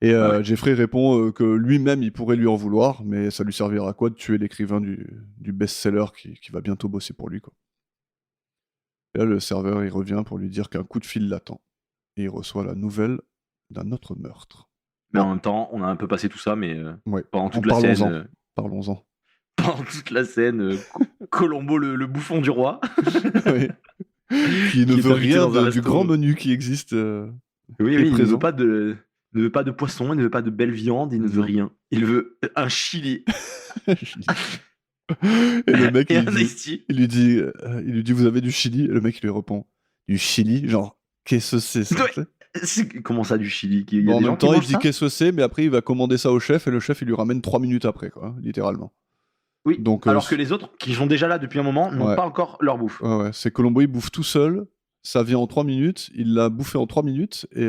S3: Et
S4: Ouais.
S3: Jeffrey répond que lui-même, il pourrait lui en vouloir, mais ça lui servira à quoi de tuer l'écrivain du best-seller qui va bientôt bosser pour lui, quoi. Et là, le serveur, il revient pour lui dire qu'un coup de fil l'attend. Et il reçoit la nouvelle d'un autre meurtre.
S4: Mais en même temps, on a un peu passé tout ça, mais
S3: Ouais.
S4: pendant toute la scène,
S3: Parlons-en. Parlons-en.
S4: pendant toute la scène, Colombo, le bouffon du roi,
S3: Oui. Qui ne
S4: Qui est
S3: veut
S4: invité
S3: rien
S4: dans un
S3: du
S4: resto.
S3: grand menu qui existe.
S4: oui,
S3: Qui est
S4: oui, il ne
S3: présent.
S4: veut pas de poisson, il ne veut pas de belle viande, il ne veut
S3: Non.
S4: rien. Il veut un chili
S3: Et le mec,
S4: et
S3: il
S4: un
S3: lui,
S4: iced tea.
S3: il lui dit vous avez du chili? Et le mec, il lui répond du chili? Genre, qu'est-ce que c'est ça?
S4: Ouais. Comment ça, du chili? Il y a
S3: Bon, en
S4: des gens
S3: même
S4: qui
S3: temps, il
S4: mangent
S3: dit
S4: ça
S3: qu'est-ce que c'est, mais après, il va commander ça au chef, et le chef, il lui ramène 3 minutes après, quoi, littéralement.
S4: Oui,
S3: Donc,
S4: alors que les autres, qui sont déjà là depuis un moment, n'ont
S3: Ouais.
S4: pas encore leur bouffe.
S3: Ouais, c'est Colombo, il bouffe tout seul, ça vient en 3 minutes, il l'a bouffé en 3 minutes, et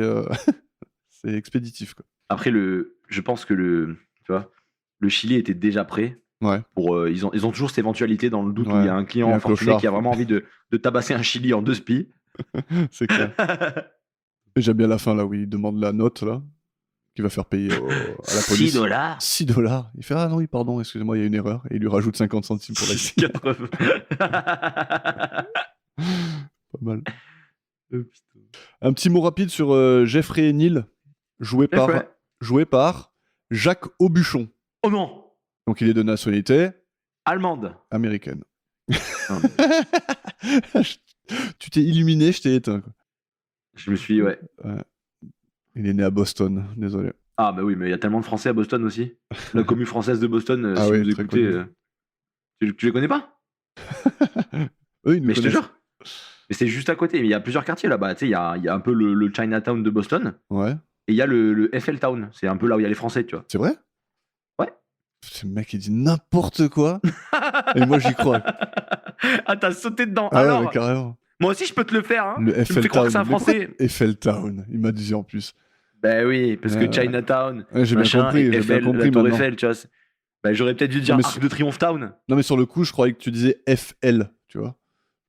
S3: c'est expéditif, quoi.
S4: Après, je pense que tu vois, le chili était déjà prêt.
S3: Ouais.
S4: Ils ont toujours cette éventualité dans le doute où
S3: Ouais.
S4: il y a un
S3: Il y
S4: client
S3: a un
S4: fortuné
S3: clochard.
S4: qui a vraiment envie de tabasser un chili en 2 spies.
S3: C'est clair. Et j'aime bien la fin, là, où il demande la note, là, qu'il va faire payer à la police.
S4: 6 $.
S3: 6 $. Il fait ah non, oui, pardon, excusez-moi, il y a une erreur. Et il lui rajoute 50 centimes pour la
S4: 6,80.
S3: Pas mal. Un petit mot rapide sur Jeffrey Neal, joué par Jacques Aubuchon.
S4: Oh non,
S3: Donc il est de nationalité
S4: allemande.
S3: américaine.
S4: Non,
S3: Tu t'es illuminé, je t'ai éteint, quoi.
S4: Je me suis, ouais.
S3: Il est né à Boston, désolé.
S4: Ah bah oui, mais il y a tellement de Français à Boston aussi. La commune française de Boston,
S3: Ah
S4: si
S3: oui,
S4: vous
S3: très
S4: écoutez, tu les connais pas?
S3: Eux, ils nous
S4: Mais je te
S3: connaissent.
S4: jure. Mais c'est juste à côté. Il y a plusieurs quartiers là-bas. Tu sais, il y a un peu le Chinatown de Boston
S3: Ouais,
S4: et il y a le FL Town. C'est un peu là où il y a les Français, tu vois.
S3: c'est vrai?
S4: Ouais.
S3: Ce mec, il dit n'importe quoi. Et moi, j'y crois.
S4: Ah, t'as sauté dedans.
S3: Ah ouais,
S4: Alors,
S3: mais carrément.
S4: moi aussi, je peux te le faire. Hein.
S3: Le
S4: Tu me
S3: FL
S4: fais croire
S3: Town.
S4: que c'est un
S3: Mais pourquoi
S4: Français.
S3: FL Town, il m'a dit en plus.
S4: Ben oui, parce
S3: Ouais,
S4: que Chinatown,
S3: Ouais, j'ai bien
S4: machin,
S3: compris,
S4: et
S3: j'ai bien
S4: Eiffel,
S3: compris
S4: la Tour
S3: maintenant.
S4: Eiffel, tu vois. Ben, j'aurais peut-être dû dire
S3: mais
S4: Arc de Triomphe Town.
S3: Non, mais sur le coup, je croyais que tu disais FL, tu vois.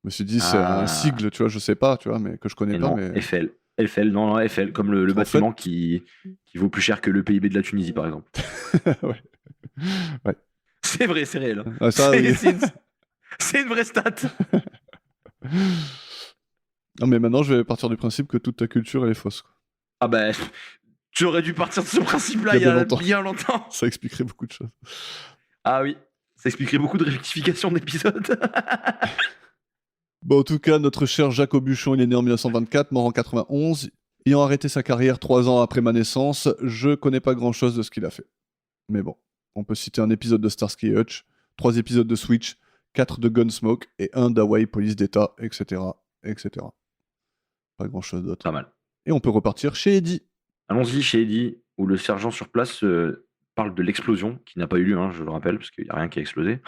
S3: me suis dit, c'est un sigle, tu vois, je sais pas, tu vois, mais que je connais
S4: Et
S3: pas.
S4: non,
S3: Mais
S4: Eiffel. Eiffel, non, Eiffel, comme le
S3: En
S4: bâtiment qui vaut plus cher que le PIB de la Tunisie, par exemple.
S3: ouais.
S4: C'est vrai, c'est réel.
S3: Ah, ça,
S4: C'est
S3: oui.
S4: c'est une vraie stat.
S3: Non, mais maintenant, je vais partir du principe que toute ta culture, elle est fausse, quoi.
S4: Ah bah, tu aurais dû partir de ce principe-là
S3: Il
S4: il
S3: y
S4: y
S3: a
S4: a
S3: longtemps.
S4: bien longtemps.
S3: Ça expliquerait beaucoup de choses.
S4: Ah oui, ça expliquerait beaucoup de rectifications d'épisodes.
S3: Bon, en tout cas, notre cher Jacques Aubuchon, il est né en 1924, mort en 91. Ayant arrêté sa carrière 3 ans après ma naissance, je connais pas grand-chose de ce qu'il a fait. Mais bon, on peut citer un épisode de Starsky et Hutch, 3 épisodes de Switch, 4 de Gunsmoke et 1 d'Hawaii Police d'État, etc., etc. Pas grand-chose d'autre.
S4: Pas mal.
S3: Et on peut repartir chez Eddie.
S4: Allons-y chez Eddie, où le sergent sur place parle de l'explosion, qui n'a pas eu lieu, hein, je le rappelle, parce qu'il n'y a rien qui a explosé.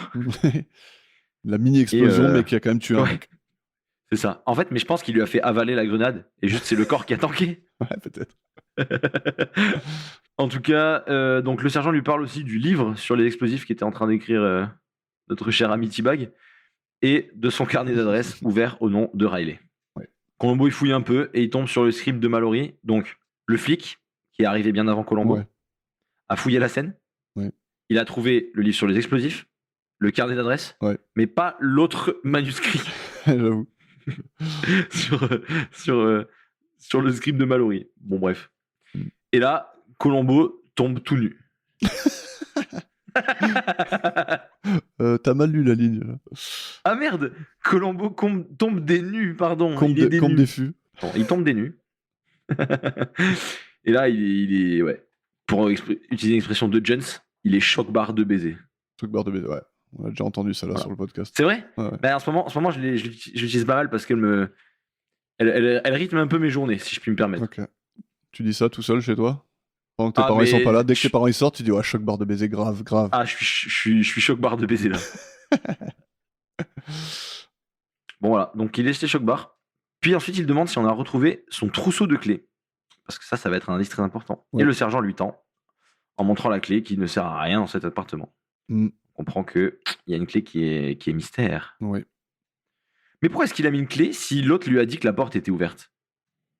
S3: La mini-explosion,
S4: Et,
S3: mais qui a quand même tué un
S4: ouais.
S3: mec.
S4: C'est ça. En fait, mais je pense qu'il lui a fait avaler la grenade, et juste c'est le corps qui a tanké.
S3: Ouais, peut-être.
S4: En tout cas, donc le sergent lui parle aussi du livre sur les explosifs qu'était en train d'écrire notre cher ami T-Bag, et de son carnet d'adresses ouvert au nom de Riley.
S3: Ouais.
S4: Colombo il fouille un peu et il tombe sur le script de Mallory, donc le flic, qui est arrivé bien avant Colombo,
S3: Ouais.
S4: a fouillé la scène.
S3: Ouais.
S4: Il a trouvé le livre sur les explosifs, le carnet d'adresses,
S3: Ouais.
S4: mais pas l'autre manuscrit
S3: J'avoue.
S4: sur le script de Mallory. Bon, bref.
S3: Mm.
S4: Et là, Colombo tombe tout nu.
S3: T'as mal lu la ligne, là.
S4: Ah merde, Colombo tombe des nus, pardon.
S3: Combe
S4: il est des nus.
S3: des fûts.
S4: Bon, il tombe des nus. Et là, il est ouais. Pour utiliser l'expression de Jones, il est choc-barre de baiser.
S3: Truc barre de baiser, ouais. On a déjà entendu ça là
S4: Voilà.
S3: sur le podcast.
S4: C'est vrai?
S3: Ouais.
S4: Bah, en ce moment je l'utilise pas mal parce qu'elle elle rythme un peu mes journées, si je puis me permettre.
S3: Ok. Tu dis ça tout seul chez toi? Pendant que tes
S4: Ah,
S3: parents ils sont
S4: mais
S3: pas là, dès que tes
S4: je-
S3: parents ils sortent, tu dis ouais, choc barre de baiser, grave, grave.
S4: Ah, je suis choc-barre de baiser là. Bon, voilà. Donc, il est jeté choc-barre. Puis ensuite, il demande si on a retrouvé son trousseau de clés. Parce que ça va être un indice très important.
S3: Ouais.
S4: Et le sergent lui tend, en montrant la clé qui ne sert à rien dans cet appartement.
S3: Mm.
S4: On comprend qu'il y a une clé qui est mystère.
S3: Oui.
S4: Mais pourquoi est-ce qu'il a mis une clé si l'autre lui a dit que la porte était ouverte?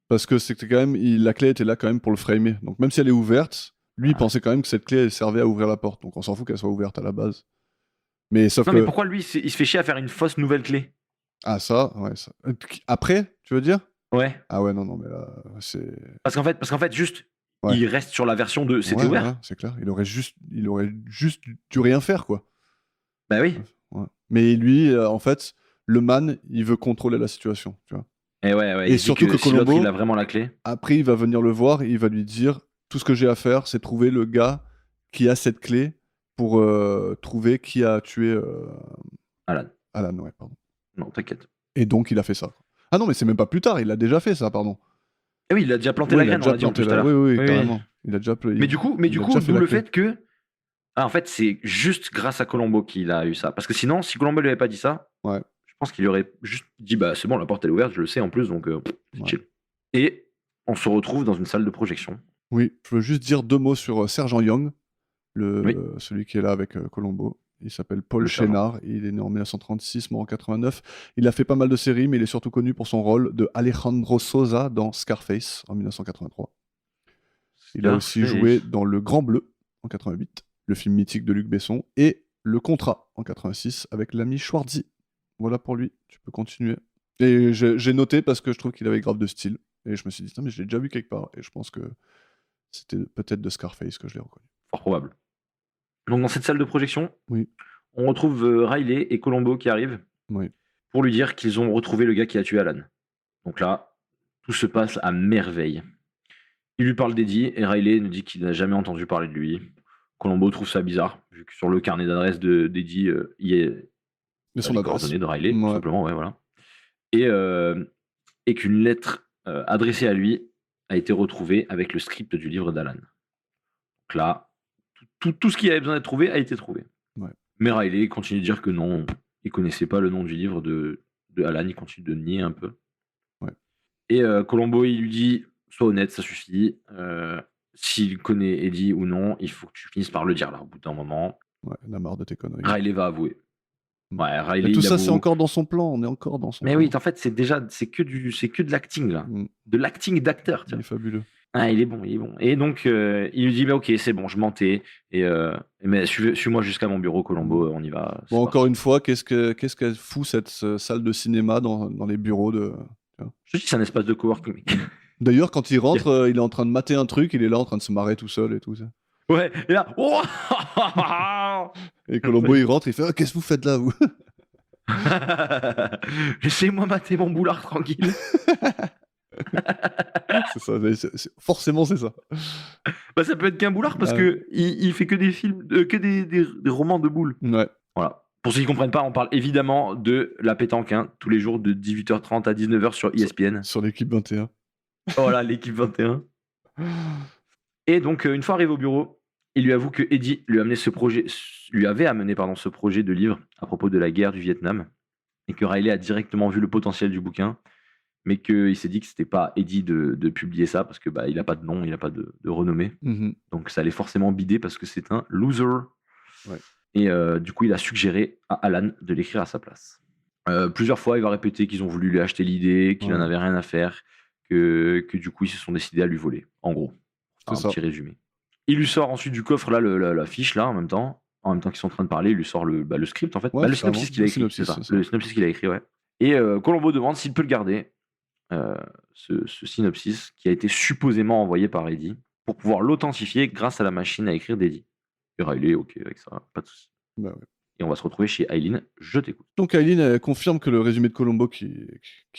S3: Parce que c'était quand même, la clé était là quand même pour le framer. Donc même si elle est ouverte, lui il pensait quand même que cette clé servait à ouvrir la porte. Donc on s'en fout qu'elle soit ouverte à la base. Mais sauf
S4: Non,
S3: que.
S4: mais pourquoi lui, il se fait chier à faire une fausse nouvelle clé?
S3: Ah ça, ouais. Ça. Après, tu veux dire?
S4: Ouais.
S3: Ah ouais, non, mais là, c'est.
S4: Parce qu'en fait, juste,
S3: Ouais.
S4: il reste sur la version de c'était
S3: Ouais,
S4: ouvert.
S3: voilà, c'est clair. Il aurait juste dû rien faire, quoi.
S4: Bah oui.
S3: Ouais. Mais lui, en fait, le man, il veut contrôler la situation, tu vois.
S4: Et ouais.
S3: Et
S4: il dit
S3: surtout que
S4: si l'autre,
S3: Colombo-
S4: il a vraiment la clé.
S3: Après, il va venir le voir et il va lui dire tout ce que j'ai à faire, c'est trouver le gars qui a cette clé pour trouver qui a tué
S4: Alan.
S3: Alan, ouais, pardon.
S4: Non, t'inquiète.
S3: Et donc, il a fait ça. Ah non, mais c'est même pas plus tard, il a déjà fait ça, pardon.
S4: Ah oui, il a déjà planté
S3: Oui,
S4: la
S3: il a
S4: graine, on
S3: déjà
S4: l'a dit en
S3: planté
S4: plus tout à
S3: la-
S4: l'heure.
S3: Oui,
S4: Oui,
S3: carrément. Il a déjà
S4: Mais du coup,
S3: il a déjà fait
S4: d'où
S3: la
S4: le
S3: clé.
S4: fait que. Ah, en fait, c'est juste grâce à Colombo qu'il a eu ça. Parce que sinon, si Colombo lui avait pas dit ça,
S3: Ouais.
S4: je pense qu'il aurait juste dit bah c'est bon, la porte elle est ouverte, je le sais en plus, donc c'est
S3: Ouais.
S4: chill. Et on se retrouve dans une salle de projection.
S3: Oui, je veux juste dire 2 mots sur Sergent Young,
S4: Oui.
S3: celui qui est là avec Colombo. Il s'appelle Paul
S4: Le sergent.
S3: Chénard, il est né en 1936, mort en 89. Il a fait pas mal de séries, mais il est surtout connu pour son rôle de Alejandro Sosa dans Scarface en 1983. Il a aussi
S4: Scarface.
S3: joué dans Le Grand Bleu en 88, le film mythique de Luc Besson, et Le Contrat en 86 avec l'ami Schwarzy. Voilà pour lui, tu peux continuer. Et j'ai noté parce que je trouve qu'il avait grave de style. Et je me suis dit, mais je l'ai déjà vu quelque part. Et je pense que c'était peut-être de Scarface que je l'ai reconnu.
S4: Fort probable. Donc dans cette salle de projection,
S3: Oui.
S4: on retrouve Riley et Colombo qui arrivent
S3: Oui.
S4: pour lui dire qu'ils ont retrouvé le gars qui a tué Alan. Donc là, tout se passe à merveille. Il lui parle d'Eddie et Riley nous dit qu'il n'a jamais entendu parler de lui. Colombo trouve ça bizarre, vu que sur le carnet d'adresse d'Eddie, il y a
S3: Et son
S4: les
S3: adresse.
S4: coordonnées de Riley, tout
S3: Ouais.
S4: simplement, ouais, voilà. Et qu'une lettre adressée à lui a été retrouvée avec le script du livre d'Alan. Donc là, tout ce qui avait besoin d'être trouvé a été trouvé.
S3: Ouais.
S4: Mais Riley continue de dire que non, il connaissait pas le nom du livre de Alan, il continue de nier un peu.
S3: Ouais.
S4: Et Colombo, il lui dit, sois honnête, ça suffit. S'il connaît Eddie ou non, il faut que tu finisses par le dire là, au bout d'un moment.
S3: Ouais, on a marre de tes conneries.
S4: Riley va avouer. Ouais, Riley,
S3: Mais tout
S4: il
S3: ça,
S4: avoue-
S3: c'est encore dans son plan. On est encore dans son
S4: Mais
S3: plan.
S4: oui, en fait, c'est que de l'acting là,
S3: Mm.
S4: de l'acting d'acteur. tu
S3: Il est
S4: vois.
S3: fabuleux.
S4: Ah, il est bon, il est bon. Et donc, il lui dit, bah, ok, c'est bon, je mentais. Mais suis-moi jusqu'à mon bureau, Colombo, on y va. c'est
S3: Bon, encore
S4: parti.
S3: une fois, qu'est-ce qu'elle fout cette salle de cinéma dans les bureaux de.
S4: Je te dis, c'est un espace de coworking, mec.
S3: D'ailleurs, quand il rentre, il est en train de mater un truc, il est là en train de se marrer tout seul et tout ça.
S4: Ouais, et là, oh
S3: Et Colombo, il rentre, il fait qu'est-ce que vous faites là, vous?
S4: Laissez-moi mater mon boulard tranquille.
S3: C'est ça, forcément, c'est ça.
S4: Bah, ça peut être qu'un boulard parce
S3: Ouais.
S4: que il fait que des films, que des romans de boules.
S3: Ouais.
S4: Voilà. Pour ceux qui comprennent pas, on parle évidemment de la pétanque, hein, tous les jours de 18h30 à 19h sur ESPN.
S3: Sur l'équipe 21.
S4: Voilà, l'équipe 21. Et donc, une fois arrivé au bureau, il lui avoue que Eddie lui avait amené ce projet de livre à propos de la guerre du Vietnam et que Riley a directement vu le potentiel du bouquin, mais qu'il s'est dit que c'était pas Eddie de publier ça parce que il a pas de nom, il a pas de renommée,
S3: Mhm.
S4: donc ça allait forcément bider parce que c'est un loser.
S3: Ouais.
S4: Et du coup, il a suggéré à Alan de l'écrire à sa place. Plusieurs fois, il va répéter qu'ils ont voulu lui acheter l'idée, qu'il
S3: Ouais.
S4: en avait rien à faire, que du coup, ils se sont décidés à lui voler. En gros,
S3: C'est
S4: un
S3: ça.
S4: petit résumé. Il lui sort ensuite du coffre là la fiche là en même temps qu'ils sont en train de parler, il lui sort le script en fait,
S3: Ouais,
S4: le
S3: carrément,
S4: synopsis qu'il a
S3: le
S4: écrit,
S3: synopsis,
S4: c'est ça,
S3: c'est ça.
S4: le synopsis qu'il a écrit, ouais. Et Colombo demande s'il peut le garder, ce synopsis qui a été supposément envoyé par Eddie pour pouvoir l'authentifier grâce à la machine à écrire d'Eddie. Et Riley, ok avec ça, pas de souci.
S3: Bah ouais.
S4: Et on va se retrouver chez Eileen, je t'écoute.
S3: Donc Aileen elle confirme que le résumé de Colombo qui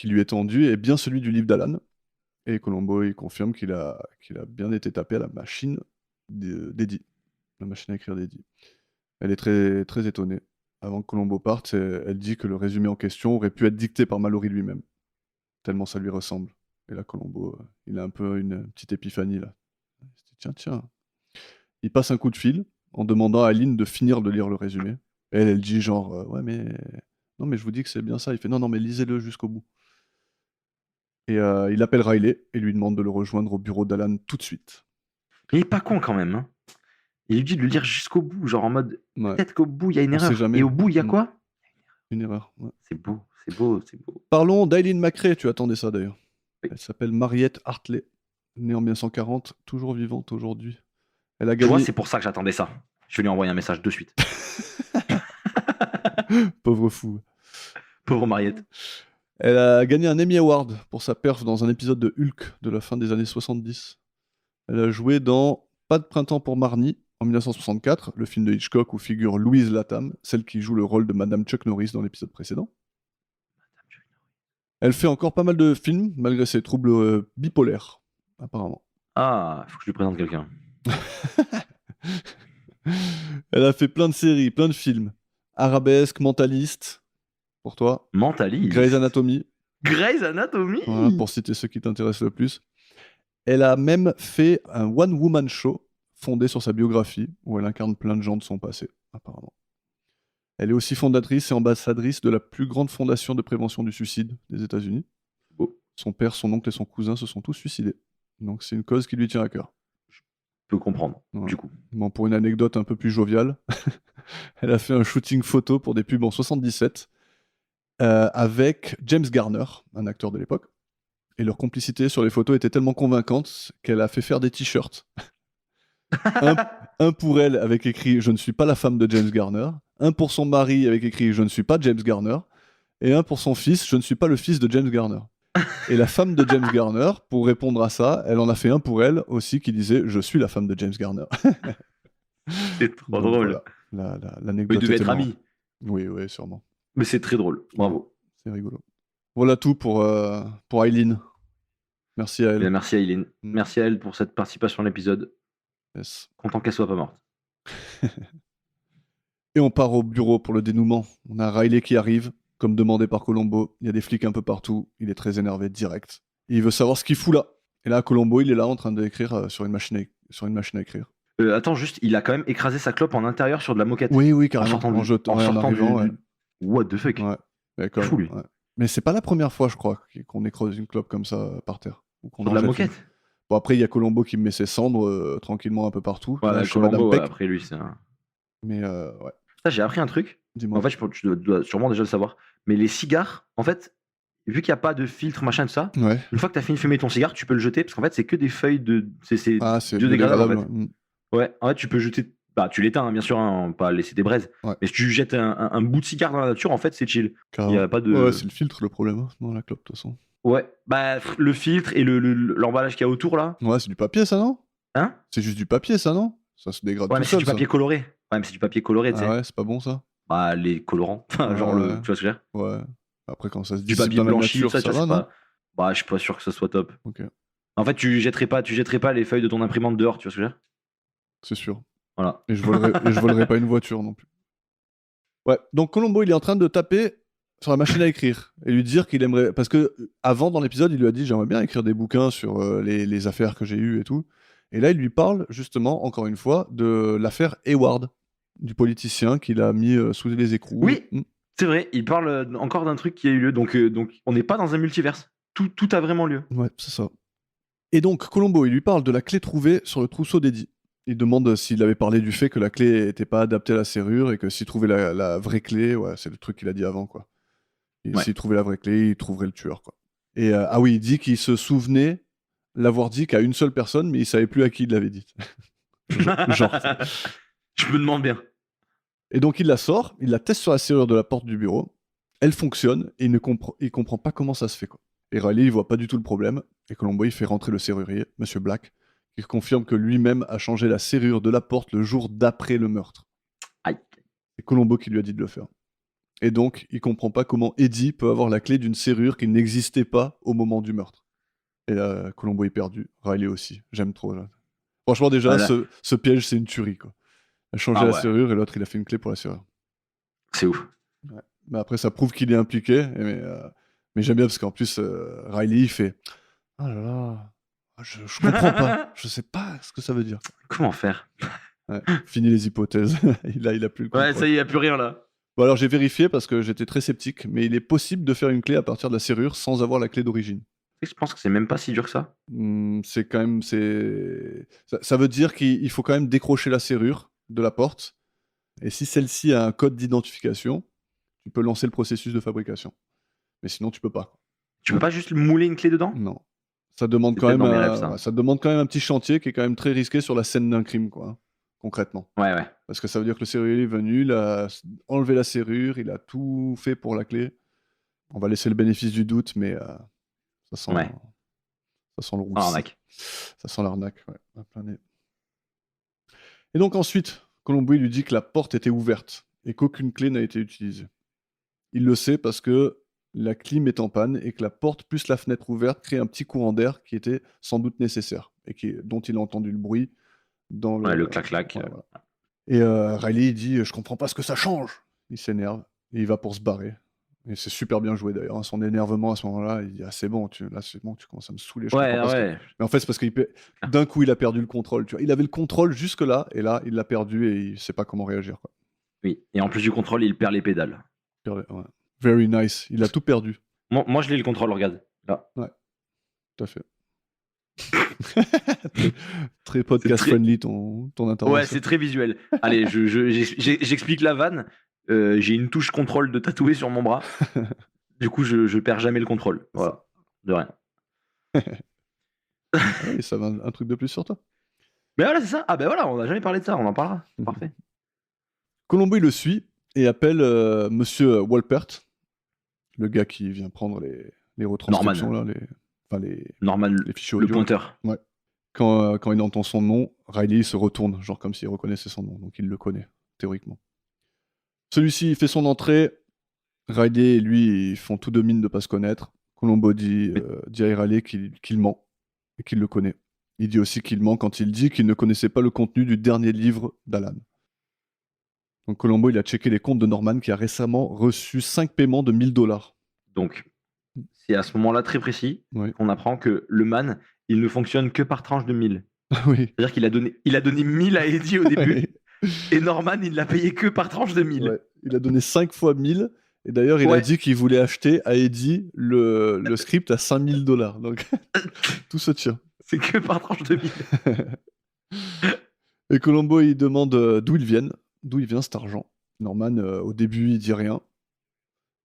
S3: lui est tendu est bien celui du livre d'Alan. Et Colombo, il confirme qu'il a bien été tapé à la machine d'Eddie. La machine à écrire d'Eddie. Elle est très, très étonnée. Avant que Colombo parte, elle dit que le résumé en question aurait pu être dicté par Mallory lui-même. Tellement ça lui ressemble. Et là, Colombo, il a un peu une petite épiphanie, là. Il se dit, tiens. Il passe un coup de fil en demandant à Aileen de finir de lire le résumé. Et elle dit genre, ouais, mais... Non, mais je vous dis que c'est bien ça. Il fait, non, mais lisez-le jusqu'au bout. Et il appelle Riley et lui demande de le rejoindre au bureau d'Alan tout de suite.
S4: Mais il est pas con quand même, hein. Il lui dit de le lire jusqu'au bout, genre en mode
S3: Ouais,
S4: peut-être qu'au bout il y a une
S3: On sait
S4: erreur.
S3: jamais.
S4: Et au bout il y a quoi?
S3: une erreur. Ouais.
S4: C'est beau, c'est beau, c'est beau.
S3: Parlons d'Aileen McRae, tu attendais ça d'ailleurs.
S4: Oui.
S3: Elle s'appelle Mariette Hartley, née en 1940, toujours vivante aujourd'hui. Elle a
S4: Tu vois,
S3: gagné...
S4: c'est pour ça que j'attendais ça. Je vais lui envoyer un message de suite.
S3: Pauvre fou.
S4: Pauvre Mariette.
S3: Elle a gagné un Emmy Award pour sa perf dans un épisode de Hulk de la fin des années 70. Elle a joué dans Pas de printemps pour Marnie en 1964, le film de Hitchcock où figure Louise Latham, celle qui joue le rôle de Madame Chuck Norris dans l'épisode précédent. Elle fait encore pas mal de films malgré ses troubles bipolaires, apparemment.
S4: Ah, faut que je lui présente quelqu'un.
S3: Elle a fait plein de séries, plein de films. Arabesque, Mentaliste, pour toi.
S4: Mentaliste.
S3: Grey's Anatomy,
S4: Grey's Anatomy.
S3: voilà, pour citer ceux qui t'intéressent le plus. Elle a même fait un one-woman show fondé sur sa biographie, où elle incarne plein de gens de son passé, apparemment. Elle est aussi fondatrice et ambassadrice de la plus grande fondation de prévention du suicide des États-Unis.
S4: Beau.
S3: Son père, son oncle et son cousin se sont tous suicidés. Donc c'est une cause qui lui tient à cœur.
S4: Je peux comprendre,
S3: Ouais.
S4: du coup.
S3: Bon, pour une anecdote un peu plus joviale, elle a fait un shooting photo pour des pubs en 77 avec James Garner, un acteur de l'époque. Et leur complicité sur les photos était tellement convaincante qu'elle a fait faire des t-shirts. un pour elle avec écrit « Je ne suis pas la femme de James Garner », un pour son mari avec écrit « Je ne suis pas James Garner », et un pour son fils « Je ne suis pas le fils de James Garner ». Et la femme de James Garner, pour répondre à ça, elle en a fait un pour elle aussi qui disait « Je suis la femme de James Garner ».
S4: C'est trop
S3: Donc,
S4: drôle.
S3: voilà,
S4: Mais
S3: l'anecdote
S4: ils devaient
S3: était
S4: être
S3: marrante.
S4: amis.
S3: Oui, sûrement.
S4: Mais c'est très drôle. Bravo.
S3: C'est rigolo. Voilà tout pour Aileen. Merci à elle.
S4: Bien, merci à Eileen. Merci à elle pour cette participation à l'épisode.
S3: Yes.
S4: Content qu'elle soit pas morte.
S3: Et on part au bureau pour le dénouement. On a Riley qui arrive, comme demandé par Colombo. Il y a des flics un peu partout. Il est très énervé direct. Et il veut savoir ce qu'il fout là. Et là, Colombo, il est là en train d'écrire sur une machine à écrire.
S4: Attends, juste, il a quand même écrasé sa clope en intérieur sur de la moquette.
S3: Oui,
S4: En
S3: carrément.
S4: sortant
S3: En jetant, ouais, en
S4: sortant
S3: arrivant, ouais.
S4: What the fuck.
S3: Ouais. Mais quand
S4: Fou,
S3: même,
S4: lui.
S3: ouais. Mais c'est pas la première fois, je crois, qu'on écrase une clope comme ça par terre. Ou qu'on
S4: Sur
S3: en
S4: de la
S3: jette une.
S4: moquette.
S3: Bon, après, il y a Colombo qui met ses cendres tranquillement un peu partout.
S4: Voilà,
S3: Chez Madame
S4: Colombo,
S3: Peck.
S4: après lui, c'est un...
S3: Mais ouais.
S4: Ça, j'ai appris un truc.
S3: Dis-moi.
S4: En fait, tu dois sûrement déjà le savoir. Mais les cigares, en fait, vu qu'il n'y a pas de filtre, machin, tout ça,
S3: Ouais.
S4: une fois que tu as fini de fumer ton cigare, tu peux le jeter parce qu'en fait, c'est que des feuilles de. C'est
S3: Ah, c'est
S4: biodégradable en fait.
S3: biodégradable.
S4: Ouais, en fait, tu peux jeter. Bah, tu l'éteins, hein, bien sûr, hein, pas laisser des braises.
S3: Ouais.
S4: Mais si tu jettes un bout de cigare dans la nature, en fait, c'est chill.
S3: Carrément.
S4: Il y a pas de.
S3: Ouais, c'est le filtre le problème, hein, dans la clope, de toute façon.
S4: Ouais, bah, le filtre et l'emballage qu'il y a autour là.
S3: Ouais, c'est du papier, ça, non?
S4: Hein?
S3: C'est juste du papier, ça, non? Ça se dégrade
S4: Ouais,
S3: tout
S4: mais c'est
S3: seul,
S4: du
S3: ça.
S4: papier coloré. Ouais, mais c'est du papier coloré, tu sais.
S3: Ah ouais, c'est pas bon, ça?
S4: Bah, les colorants. Enfin, genre,
S3: Ouais.
S4: tu vois ce que je veux dire?
S3: Ouais. Après, quand ça se
S4: Du
S3: dissipe
S4: papier
S3: dans la
S4: blanchi,
S3: nature,
S4: ça,
S3: ça
S4: tu vois,
S3: va,
S4: c'est
S3: non?
S4: pas. Bah, je suis pas sûr que ça soit top.
S3: Ok,
S4: En fait, tu jetterais pas les feuilles de ton imprimante dehors, tu vois ce que je veux dire?
S3: c'est sûr.
S4: Voilà.
S3: Et je volerai pas une voiture non plus. Ouais, donc Colombo, il est en train de taper sur la machine à écrire et lui dire qu'il aimerait. Parce que avant, dans l'épisode, il lui a dit j'aimerais bien écrire des bouquins sur les affaires que j'ai eues et tout. Et là, il lui parle justement, encore une fois, de l'affaire Hayward, du politicien qu'il a mis sous les écrous.
S4: Oui, c'est vrai, il parle encore d'un truc qui a eu lieu. Donc on n'est pas dans un multiverse. Tout a vraiment lieu.
S3: Ouais, c'est ça. Et donc, Colombo, il lui parle de la clé trouvée sur le trousseau d'Eddie. Il demande s'il avait parlé du fait que la clé n'était pas adaptée à la serrure et que s'il trouvait la vraie clé, ouais, c'est le truc qu'il a dit avant, quoi. Et
S4: Ouais.
S3: s'il trouvait la vraie clé, il trouverait le tueur, quoi. Et ah oui, il dit qu'il se souvenait l'avoir dit qu'à une seule personne, mais il savait plus à qui il l'avait dit. Genre.
S4: Je me demande bien.
S3: Et donc il la sort, il la teste sur la serrure de la porte du bureau, elle fonctionne et il comprend pas comment ça se fait, quoi. Et Riley, il voit pas du tout le problème, et Colombo, il fait rentrer le serrurier, Monsieur Black, qui confirme que lui-même a changé la serrure de la porte le jour d'après le meurtre.
S4: Aïe.
S3: C'est Colombo qui lui a dit de le faire. Et donc, il comprend pas comment Eddie peut avoir la clé d'une serrure qui n'existait pas au moment du meurtre. Et là, Colombo est perdu, Riley aussi. J'aime trop. Là. Franchement, déjà,
S4: Voilà.
S3: ce piège, c'est une tuerie, quoi. Il a changé la serrure et l'autre, il a fait une clé pour la serrure.
S4: C'est ouf.
S3: Ouais. Mais après, ça prouve qu'il est impliqué. Mais j'aime bien parce qu'en plus, Riley, il fait « Oh là là, je comprends pas. Je sais pas ce que ça veut dire. »
S4: Comment faire?
S3: Ouais. Fini les hypothèses. il a plus le contrôle.
S4: Ouais, ça y est, il n'y a plus rien là.
S3: Bon, alors j'ai vérifié parce que j'étais très sceptique, mais il est possible de faire une clé à partir de la serrure sans avoir la clé d'origine.
S4: Je pense que c'est même pas si dur que ça.
S3: C'est quand même... Ça veut dire qu'il faut quand même décrocher la serrure de la porte. Et si celle-ci a un code d'identification, tu peux lancer le processus de fabrication. Mais sinon, tu peux pas.
S4: Tu peux pas juste mouler une clé dedans?
S3: Non. Ça demande
S4: C'est
S3: quand même
S4: peut-être dans mes rêves, ça.
S3: ça demande quand même un petit chantier qui est quand même très risqué sur la scène d'un crime, quoi, hein, concrètement.
S4: Ouais.
S3: Parce que ça veut dire que le serrurier est venu, il a enlevé la serrure, il a tout fait pour la clé. On va laisser le bénéfice du doute, mais ça sent le roussi.
S4: Arnaque.
S3: Ça sent l'arnaque, ouais, à plein nez. Et donc ensuite, Colombo lui dit que la porte était ouverte et qu'aucune clé n'a été utilisée. Il le sait parce que la clim est en panne et que la porte plus la fenêtre ouverte crée un petit courant d'air qui était sans doute nécessaire et dont il a entendu le bruit dans
S4: le clac-clac.
S3: Voilà. Et Riley, il dit « Je comprends pas ce que ça change !» Il s'énerve et il va pour se barrer. Et c'est super bien joué d'ailleurs, hein. Son énervement à ce moment-là, il dit « Ah, c'est bon, tu commences à me saouler. »
S4: Ouais.
S3: Mais en fait, c'est parce que d'un coup, il a perdu le contrôle. Tu vois. Il avait le contrôle jusque-là, et là, il l'a perdu et il sait pas comment réagir, quoi.
S4: Oui, et en plus du contrôle, il perd les pédales.
S3: Ouais. Very nice. Il a tout perdu.
S4: Moi, je l'ai le contrôle, regarde. Là.
S3: Ouais, tout à fait. très podcast friendly ton intervention.
S4: Ouais, c'est très visuel. Allez, j'explique la vanne. J'ai une touche contrôle de tatoué sur mon bras. Du coup, je perds jamais le contrôle. Voilà, de rien.
S3: Oui, ça va un truc de plus sur toi.
S4: Mais voilà, c'est ça. Ah ben voilà, on n'a jamais parlé de ça, on en parlera. Parfait.
S3: Colombo, il le suit et appelle Monsieur Walpert, le gars qui vient prendre les retranscriptions,
S4: Norman.
S3: Là,
S4: Norman,
S3: les fichiers audio.
S4: le pointeur.
S3: Ouais. Quand il entend son nom, Riley se retourne, genre comme s'il reconnaissait son nom, donc il le connaît, théoriquement. Celui-ci fait son entrée, Riley et lui ils font tout de mine de pas se connaître. Colombo dit à Riley qu'il ment et qu'il le connaît. Il dit aussi qu'il ment quand il dit qu'il ne connaissait pas le contenu du dernier livre d'Alan. Donc Colombo, il a checké les comptes de Norman qui a récemment reçu 5 paiements de $1000.
S4: Donc, c'est à ce moment-là très précis qu'on apprend que le man, il ne fonctionne que par tranche de 1000.
S3: Oui.
S4: C'est-à-dire qu'il a donné 1000 à Eddie au début, et Norman, il l'a payé que par tranche de 1000.
S3: Ouais. Il a donné 5 fois 1000, et d'ailleurs, il a dit qu'il voulait acheter à Eddie le script à $5000. Donc, tout se tient.
S4: C'est que par tranche de 1000.
S3: Et Colombo, il demande d'où il vient cet argent. Norman, au début, il dit rien.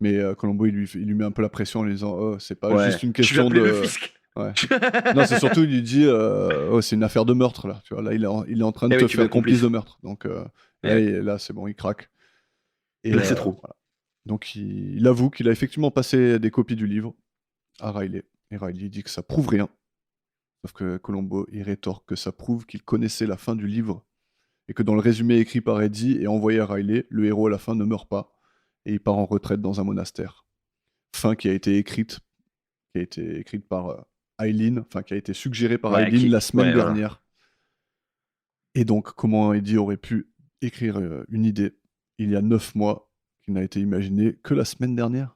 S3: Mais Columbo, il lui met un peu la pression en lui disant oh, c'est pas
S4: Ouais.
S3: juste une
S4: Tu vas
S3: question
S4: appeler
S3: de.
S4: le fisc.
S3: Ouais. Non, c'est surtout, il lui dit oh, c'est une affaire de meurtre là. Tu vois, là, il est en train de
S4: Eh
S3: te
S4: oui, tu vas
S3: faire
S4: être
S3: complice
S4: complice.
S3: de meurtre. Donc là, c'est bon, il craque. Et
S4: Là, c'est trop.
S3: voilà. Donc il avoue qu'il a effectivement passé des copies du livre à Riley. Et Riley dit que ça prouve rien. Sauf que Columbo, il rétorque que ça prouve qu'il connaissait la fin du livre. Et que dans le résumé écrit par Eddie et envoyé à Riley, le héros à la fin ne meurt pas. Et il part en retraite dans un monastère. Fin qui a été écrite par Eileen, enfin qui a été suggérée par Eileen la semaine dernière. Et donc, comment Eddie aurait pu écrire une idée il y a 9 mois qui n'a été imaginée que la semaine dernière?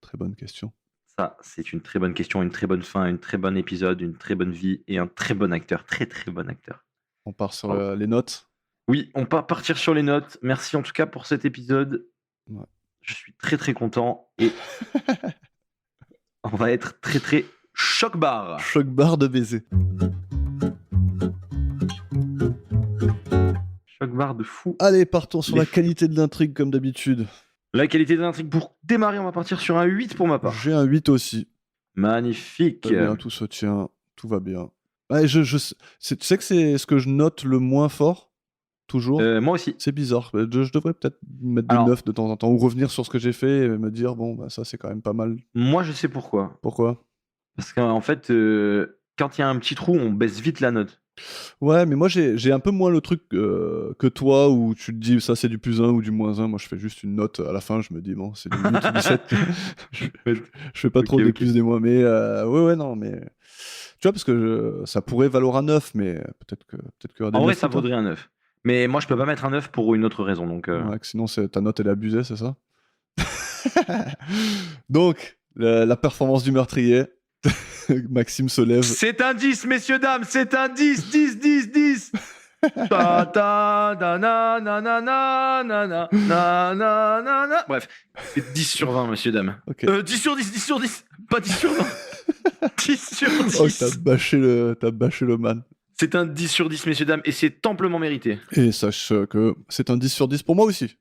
S3: Très bonne question.
S4: Ça, c'est une très bonne question, une très bonne fin, un très bon épisode, une très bonne vie et un très bon acteur, très très bon acteur.
S3: On part sur les notes.
S4: Oui, on va partir sur les notes. Merci en tout cas pour cet épisode.
S3: Ouais.
S4: Je suis très très content et on va être très très choc-barre.
S3: Choc-barre de baiser.
S4: Choc-barre de fou.
S3: Allez, partons sur
S4: Les
S3: la qualité de l'intrigue comme d'habitude.
S4: La qualité de l'intrigue, pour démarrer, on va partir sur un 8 pour ma part.
S3: J'ai un 8 aussi.
S4: Magnifique.
S3: Très bien, tout se tient, tout va bien. Ouais, tu sais que c'est ce que je note le moins fort, toujours.
S4: Moi aussi.
S3: C'est bizarre. Je devrais peut-être mettre des 9 de temps en temps, ou revenir sur ce que j'ai fait et me dire, bon, bah, ça c'est quand même pas mal.
S4: Moi, je sais pourquoi.
S3: Pourquoi?
S4: Parce qu'en fait, quand il y a un petit trou, on baisse vite la note.
S3: Ouais, mais moi j'ai un peu moins le truc que toi où tu te dis ça c'est du +1 ou du -1. Moi je fais juste une note à la fin, je me dis bon, c'est du 8 ou 17. je fais pas trop des plus des moins. Mais ouais, non, mais. Tu vois, parce que ça pourrait valoir un 9, mais peut-être que.
S4: En vrai, ça vaudrait un 9. Mais moi, je peux pas mettre un 9 pour une autre raison. Donc,
S3: ouais, sinon, ta note, elle est abusée, c'est ça? Donc, la performance du meurtrier. Maxime se lève.
S4: C'est un 10, messieurs, dames. C'est un 10, 10, 10, 10. Ta ta da na na na na na na na na na na. Bref, c'est 10 sur 20, messieurs, dames.
S3: Okay.
S4: 10 sur 10, 10 sur 10. Pas 10 sur 20. 10 sur 10.
S3: Oh, t'as bâché le man.
S4: C'est un 10 sur 10, messieurs, dames, et c'est amplement mérité.
S3: Et sache que c'est un 10 sur 10 pour moi aussi.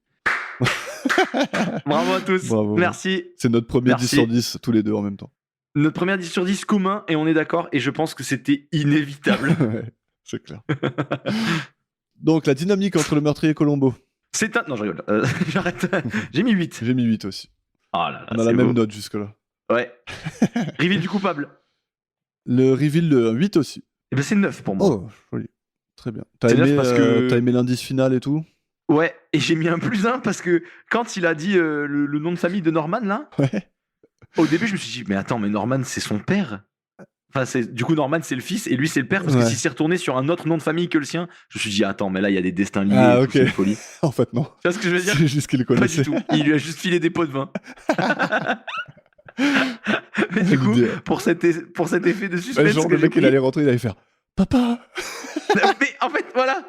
S4: Bravo à tous.
S3: Bravo.
S4: Merci.
S3: C'est notre premier
S4: Merci.
S3: 10 sur 10, tous les deux en même temps.
S4: Notre première 10 sur 10 commun, et on est d'accord, et je pense que c'était inévitable.
S3: Ouais, c'est clair. Donc, la dynamique entre le meurtrier et Columbo.
S4: C'est un... Non, je rigole. J'arrête. J'ai mis 8.
S3: J'ai mis 8 aussi.
S4: Oh là là,
S3: on a la même note jusque-là.
S4: Ouais. Reveal du coupable.
S3: Le reveal de 8 aussi.
S4: Eh ben c'est 9 pour moi.
S3: Oh, joli. Très bien. T'as aimé l'indice final et tout?
S4: Ouais, et j'ai mis un +1 parce que quand il a dit le nom de famille de Norman, là,
S3: ouais.
S4: Au début, je me suis dit, mais attends, mais Norman, c'est son père. Enfin, du coup, Norman, c'est le fils et lui, c'est le père. Parce que s'il s'est retourné sur un autre nom de famille que le sien, je me suis dit, attends, mais là, il y a des destins liés.
S3: Ah,
S4: ok. C'est une folie.
S3: En fait, non.
S4: Tu vois ce que je veux dire?
S3: C'est juste qu'il le connaissait.
S4: Pas du tout. Il lui a juste filé des pots de vin. Mais du coup, pour cet effet de suspense.
S3: Genre, le mec, il allait rentrer, il allait faire Papa.
S4: Mais en fait, voilà.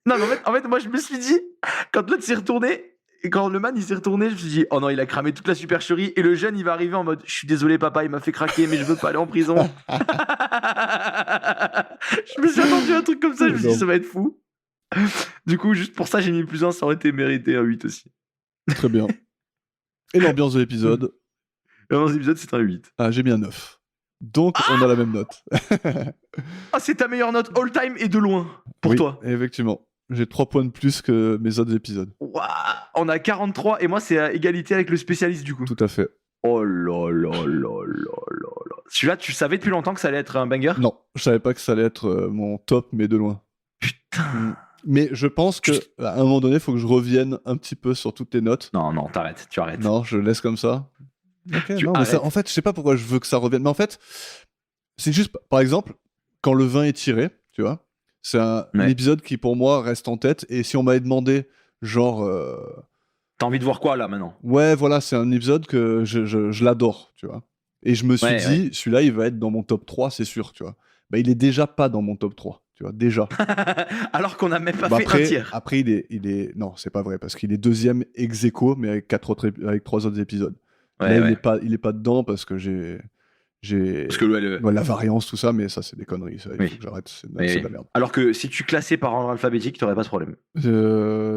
S4: Non, mais en fait, moi, je me suis dit, quand l'autre s'est retourné. Et quand le man il s'est retourné, je me suis dit, oh non, il a cramé toute la supercherie. Et le jeune, il va arriver en mode, je suis désolé, papa, il m'a fait craquer, mais je veux pas aller en prison. Je me suis attendu à un truc comme ça, je me suis dit, ça va être fou. Du coup, juste pour ça, j'ai mis +1, ça aurait été mérité un 8 aussi.
S3: Très bien. Et l'ambiance de l'épisode?
S4: L'ambiance de l'épisode, c'est un 8.
S3: Ah, j'ai mis un 9. Donc, on a la même note.
S4: Ah, c'est ta meilleure note all time et de loin, pour toi.
S3: Effectivement. J'ai 3 points de plus que mes autres épisodes.
S4: Wow. On a 43 et moi c'est à égalité avec le spécialiste du coup.
S3: Tout à fait.
S4: Oh là là là là là là. Celui-là, tu savais depuis longtemps que ça allait être un banger?
S3: Non, je savais pas que ça allait être mon top, mais de loin.
S4: Putain.
S3: Mais je pense que à un moment donné, il faut que je revienne un petit peu sur toutes tes notes.
S4: Non, t'arrêtes, tu arrêtes.
S3: Non, je laisse comme ça. Okay,
S4: tu
S3: non, mais ça, en fait, je sais pas pourquoi je veux que ça revienne. Mais en fait, c'est juste, par exemple, quand le vin est tiré, tu vois. C'est un épisode qui, pour moi, reste en tête. Et si on m'avait demandé, genre...
S4: T'as envie de voir quoi, là, maintenant?
S3: Ouais, voilà, c'est un épisode que je l'adore, tu vois. Et je me suis dit, celui-là, il va être dans mon top 3, c'est sûr, tu vois. Bah, il est déjà pas dans mon top 3, tu vois, déjà.
S4: Alors qu'on a même pas fait un tiers.
S3: Après, il est... Non, c'est pas vrai, parce qu'il est deuxième ex aequo, mais avec 3 autres épisodes. Là, il est pas dedans, parce que j'ai
S4: Parce que
S3: Ouais, la variance, tout ça, mais ça, c'est des conneries. Ça, il
S4: Oui.
S3: faut que j'arrête. C'est
S4: mais-
S3: de la merde.
S4: Alors que si tu classais par ordre alphabétique, t'aurais pas ce problème.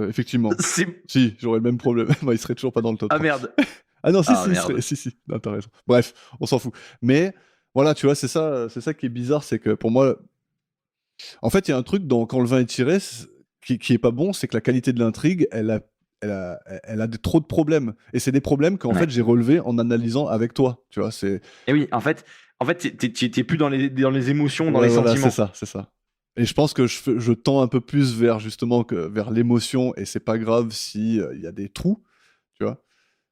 S3: Effectivement.
S4: C'est...
S3: Si, j'aurais le même problème. Bah, il serait toujours pas dans le top
S4: Ah
S3: 3.
S4: merde.
S3: Ah non, si,
S4: Ah,
S3: il
S4: merde.
S3: serait- si. Non, t'as raison. Bref, on s'en fout. Mais voilà, tu vois, c'est ça qui est bizarre, c'est que pour moi, en fait, il y a un truc dans Quand le vin est tiré qui est pas bon, c'est que la qualité de l'intrigue, elle a trop de problèmes. Et c'est des problèmes qu'en
S4: Ouais.
S3: fait j'ai relevés en analysant avec toi. Tu vois, c'est.
S4: Et oui, en fait t'es plus dans les émotions, dans
S3: Ouais,
S4: les
S3: voilà,
S4: sentiments.
S3: c'est ça. Et je pense que je tends un peu plus vers justement vers l'émotion, et c'est pas grave si il y a des trous, tu vois.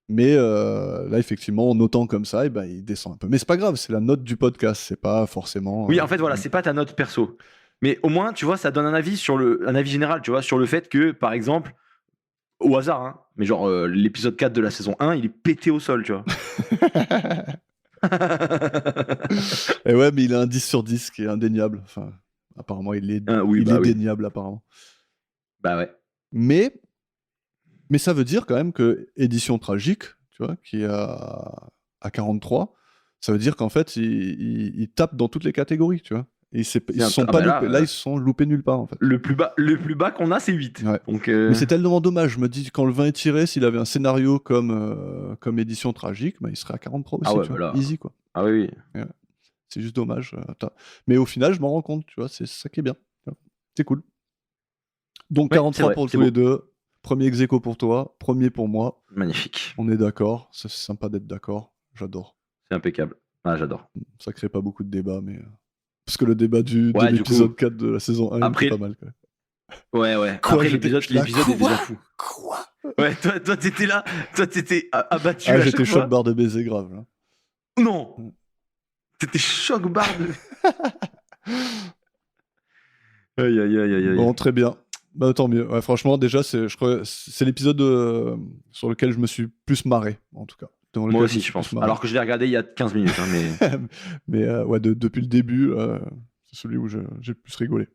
S3: Mais là, effectivement, en notant comme ça, ben, il descend un peu. Mais c'est pas grave, c'est la note du podcast, c'est pas forcément.
S4: Oui, en fait, voilà, c'est pas ta note perso. Mais au moins, tu vois, ça donne un avis un avis général, tu vois, sur le fait que, par exemple, au hasard, hein, mais genre l'épisode 4 de la saison 1, il est pété au sol, tu vois.
S3: Et ouais, mais il a un 10 sur 10 qui est indéniable. Enfin, apparemment, il est,
S4: Oui,
S3: il
S4: bah
S3: est
S4: oui.
S3: déniable, apparemment.
S4: Bah ouais.
S3: Mais ça veut dire quand même que Édition Tragique, tu vois, qui est à 43, ça veut dire qu'en fait, il tape dans toutes les catégories, tu vois. Et ils se sont pas
S4: bah
S3: loupés. Là, ils se sont loupés nulle part, en fait.
S4: Le plus bas qu'on a, c'est 8.
S3: Ouais.
S4: Donc,
S3: Mais c'est tellement dommage. Je me dis, quand le vin est tiré, s'il avait un scénario comme Édition Tragique, bah, il serait à 43 aussi,
S4: Ah ouais,
S3: tu vois.
S4: voilà.
S3: Easy, quoi.
S4: Ah oui.
S3: C'est juste dommage. Mais au final, je m'en rends compte, tu vois, c'est ça qui est bien. C'est cool. Donc
S4: Ouais,
S3: 43
S4: c'est vrai,
S3: pour
S4: c'est
S3: tous les
S4: beau.
S3: deux. Premier ex-aequo pour toi, premier pour moi.
S4: Magnifique.
S3: On est d'accord. C'est sympa d'être d'accord. J'adore.
S4: C'est impeccable. Ah, j'adore.
S3: Ça crée pas beaucoup de débats, mais. Parce que le débat de
S4: Ouais, du
S3: l'épisode
S4: coup,
S3: 4 de la saison 1
S4: après-
S3: il était pas mal, quand même.
S4: Ouais.
S3: Quoi,
S4: Après,
S3: j'étais
S4: l'épisode
S3: là,
S4: est déjà fou.
S3: Quoi
S4: Ouais, toi, t'étais là. Toi, t'étais abattu
S3: Ah,
S4: à
S3: j'étais
S4: chaque fois.
S3: choc barre de baiser grave, là.
S4: Non. T'étais choc barre de... Aïe.
S3: Bon, très bien. Bah, tant mieux. Ouais, franchement, déjà, je crois c'est l'épisode sur lequel je me suis plus marré, en tout cas. Dans lequel
S4: Moi aussi,
S3: me
S4: je
S3: suis
S4: pense.
S3: plus marré.
S4: Alors que je l'ai regardé il y a 15 minutes. Hein, mais...
S3: Mais ouais, depuis le début, c'est celui où j'ai le plus rigolé.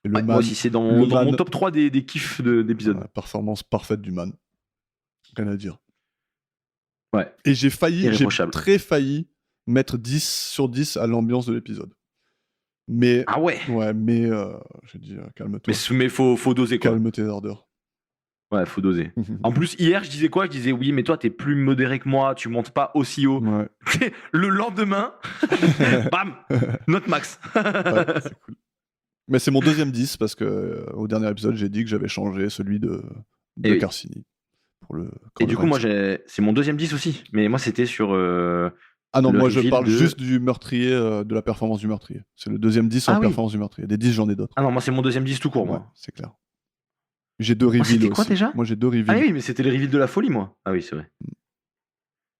S3: Et le
S4: Ouais, moi
S3: man,
S4: aussi, c'est dans
S3: le
S4: mon
S3: man,
S4: top 3 des kiffs d'épisodes.
S3: ouais, performance parfaite du man. Rien à dire.
S4: Ouais.
S3: Et j'ai
S4: Irréprochable.
S3: très failli mettre 10 sur 10 à l'ambiance de l'épisode. Mais,
S4: Ah ouais.
S3: mais j'ai dit, calme-toi.
S4: Mais faut doser, quoi.
S3: Calme tes ardeurs.
S4: Ouais, faut doser. En plus, hier, je disais quoi? Je disais, oui, mais toi, t'es plus modéré que moi, tu montes pas aussi haut.
S3: Ouais.
S4: Le lendemain, bam, note max.
S3: Ouais, c'est cool. Mais c'est mon deuxième 10 parce que au dernier épisode, j'ai dit que j'avais changé celui de
S4: Et oui.
S3: Carcini. Pour le,
S4: Et du coup, moi, c'est mon deuxième 10 aussi. Mais moi, c'était sur.
S3: Ah non,
S4: le
S3: moi je
S4: reveal
S3: parle
S4: de-
S3: juste du meurtrier, de la performance du meurtrier. C'est le deuxième 10 en
S4: Ah oui.
S3: performance du meurtrier. Des 10, j'en ai d'autres.
S4: Ah non, moi, c'est mon deuxième 10 tout court,
S3: Ouais,
S4: moi.
S3: c'est clair. J'ai deux reveals
S4: c'était
S3: aussi.
S4: quoi déjà
S3: Moi j'ai deux reveals.
S4: Ah oui, mais c'était le reveal de la folie, moi. Ah oui, c'est vrai.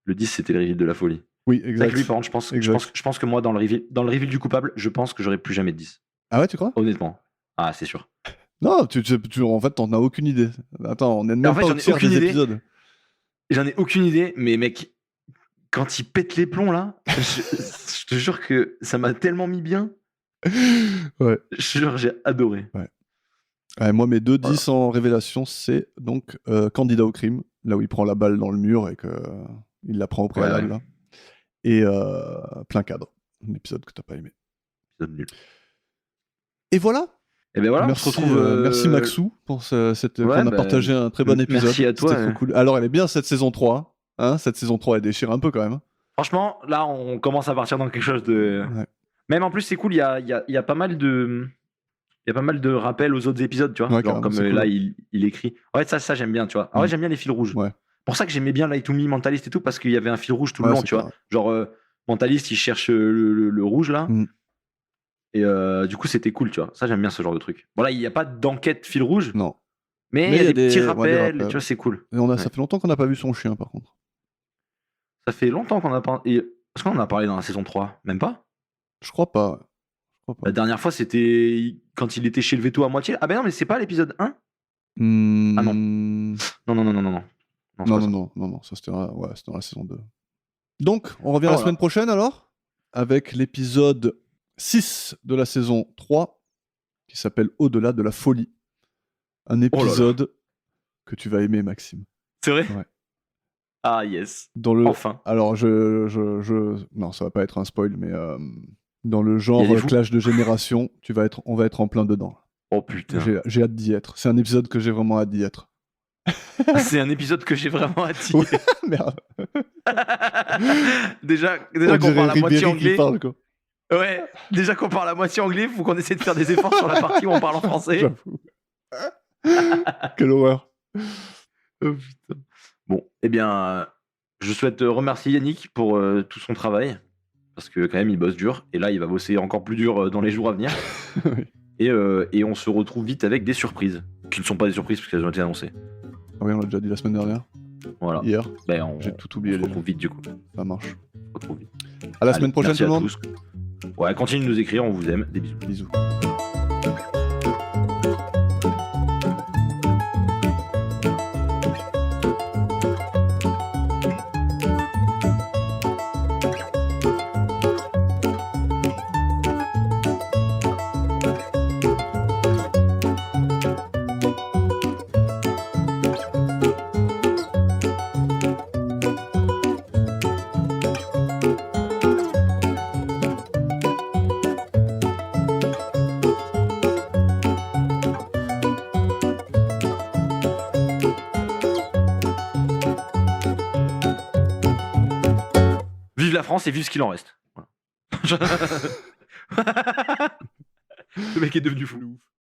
S4: Le 10, c'était le reveal de la folie.
S3: Oui,
S4: C'est vrai
S3: exact.
S4: que lui, par contre, je pense que moi, dans le reveal du coupable, je pense que j'aurais plus jamais de 10.
S3: Ah ouais, tu crois?
S4: Honnêtement. Ah, c'est sûr.
S3: Non, en fait, t'en as aucune idée. Attends, on est même
S4: en fait,
S3: pas
S4: j'en
S3: au
S4: ai
S3: tiers
S4: aucune
S3: des
S4: idée.
S3: épisodes.
S4: J'en ai aucune idée, mais mec, quand il pète les plombs là, je te jure que ça m'a tellement mis bien.
S3: Ouais.
S4: Je te jure, j'ai adoré.
S3: Ouais, moi, mes deux 10 en révélation, c'est donc Candidat au crime, là où il prend la balle dans le mur et qu'il la prend au préalable.
S4: Ouais.
S3: Là. Et Plein cadre, un épisode que t'as pas aimé.
S4: Épisode nul.
S3: Et voilà.
S4: Et ben voilà,
S3: Merci,
S4: on se retrouve.
S3: merci Maxou pour cette.
S4: Ouais,
S3: on a
S4: bah,
S3: partagé un très bon épisode.
S4: merci à toi,
S3: C'était trop cool. Alors, elle est bien cette saison 3. Hein, cette saison 3, elle déchire un peu quand même.
S4: Franchement, là, on commence à partir dans quelque chose de.
S3: Ouais.
S4: Même en plus, c'est cool, il y a pas mal de. Il y a pas mal de rappels aux autres épisodes, tu vois.
S3: Ouais,
S4: Genre
S3: carrément,
S4: comme
S3: c'est
S4: là,
S3: cool.
S4: il écrit. Ouais, ça j'aime bien, tu vois. Ah ouais, j'aime bien les fils rouges.
S3: Ouais.
S4: Pour ça que j'aimais bien Light to Me, Mentalist et tout, parce qu'il y avait un fil rouge tout le
S3: Ouais,
S4: long,
S3: c'est
S4: tu vois.
S3: clair.
S4: Genre, Mentalist, il cherche le rouge là. Et du coup, c'était cool, tu vois. Ça, j'aime bien ce genre de truc. Voilà, il n'y a pas d'enquête fil rouge,
S3: Non.
S4: mais il y a des petits
S3: ouais,
S4: rappels, tu vois, c'est cool.
S3: Et ça fait longtemps qu'on n'a pas vu son chien, par contre.
S4: Ça fait longtemps qu'on a pas. Est-ce qu'on en a parlé dans la saison 3? Même pas?
S3: Je crois pas.
S4: La dernière fois, c'était quand il était chez le veto à moitié. Ah ben non, mais c'est pas l'épisode 1? Ah non. Non.
S3: Non, ça c'était dans la saison 2. Donc, on revient la
S4: voilà.
S3: semaine prochaine alors, avec l'épisode 6 de la saison 3, qui s'appelle Au-delà de la folie. Un épisode que tu vas aimer, Maxime.
S4: C'est vrai?
S3: Ouais.
S4: Ah yes.
S3: Dans le...
S4: Enfin.
S3: Alors, non, ça va pas être un spoil, mais dans le genre
S4: Il y a des fous.
S3: clash de génération, on va être en plein dedans.
S4: Oh putain.
S3: J'ai hâte d'y être. C'est un épisode que j'ai vraiment hâte d'y être.
S4: C'est un épisode que j'ai vraiment hâte.
S3: Ouais, merde.
S4: déjà
S3: On
S4: qu'on
S3: dirait
S4: parle à moitié
S3: Ribéry qui
S4: anglais.
S3: parle, quoi.
S4: Ouais, déjà qu'on parle à moitié anglais, faut qu'on essaie de faire des efforts sur la partie où on parle en français.
S3: J'avoue. Quelle horreur.
S4: Oh, putain. Bon, eh bien, je souhaite remercier Yannick pour tout son travail, parce que quand même il bosse dur, et là il va bosser encore plus dur dans les jours à venir.
S3: Oui.
S4: Et on se retrouve vite avec des surprises, qui ne sont pas des surprises parce qu'elles ont été annoncées.
S3: Ah oui, on l'a déjà dit la semaine dernière.
S4: Voilà.
S3: Hier.
S4: Ben,
S3: J'ai tout oublié
S4: on se
S3: déjà.
S4: retrouve vite du coup.
S3: Ça marche.
S4: On se retrouve vite.
S3: À la
S4: Allez,
S3: semaine prochaine,
S4: merci
S3: tout le
S4: à
S3: monde.
S4: tous. Ouais, continuez de nous écrire, on vous aime. Des bisous.
S3: Bisous.
S4: Vive la France et vive ce qu'il en reste. Voilà. Le mec est devenu fou.